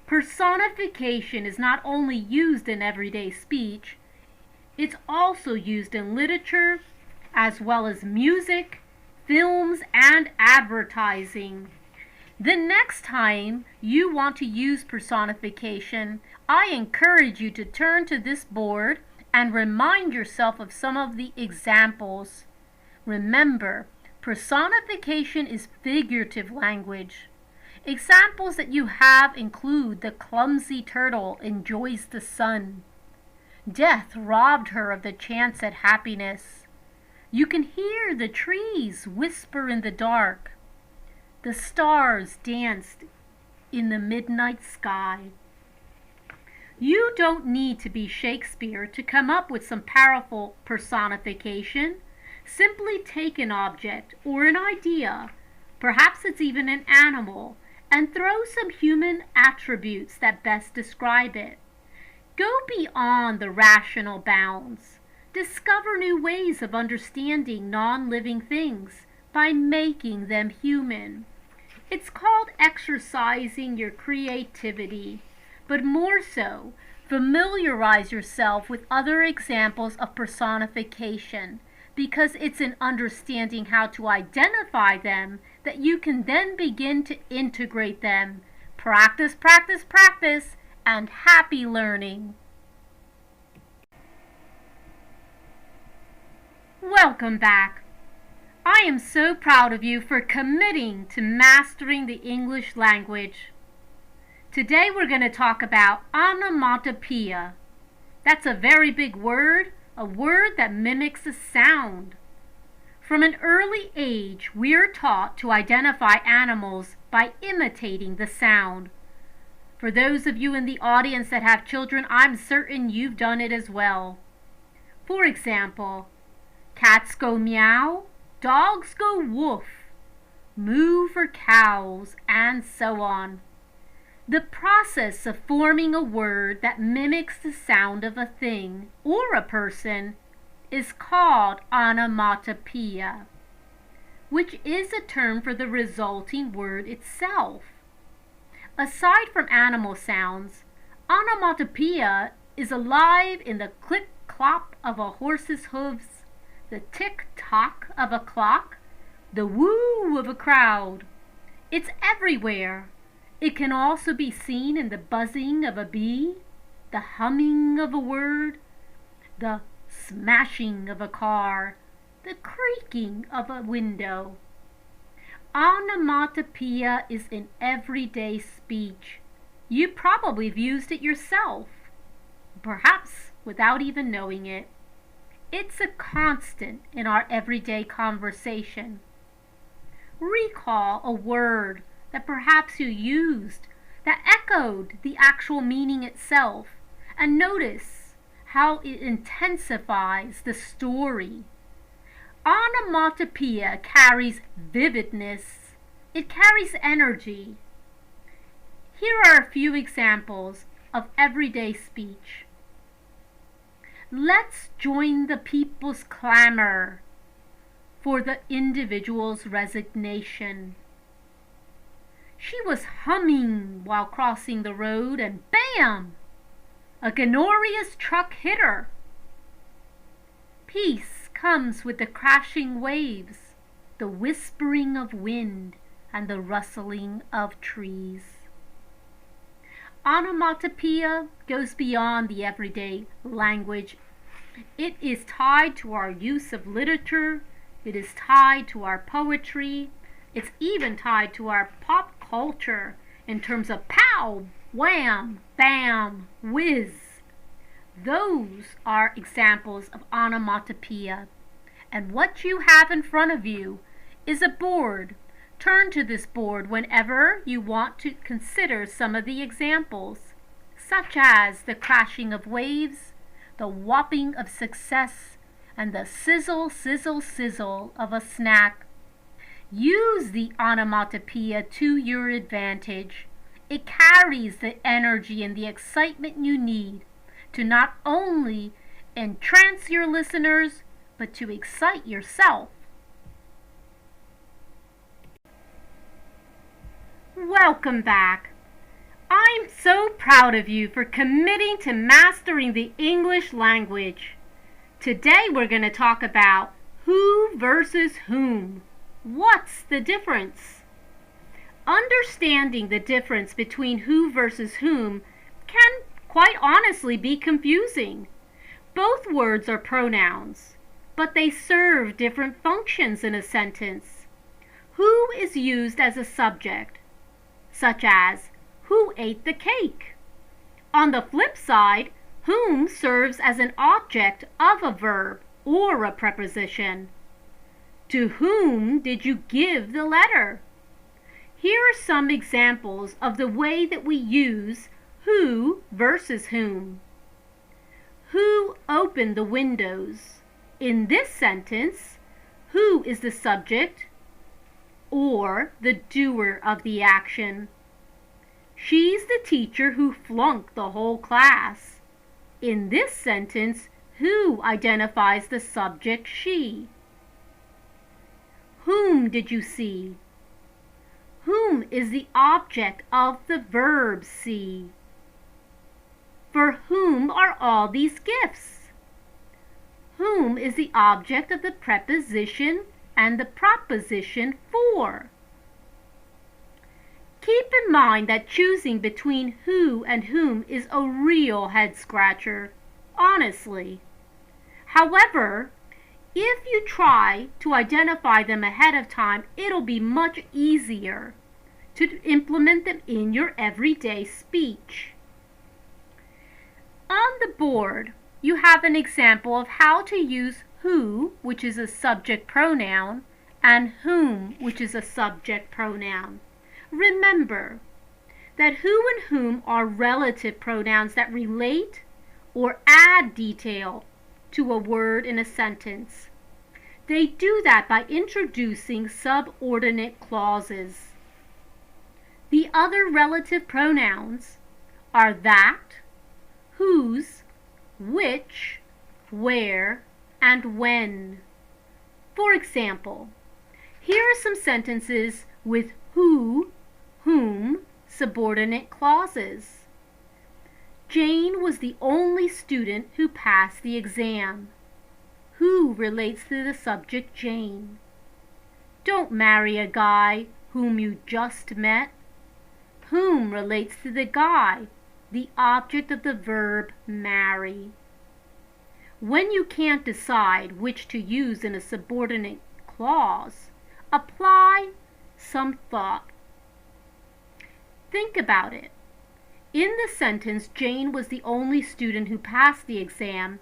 Personification is not only used in everyday speech, it's also used in literature, as well as music, films, and advertising. The next time you want to use personification, I encourage you to turn to this board and remind yourself of some of the examples. Remember, personification is figurative language. Examples that you have include the clumsy turtle enjoys the sun. Death robbed her of the chance at happiness. You can hear the trees whisper in the dark. The stars danced in the midnight sky. You don't need to be Shakespeare to come up with some powerful personification. Simply take an object or an idea, perhaps it's even an animal, and throw some human attributes that best describe it. Go beyond the rational bounds. Discover new ways of understanding non-living things by making them human. It's called exercising your creativity, but more so, familiarize yourself with other examples of personification, because it's in understanding how to identify them that you can then begin to integrate them. Practice, practice, practice, and happy learning. Welcome back. I am so proud of you for committing to mastering the English language. Today we're going to talk about onomatopoeia. That's a very big word, a word that mimics a sound. From an early age, we're taught to identify animals by imitating the sound. For those of you in the audience that have children, I'm certain you've done it as well. For example, cats go meow, dogs go woof, moo for cows, and so on. The process of forming a word that mimics the sound of a thing or a person is called onomatopoeia, which is a term for the resulting word itself. Aside from animal sounds, onomatopoeia is alive in the clip-clop of a horse's hooves, the tick-tock of a clock, the woo of a crowd. It's everywhere. It can also be seen in the buzzing of a bee, the humming of a word, the smashing of a car, the creaking of a window. Onomatopoeia is in everyday speech. You probably have used it yourself, perhaps without even knowing it. It's a constant in our everyday conversation. Recall a word that perhaps you used that echoed the actual meaning itself, and notice how it intensifies the story. Onomatopoeia carries vividness. It carries energy. Here are a few examples of everyday speech. Let's join the people's clamor for the individual's resignation. She was humming while crossing the road and bam! A glorious truck hit her. Peace comes with the crashing waves, the whispering of wind, and the rustling of trees. Onomatopoeia goes beyond the everyday language. It is tied to our use of literature. It is tied to our poetry. It's even tied to our pop culture in terms of pow, wham, bam, whiz. Those are examples of onomatopoeia. And what you have in front of you is a board. Turn to this board whenever you want to consider some of the examples, such as the crashing of waves, the whopping of success, and the sizzle, sizzle, sizzle of a snack. Use the onomatopoeia to your advantage. It carries the energy and the excitement you need to not only entrance your listeners, but to excite yourself. Welcome back. I'm so proud of you for committing to mastering the English language. Today we're going to talk about who versus whom. What's the difference? Understanding the difference between who versus whom can quite honestly be confusing. Both words are pronouns, but they serve different functions in a sentence. Who is used as a subject, such as, who ate the cake? On the flip side, whom serves as an object of a verb or a preposition. To whom did you give the letter? Here are some examples of the way that we use who versus whom. Who opened the windows? In this sentence, who is the subject or the doer of the action? She's the teacher who flunked the whole class. In this sentence, who identifies the subject she? Whom did you see? Whom is the object of the verb see? For whom are all these gifts? Whom is the object of the preposition and the proposition for? Keep in mind that choosing between who and whom is a real head-scratcher, honestly. However, if you try to identify them ahead of time, it'll be much easier to implement them in your everyday speech. On the board, you have an example of how to use who, which is a subject pronoun, and whom, which is a subject pronoun. Remember that who and whom are relative pronouns that relate or add detail to a word in a sentence. They do that by introducing subordinate clauses. The other relative pronouns are that, whose, which, where, and when. For example, here are some sentences with who, whom, subordinate clauses. Jane was the only student who passed the exam. Who relates to the subject Jane. Don't marry a guy whom you just met. Whom relates to the guy, the object of the verb marry. When you can't decide which to use in a subordinate clause, apply some thought. Think about it. In the sentence, Jane was the only student who passed the exam.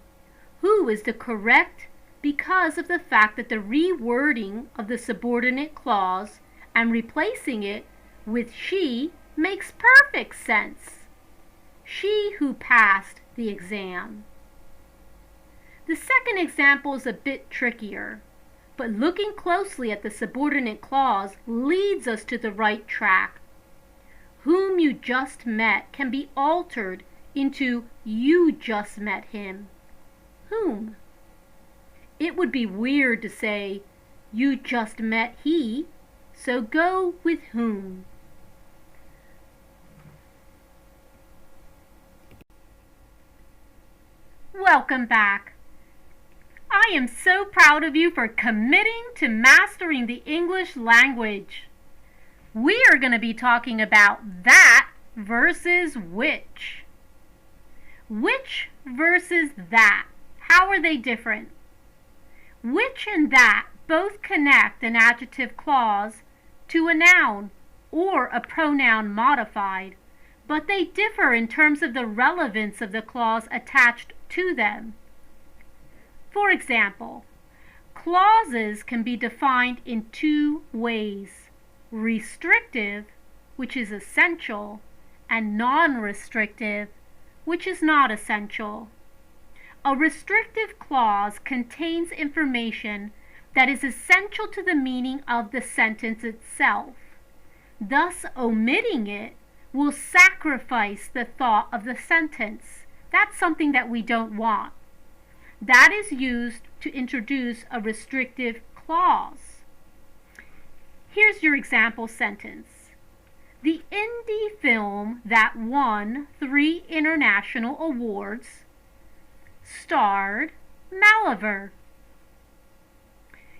Who is the correct because of the fact that the rewording of the subordinate clause and replacing it with she makes perfect sense. She who passed the exam. The second example is a bit trickier, but looking closely at the subordinate clause leads us to the right track. Whom you just met can be altered into you just met him. Whom? It would be weird to say you just met he, so go with whom. Welcome back. I am so proud of you for committing to mastering the English language. We are going to be talking about that versus which. Which versus that. How are they different? Which and that both connect an adjective clause to a noun or a pronoun modified, but they differ in terms of the relevance of the clause attached to them. For example, clauses can be defined in two ways: restrictive, which is essential, and non-restrictive, which is not essential. A restrictive clause contains information that is essential to the meaning of the sentence itself. Thus, omitting it will sacrifice the thought of the sentence. That's something that we don't want. That is used to introduce a restrictive clause. Here's your example sentence. The indie film that won 3 international awards starred Maliver.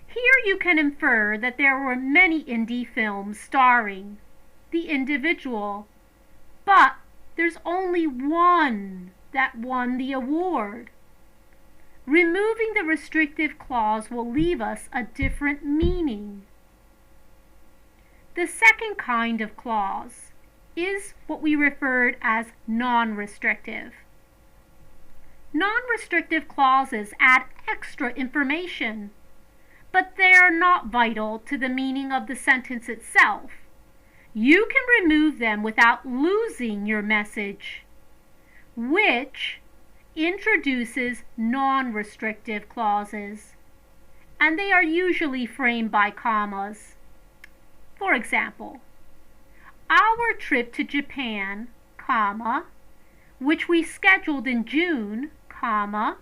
Here you can infer that there were many indie films starring. the individual. But there's only one that won the award. Removing the restrictive clause will leave us a different meaning. The second kind of clause is what we referred as non-restrictive. Non-restrictive clauses add extra information, but they are not vital to the meaning of the sentence itself. You can remove them without losing your message, which introduces non-restrictive clauses, and they are usually framed by commas. For example, our trip to Japan, comma, which we scheduled in June, comma,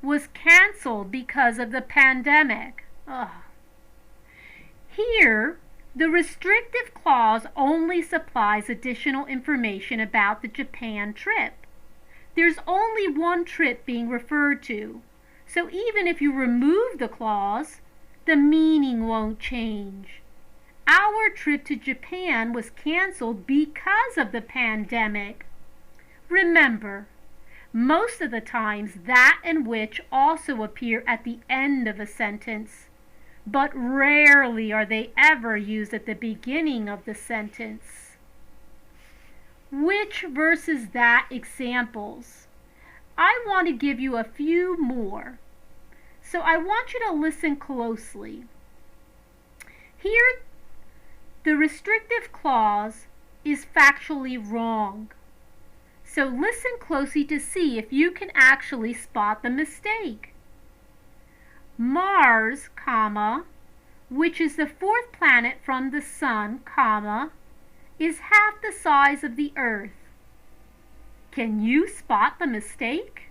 was canceled because of the pandemic. Ugh. Here, the restrictive clause only supplies additional information about the Japan trip. There's only one trip being referred to, so even if you remove the clause, the meaning won't change. Our trip to Japan was canceled because of the pandemic. Remember, most of the times that and which also appear at the end of a sentence, but rarely are they ever used at the beginning of the sentence. Which versus that examples. I want to give you a few more, so I want you to listen closely. Here, the restrictive clause is factually wrong. So listen closely to see if you can actually spot the mistake. Mars, comma, which is the fourth planet from the Sun, comma, is half the size of the Earth. Can you spot the mistake?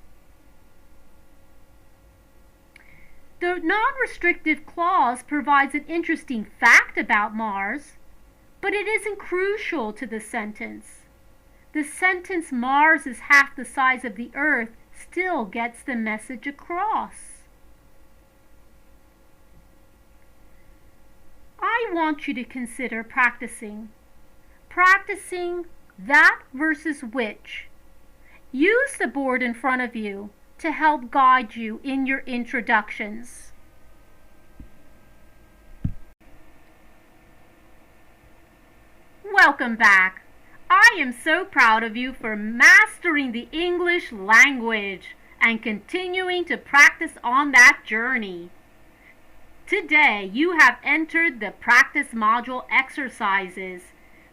The non-restrictive clause provides an interesting fact about Mars, but it isn't crucial to the sentence. The sentence Mars is half the size of the Earth still gets the message across. I want you to consider practicing that versus which. Use the board in front of you to help guide you in your introductions. Welcome back. I am so proud of you for mastering the English language and continuing to practice on that journey. Today you have entered the practice module exercises.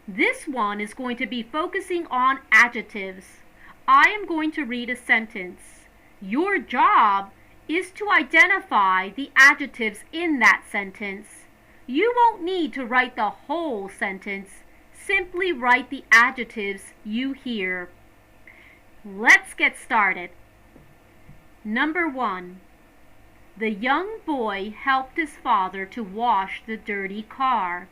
This one is going to be focusing on adjectives. I am going to read a sentence. Your job is to identify the adjectives in that sentence. You won't need to write the whole sentence. Simply write the adjectives you hear. Let's get started. Number 1. The young boy helped his father to wash the dirty car.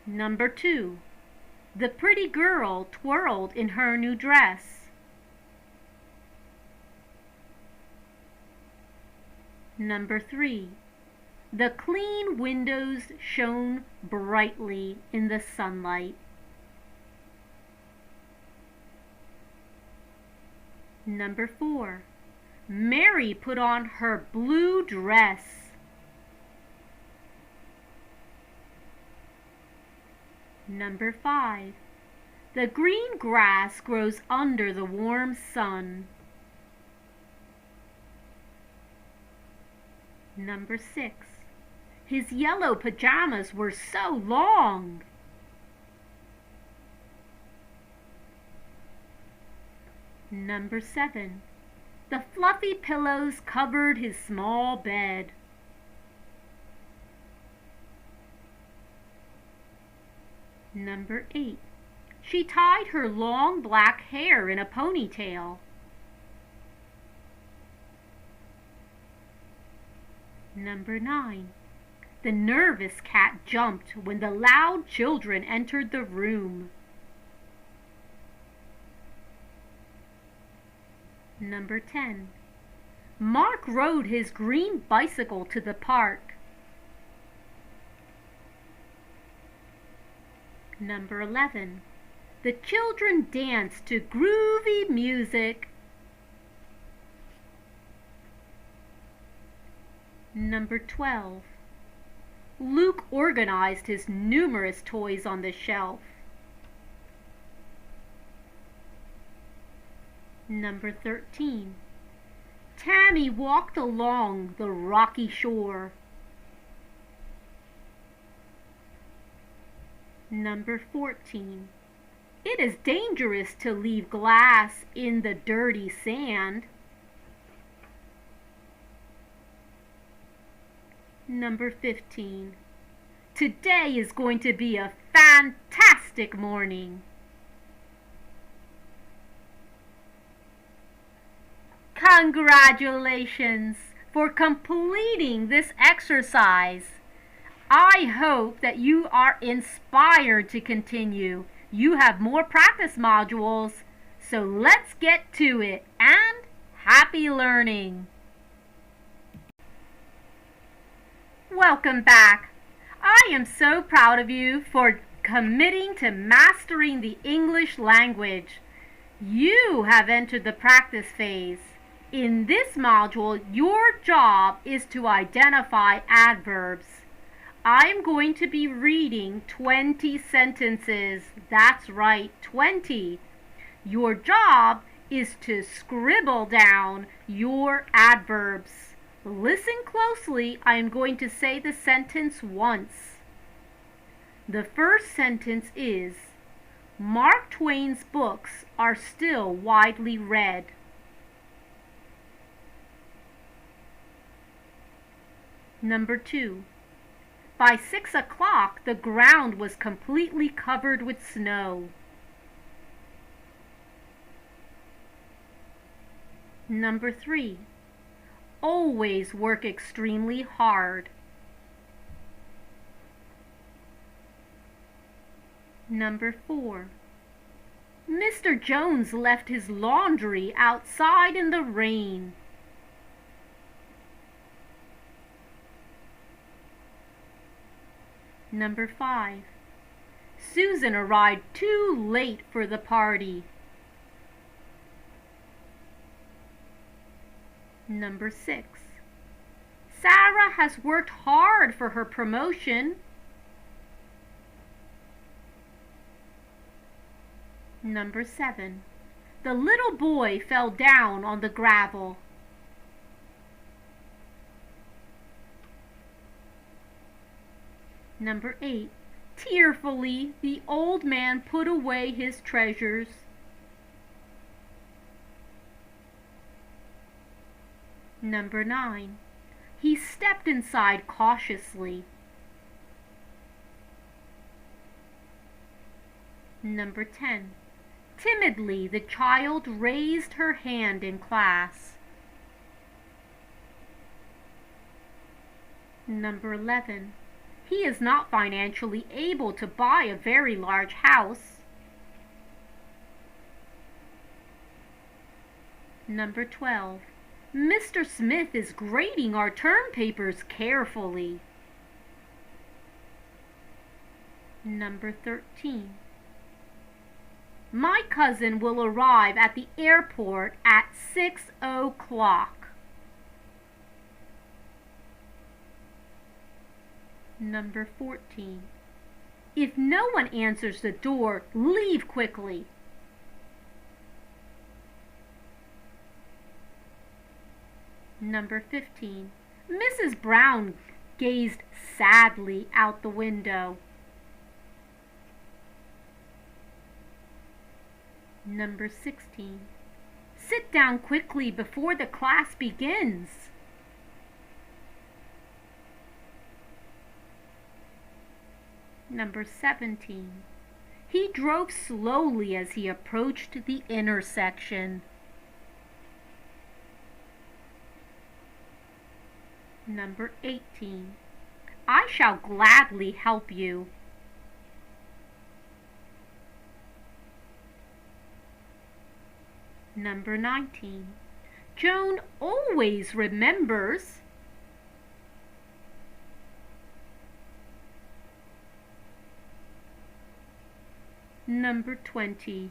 Number 2. The pretty girl twirled in her new dress. Number 3. The clean windows shone brightly in the sunlight. Number 4. Mary put on her blue dress. Number 5. The green grass grows under the warm sun. Number 6. His yellow pajamas were so long. Number 7. The fluffy pillows covered his small bed. Number 8. She tied her long black hair in a ponytail. Number 9. The nervous cat jumped when the loud children entered the room. Number 10. Mark rode his green bicycle to the park. Number 11. The children danced to groovy music. Number 12. Luke organized his numerous toys on the shelf. Number 13. Tammy walked along the rocky shore. Number 14. It is dangerous to leave glass in the dirty sand. Number 15. Today is going to be a fantastic morning. Congratulations for completing this exercise. I hope that you are inspired to continue. You have more practice modules, so let's get to it, and happy learning! Welcome back. I am so proud of you for committing to mastering the English language. You have entered the practice phase. In this module, your job is to identify adverbs. I'm going to be reading 20 sentences. That's right, 20. Your job is to scribble down your adverbs. Listen closely. I'm going to say the sentence once. The first sentence is, Mark Twain's books are still widely read. Number 2. By 6 o'clock, the ground was completely covered with snow. Number 3. Always work extremely hard. Number 4. Mr. Jones left his laundry outside in the rain. Number 5. Susan arrived too late for the party. Number 6. Sarah has worked hard for her promotion. Number 7. The little boy fell down on the gravel. Number 8. Tearfully, the old man put away his treasures. Number 9. He stepped inside cautiously. Number 10. Timidly, the child raised her hand in class. Number 11. He is not financially able to buy a very large house. Number 12. Mr. Smith is grading our term papers carefully. Number 13. My cousin will arrive at the airport at 6 o'clock. Number 14. If no one answers the door, leave quickly. Number 15. Mrs. Brown gazed sadly out the window. Number 16. Sit down quickly before the class begins. Number 17. He drove slowly as he approached the intersection. Number 18. I shall gladly help you. Number 19. Joan always remembers. Number 20.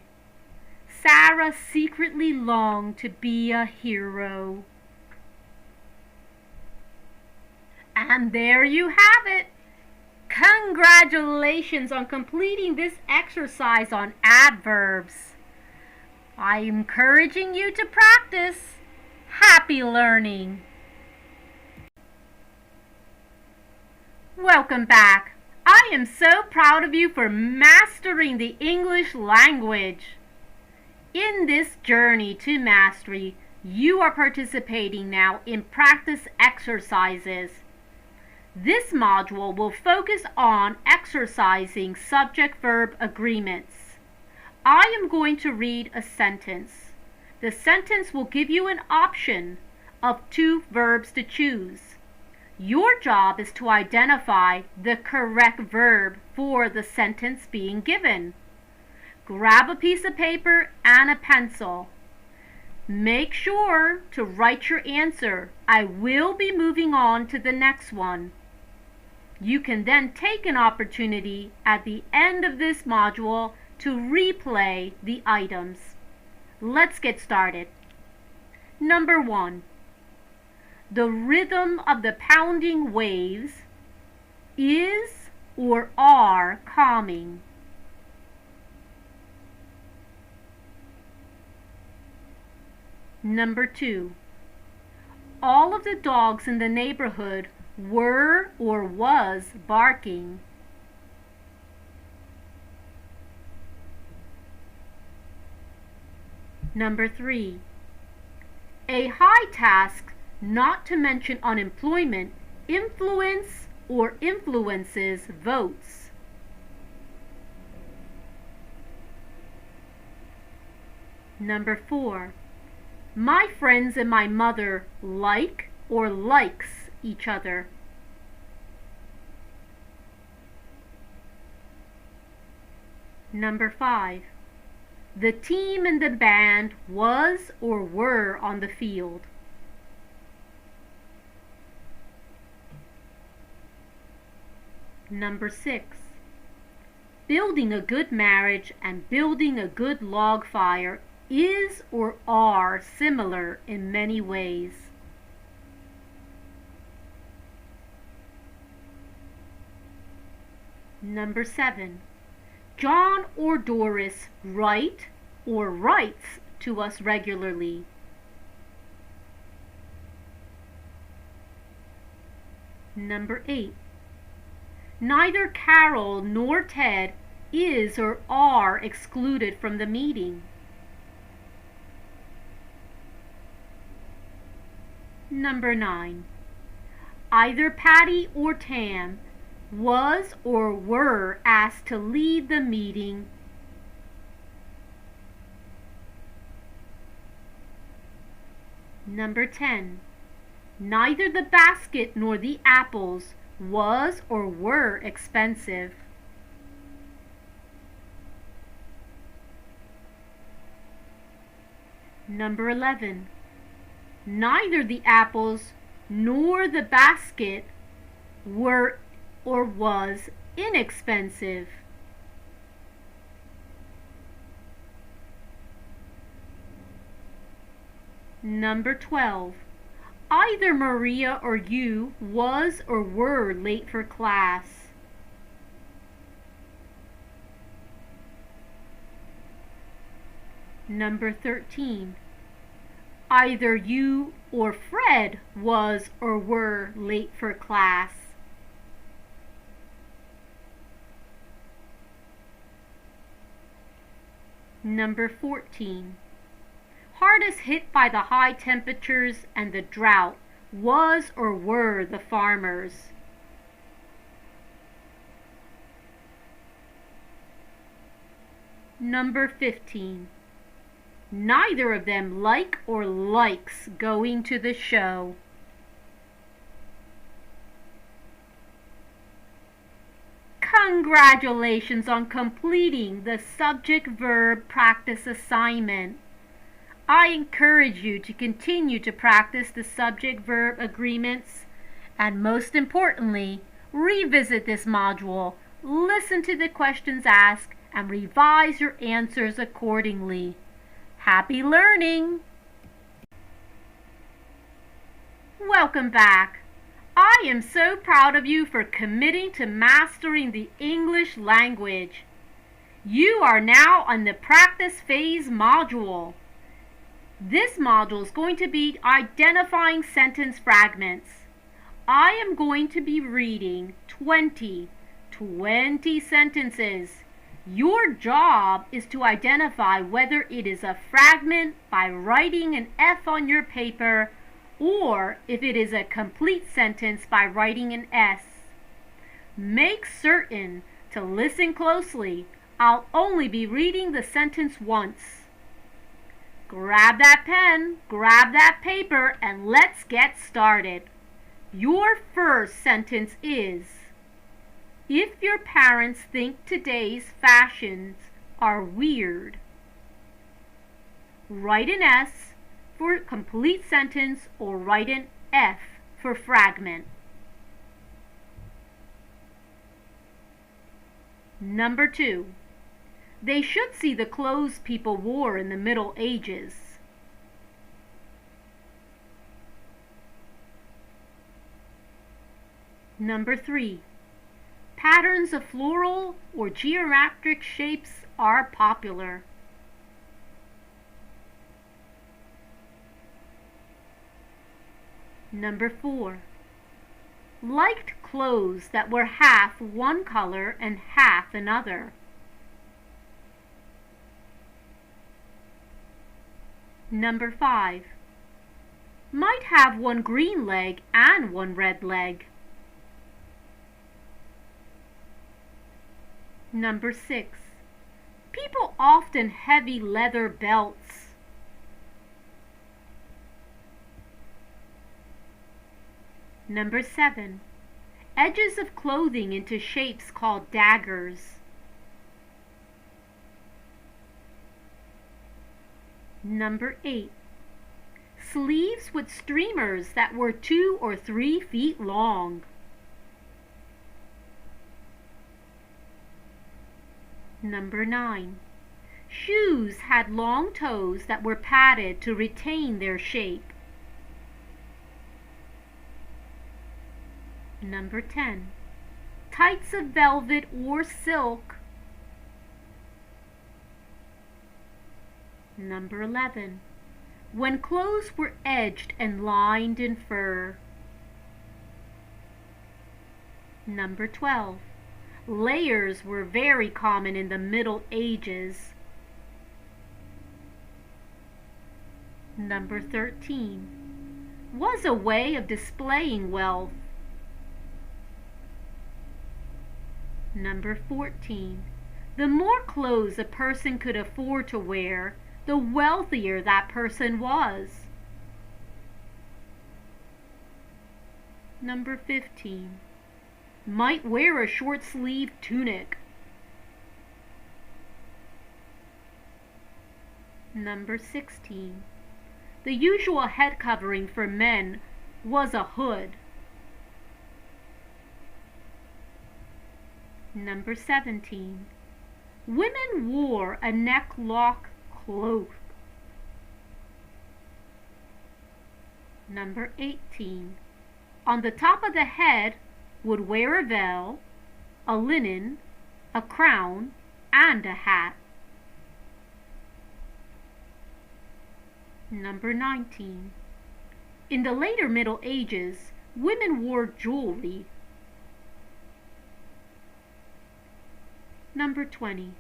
Sarah secretly longed to be a hero. And there you have it. Congratulations on completing this exercise on adverbs. I'm encouraging you to practice. Happy learning. Welcome back. I am so proud of you for mastering the English language. In this journey to mastery, you are participating now in practice exercises. This module will focus on exercising subject-verb agreements. I am going to read a sentence. The sentence will give you an option of 2 verbs to choose. Your job is to identify the correct verb for the sentence being given. Grab a piece of paper and a pencil. Make sure to write your answer. I will be moving on to the next one. You can then take an opportunity at the end of this module to replay the items. Let's get started. Number 1. The rhythm of the pounding waves is or are calming. Number 2. All of the dogs in the neighborhood were or was barking. Number 3. A high task, not to mention unemployment, influence or influences votes. Number 4. My friends and my mother like or likes each other. Number 5. The team and the band was or were on the field. Number 6. Building a good marriage and building a good log fire is or are similar in many ways. Number 7. John or Doris write or writes to us regularly. Number 8. Neither Carol nor Ted is or are excluded from the meeting. Number 9. Either Patty or Tam was or were asked to lead the meeting. Number 10. Neither the basket nor the apples was or were expensive. Number 11. Neither the apples nor the basket were or was inexpensive. Number 12. Either Maria or you was or were late for class. Number 13. Either you or Fred was or were late for class. Number 14. Hardest hit by the high temperatures and the drought was or were the farmers. Number 15. Neither of them like or likes going to the show. Congratulations on completing the subject-verb practice assignment. I encourage you to continue to practice the subject-verb agreements and, most importantly, revisit this module, listen to the questions asked, and revise your answers accordingly. Happy learning! Welcome back. I am so proud of you for committing to mastering the English language. You are now on the practice phase module. This module is going to be identifying sentence fragments. I am going to be reading 20 sentences. Your job is to identify whether it is a fragment by writing an F on your paper or if it is a complete sentence by writing an S. Make certain to listen closely. I'll only be reading the sentence once. Grab that pen, grab that paper, and let's get started. Your first sentence is, if your parents think today's fashions are weird. Write an S for complete sentence or write an F for fragment. Number 2. They should see the clothes people wore in the Middle Ages. Number 3. Patterns of floral or geometric shapes are popular. Number 4. Liked clothes that were half one color and half another. Number 5. Might have one green leg and one red leg. Number 6. People often heavy leather belts. Number 7. Edges of clothing into shapes called daggers. Number 8. Sleeves with streamers that were 2 or 3 feet long. Number 9. Shoes had long toes that were padded to retain their shape. Number 10. Tights of velvet or silk. Number 11. When clothes were edged and lined in fur. Number 12. Layers were very common in the Middle Ages. Number 13. Was a way of displaying wealth. Number 14. The more clothes a person could afford to wear, the wealthier that person was. Number 15. Might wear a short-sleeved tunic. Number 16. The usual head covering for men was a hood. Number 17. Women wore a neck-lock cloak. Number 18. On the top of the head would wear a veil, a linen, a crown, and a hat. Number 19. In the later Middle Ages, women wore jewelry. Number 20.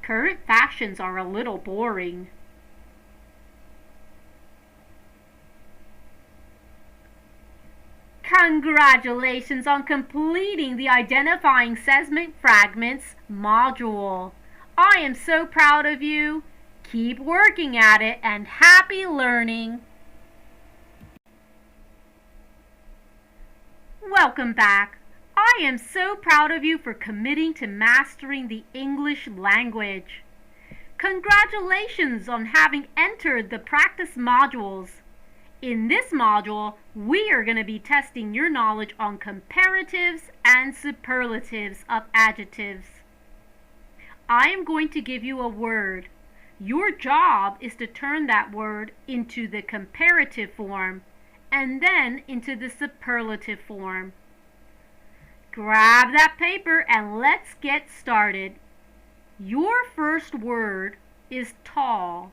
Current fashions are a little boring. Congratulations on completing the Identifying Sentence Fragments module. I am so proud of you. Keep working at it and happy learning. Welcome back. I am so proud of you for committing to mastering the English language. Congratulations on having entered the practice modules. In this module, we are going to be testing your knowledge on comparatives and superlatives of adjectives. I am going to give you a word. Your job is to turn that word into the comparative form and then into the superlative form. Grab that paper and let's get started. Your first word is tall.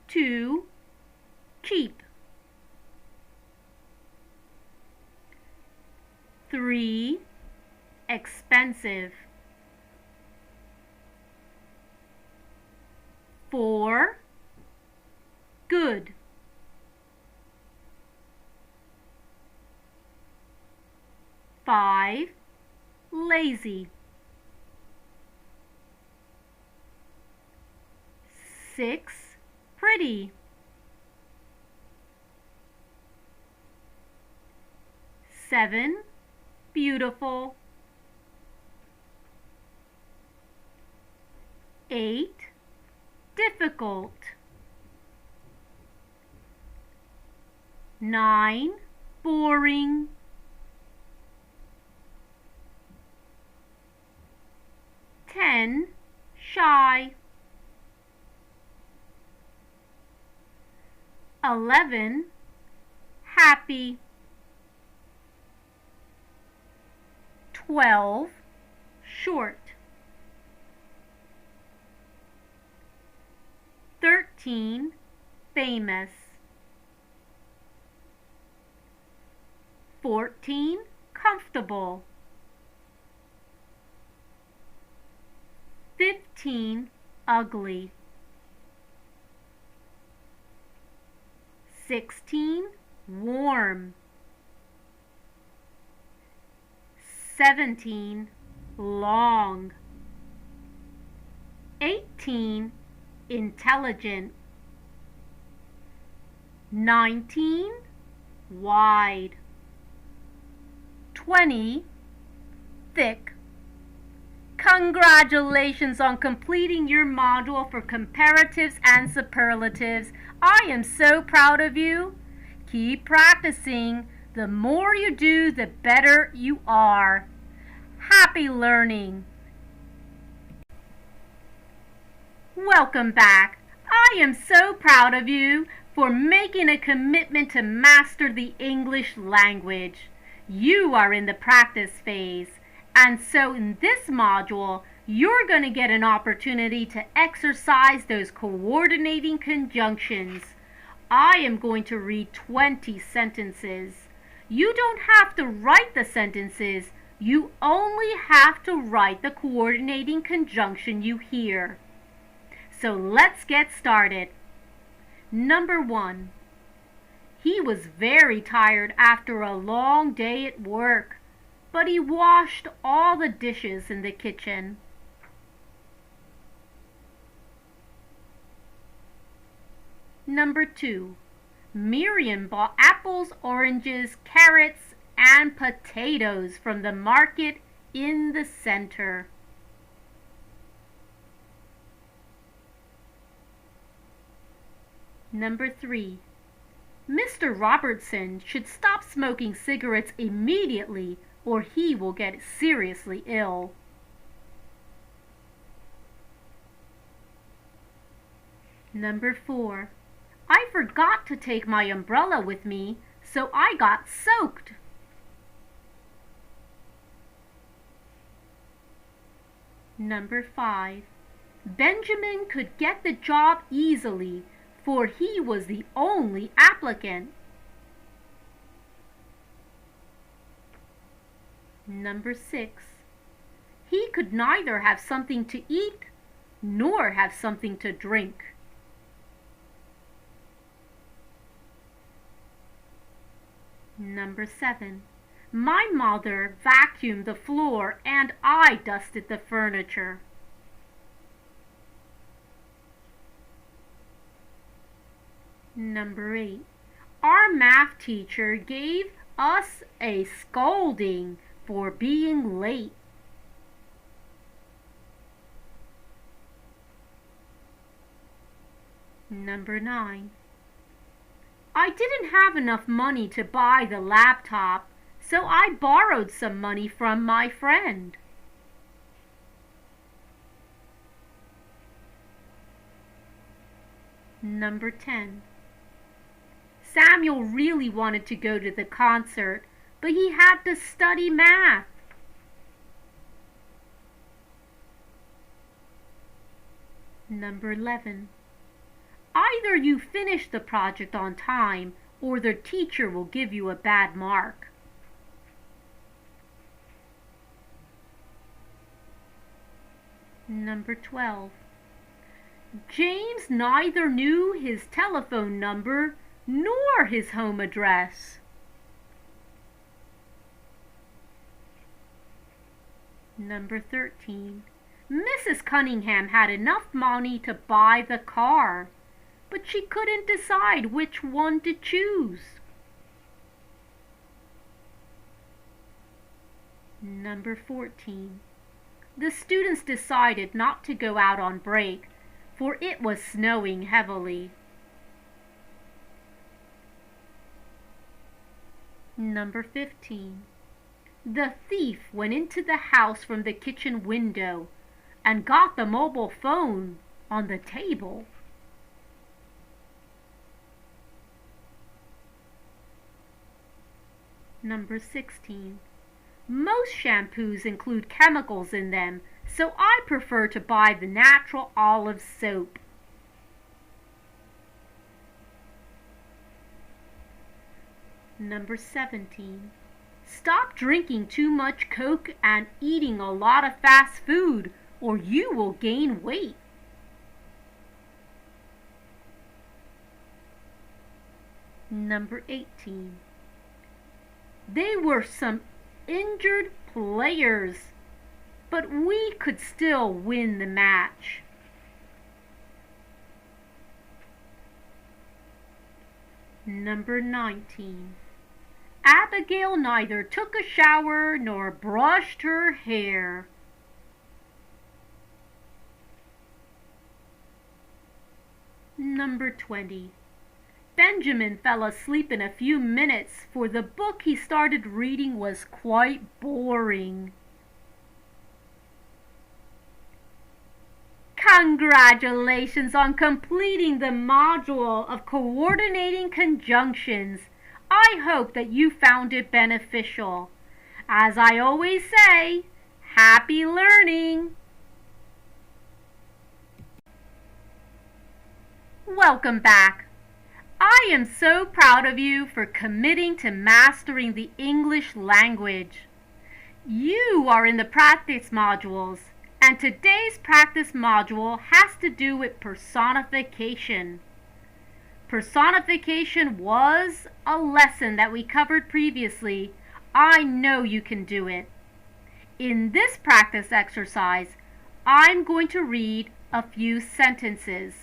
Two, cheap. 3, expensive. 4, good. 5, lazy. 6, pretty. 7, beautiful. 8, difficult. 9, boring. 10, shy. 11, happy. 12, short. 13, famous. 14, comfortable. 15, ugly. 16, warm. 17, long. 18, intelligent. 19, wide. 20, thick. Congratulations on completing your module for comparatives and superlatives. I am so proud of you. Keep practicing. The more you do, the better you are. Happy learning. Welcome back. I am so proud of you for making a commitment to master the English language. You are in the practice phase. And so in this module, you're going to get an opportunity to exercise those coordinating conjunctions. I am going to read 20 sentences. You don't have to write the sentences. You only have to write the coordinating conjunction you hear. So let's get started. Number 1. He was very tired after a long day at work, but he washed all the dishes in the kitchen. Number 2. Miriam bought apples, oranges, carrots, and potatoes from the market in the center. Number 3. Mr. Robertson should stop smoking cigarettes immediately or he will get seriously ill. Number 4. I forgot to take my umbrella with me, so I got soaked. Number 5. Benjamin could get the job easily, for he was the only applicant. Number 6. He could neither have something to eat nor have something to drink. Number 7. My mother vacuumed the floor and I dusted the furniture. Number 8. Our math teacher gave us a scolding for being late. Number 9. I didn't have enough money to buy the laptop, so I borrowed some money from my friend. Number 10. Samuel really wanted to go to the concert, but he had to study math. Number 11. Either you finish the project on time, or the teacher will give you a bad mark. Number 12. James neither knew his telephone number nor his home address. Number 13. Mrs. Cunningham had enough money to buy the car, but she couldn't decide which one to choose. Number 14. The students decided not to go out on break, for it was snowing heavily. Number 15. The thief went into the house from the kitchen window and got the mobile phone on the table. Number 16. Most shampoos include chemicals in them, so I prefer to buy the natural olive soap. Number 17. Stop drinking too much Coke and eating a lot of fast food, or you will gain weight. Number 18. They were some injured players, but we could still win the match. Number 19. Abigail neither took a shower nor brushed her hair. Number 20. Benjamin fell asleep in a few minutes, for the book he started reading was quite boring. Congratulations on completing the module of coordinating conjunctions. I hope that you found it beneficial. As I always say, happy learning! Welcome back. I am so proud of you for committing to mastering the English language. You are in the practice modules, and today's practice module has to do with personification. Personification was a lesson that we covered previously. I know you can do it. In this practice exercise, I'm going to read a few sentences.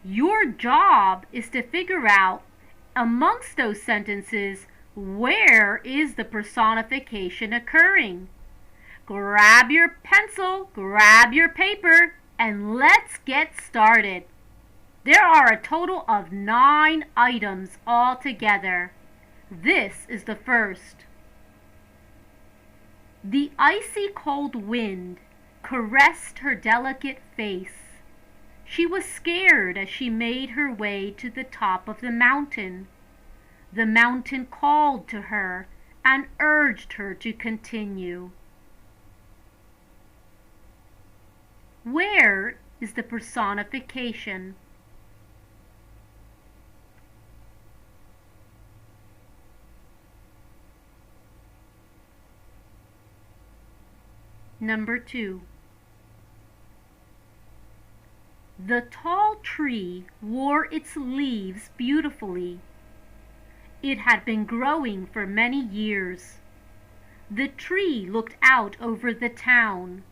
Your job is to figure out, amongst those sentences, where is the personification occurring. Grab your pencil, grab your paper, and let's get started. There are a total of 9 items altogether. This is the first. The icy cold wind caressed her delicate face. She was scared as she made her way to the top of the mountain. The mountain called to her and urged her to continue. Where is the personification? Number 2. The tall tree wore its leaves beautifully. It had been growing for many years. The tree looked out over the town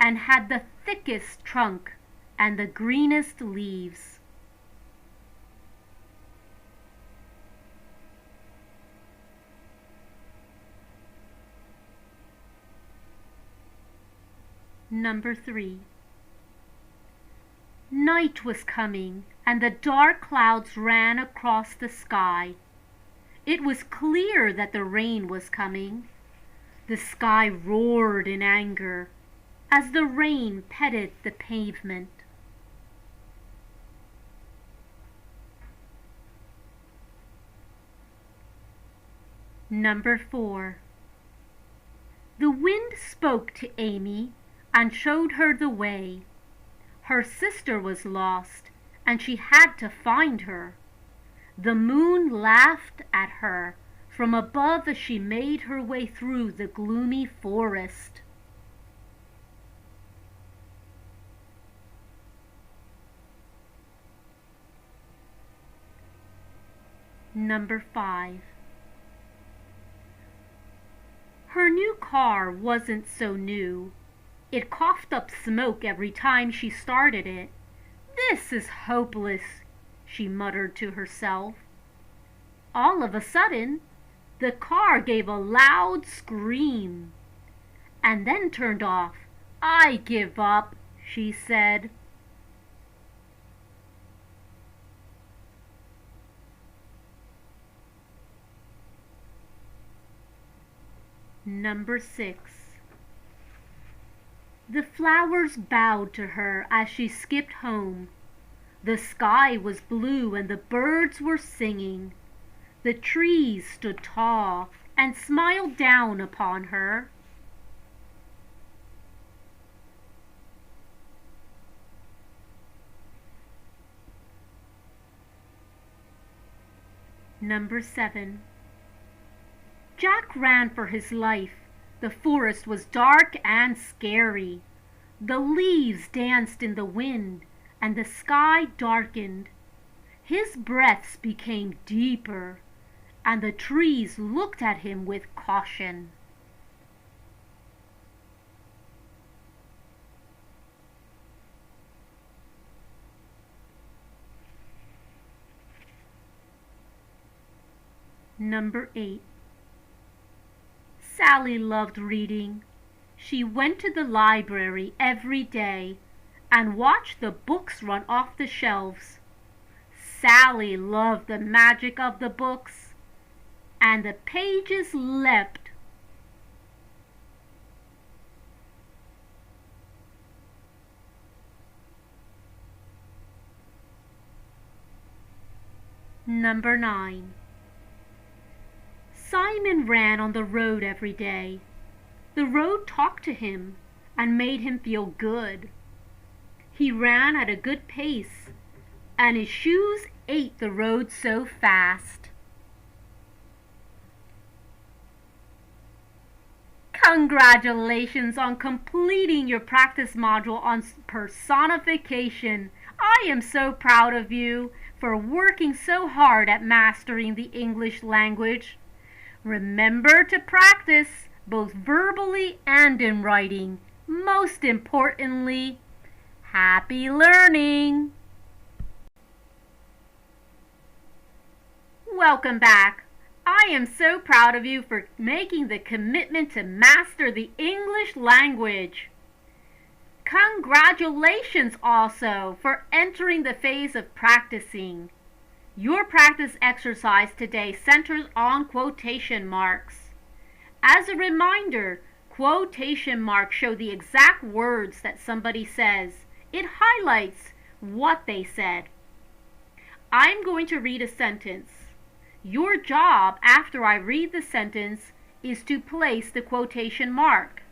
and had the thickest trunk and the greenest leaves. Number 3. Night was coming, and the dark clouds ran across the sky. It was clear that the rain was coming. The sky roared in anger as the rain petted the pavement. Number 4. The wind spoke to Amy and showed her the way. Her sister was lost, and she had to find her. The moon laughed at her from above as she made her way through the gloomy forest. Number 5. Her new car wasn't so new. It coughed up smoke every time she started it. "This is hopeless," she muttered to herself. All of a sudden, the car gave a loud scream and then turned off. "I give up," she said. Number 6. The flowers bowed to her as she skipped home. The sky was blue and the birds were singing. The trees stood tall and smiled down upon her. Number 7. Jack ran for his life. The forest was dark and scary. The leaves danced in the wind, and the sky darkened. His breaths became deeper, and the trees looked at him with caution. Number 8. Sally loved reading. She went to the library every day and watched the books run off the shelves. Sally loved the magic of the books, and the pages leapt. Number 9. Simon ran on the road every day. The road talked to him and made him feel good. He ran at a good pace, and his shoes ate the road so fast. Congratulations on completing your practice module on personification. I am so proud of you for working so hard at mastering the English language. Remember to practice both verbally and in writing. Most importantly, happy learning! Welcome back. I am so proud of you for making the commitment to master the English language. Congratulations also for entering the phase of practicing. Your practice exercise today centers on quotation marks. As a reminder, quotation marks show the exact words that somebody says. It highlights what they said. I'm going to read a sentence. Your job after I read the sentence is to place the quotation mark.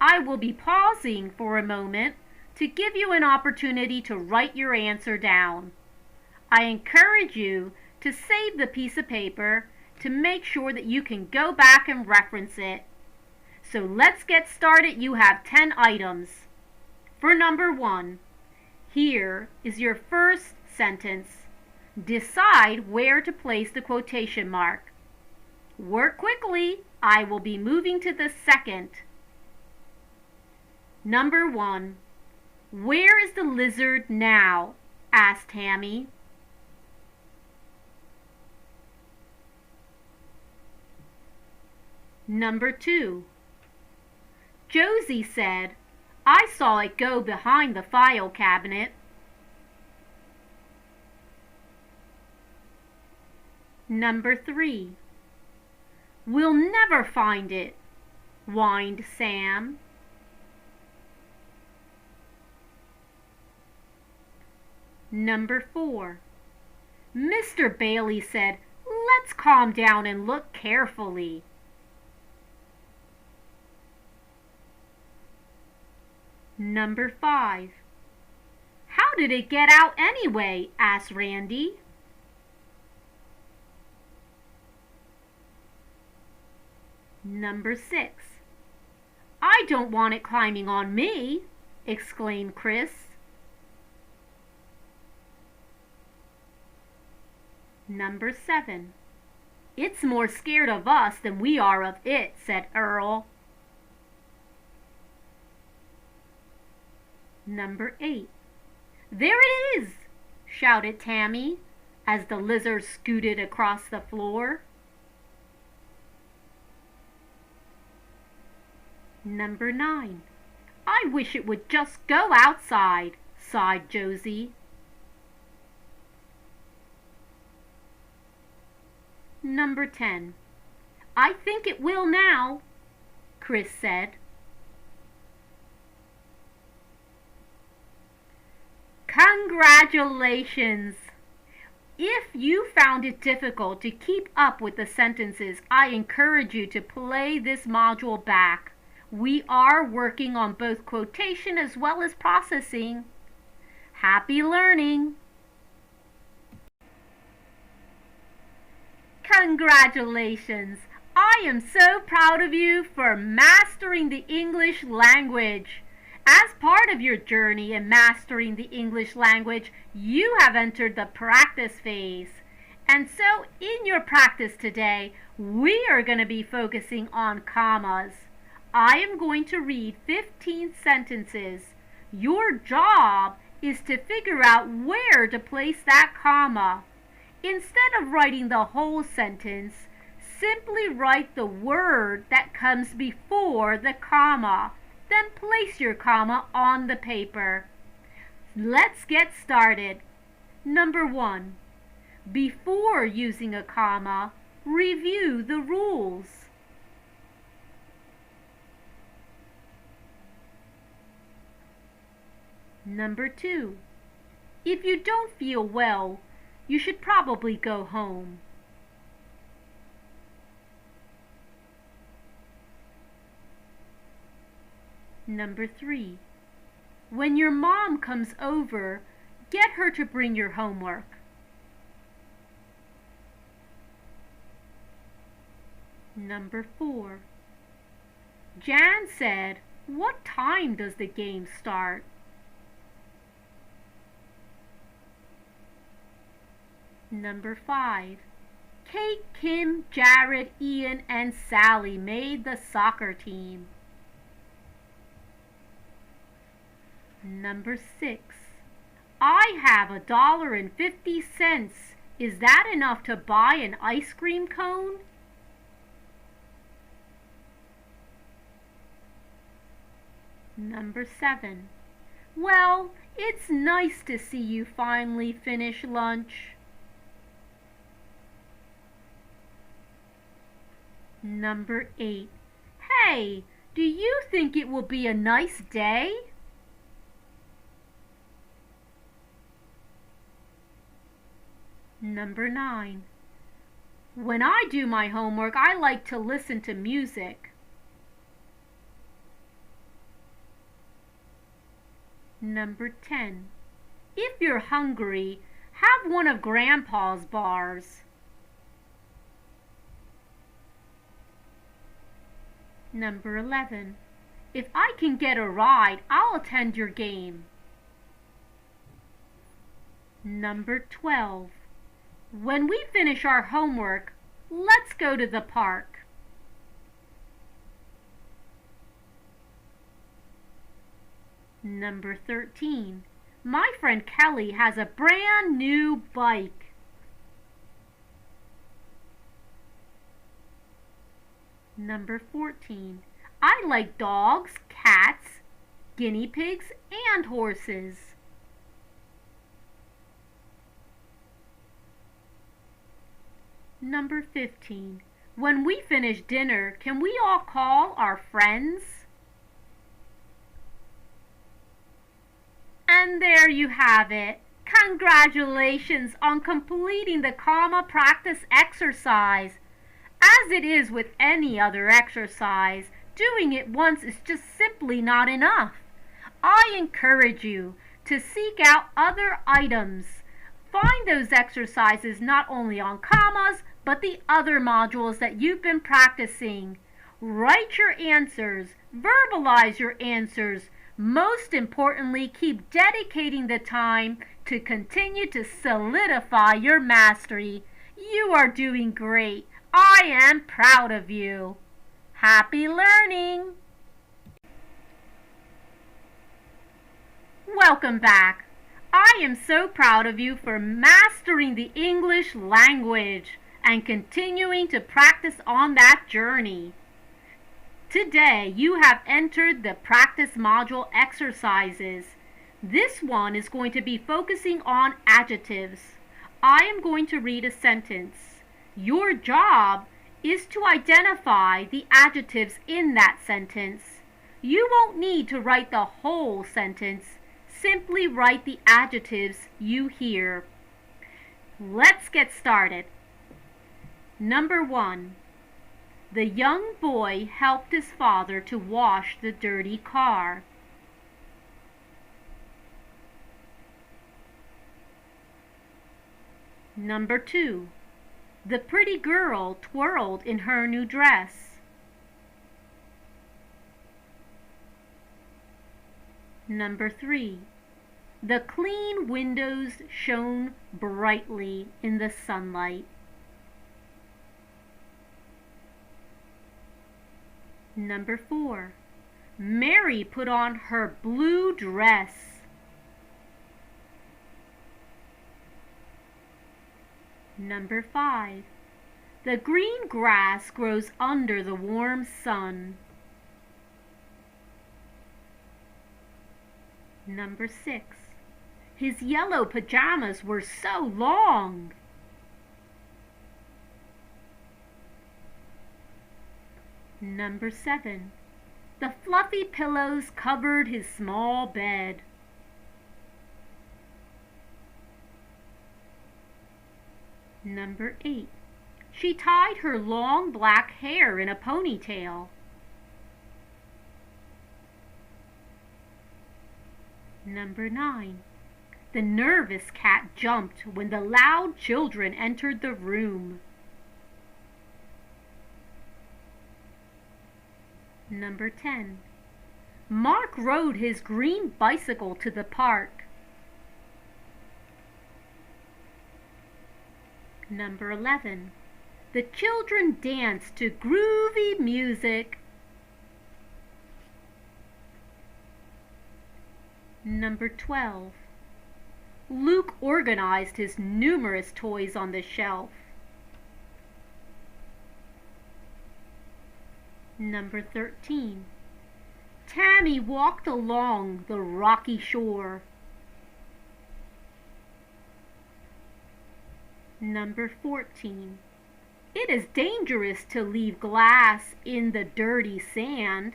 I will be pausing for a moment to give you an opportunity to write your answer down. I encourage you to save the piece of paper to make sure that you can go back and reference it. So let's get started. You have 10 items. For number 1, here is your first sentence. Decide where to place the quotation mark. Work quickly. I will be moving to the second. Number 1. Where is the lizard now? Asked Tammy. Number 2. Josie said, "I saw it go behind the file cabinet." Number 3. We'll never find it, whined Sam. Number 4. Mr. Bailey said, "Let's calm down and look carefully." Number 5. "How did it get out anyway?" asked Randy. Number 6. "I don't want it climbing on me," exclaimed Chris. Number 7. "It's more scared of us than we are of it," said Earl. Number 8. "There it is!" shouted Tammy as the lizard scooted across the floor. Number 9. "I wish it would just go outside," sighed Josie. Number 10. "I think it will now," Chris said. Congratulations! If you found it difficult to keep up with the sentences, I encourage you to play this module back. We are working on both quotation as well as processing. Happy learning! Congratulations! I am so proud of you for mastering the English language. As part of your journey in mastering the English language, you have entered the practice phase. And so in your practice today, we are going to be focusing on commas. I am going to read 15 sentences. Your job is to figure out where to place that comma. Instead of writing the whole sentence, simply write the word that comes before the comma. Then place your comma on the paper. Let's get started. Number 1. Before using a comma, review the rules. Number 2. If you don't feel well, you should probably go home. Number 3. When your mom comes over, get her to bring your homework. Number 4. Jan said, "What time does the game start?" Number 5. Kate, Kim, Jared, Ian, and Sally made the soccer team. Number 6. I have $1.50. Is that enough to buy an ice cream cone? Number 7. Well, it's nice to see you finally finish lunch. Number 8. Hey, do you think it will be a nice day? Number 9. When I do my homework, I like to listen to music. Number 10. If you're hungry, have one of Grandpa's bars. Number 11. If I can get a ride, I'll attend your game. Number 12. When we finish our homework, let's go to the park. Number 13. My friend Kelly has a brand new bike. Number 14. I like dogs, cats, guinea pigs, and horses. Number 15. When we finish dinner, can we all call our friends? And there you have it. Congratulations on completing the comma practice exercise. As it is with any other exercise, doing it once is just simply not enough. I encourage you to seek out other items. Find those exercises not only on commas, but the other modules that you've been practicing. Write your answers, verbalize your answers. Most importantly, keep dedicating the time to continue to solidify your mastery. You are doing great. I am proud of you. Happy learning! Welcome back. I am so proud of you for mastering the English language and continuing to practice on that journey. Today you have entered the practice module exercises. This one is going to be focusing on adjectives. I am going to read a sentence. Your job is to identify the adjectives in that sentence. You won't need to write the whole sentence. Simply write the adjectives you hear. Let's get started. Number 1. The young boy helped his father to wash the dirty car. Number 2. The pretty girl twirled in her new dress. Number 3. The clean windows shone brightly in the sunlight. Number 4. Mary put on her blue dress. Number 5. The green grass grows under the warm sun. Number 6. His yellow pajamas were so long. Number 7. The fluffy pillows covered his small bed. Number 8. She tied her long black hair in a ponytail. Number 9. The nervous cat jumped when the loud children entered the room. Number 10. Mark rode his green bicycle to the park. Number 11. The children danced to groovy music. Number 12. Luke organized his numerous toys on the shelf. Number 13. Tammy walked along the rocky shore. Number 14. It is dangerous to leave glass in the dirty sand.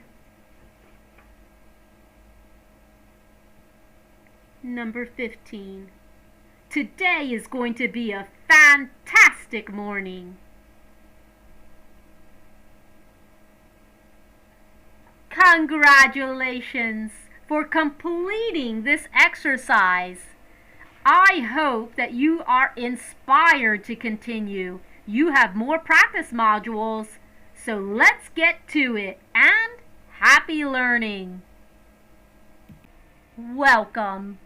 Number 15. Today is going to be a fantastic morning. Congratulations for completing this exercise. I hope that you are inspired to continue. You have more practice modules, so let's get to it, and happy learning. Welcome.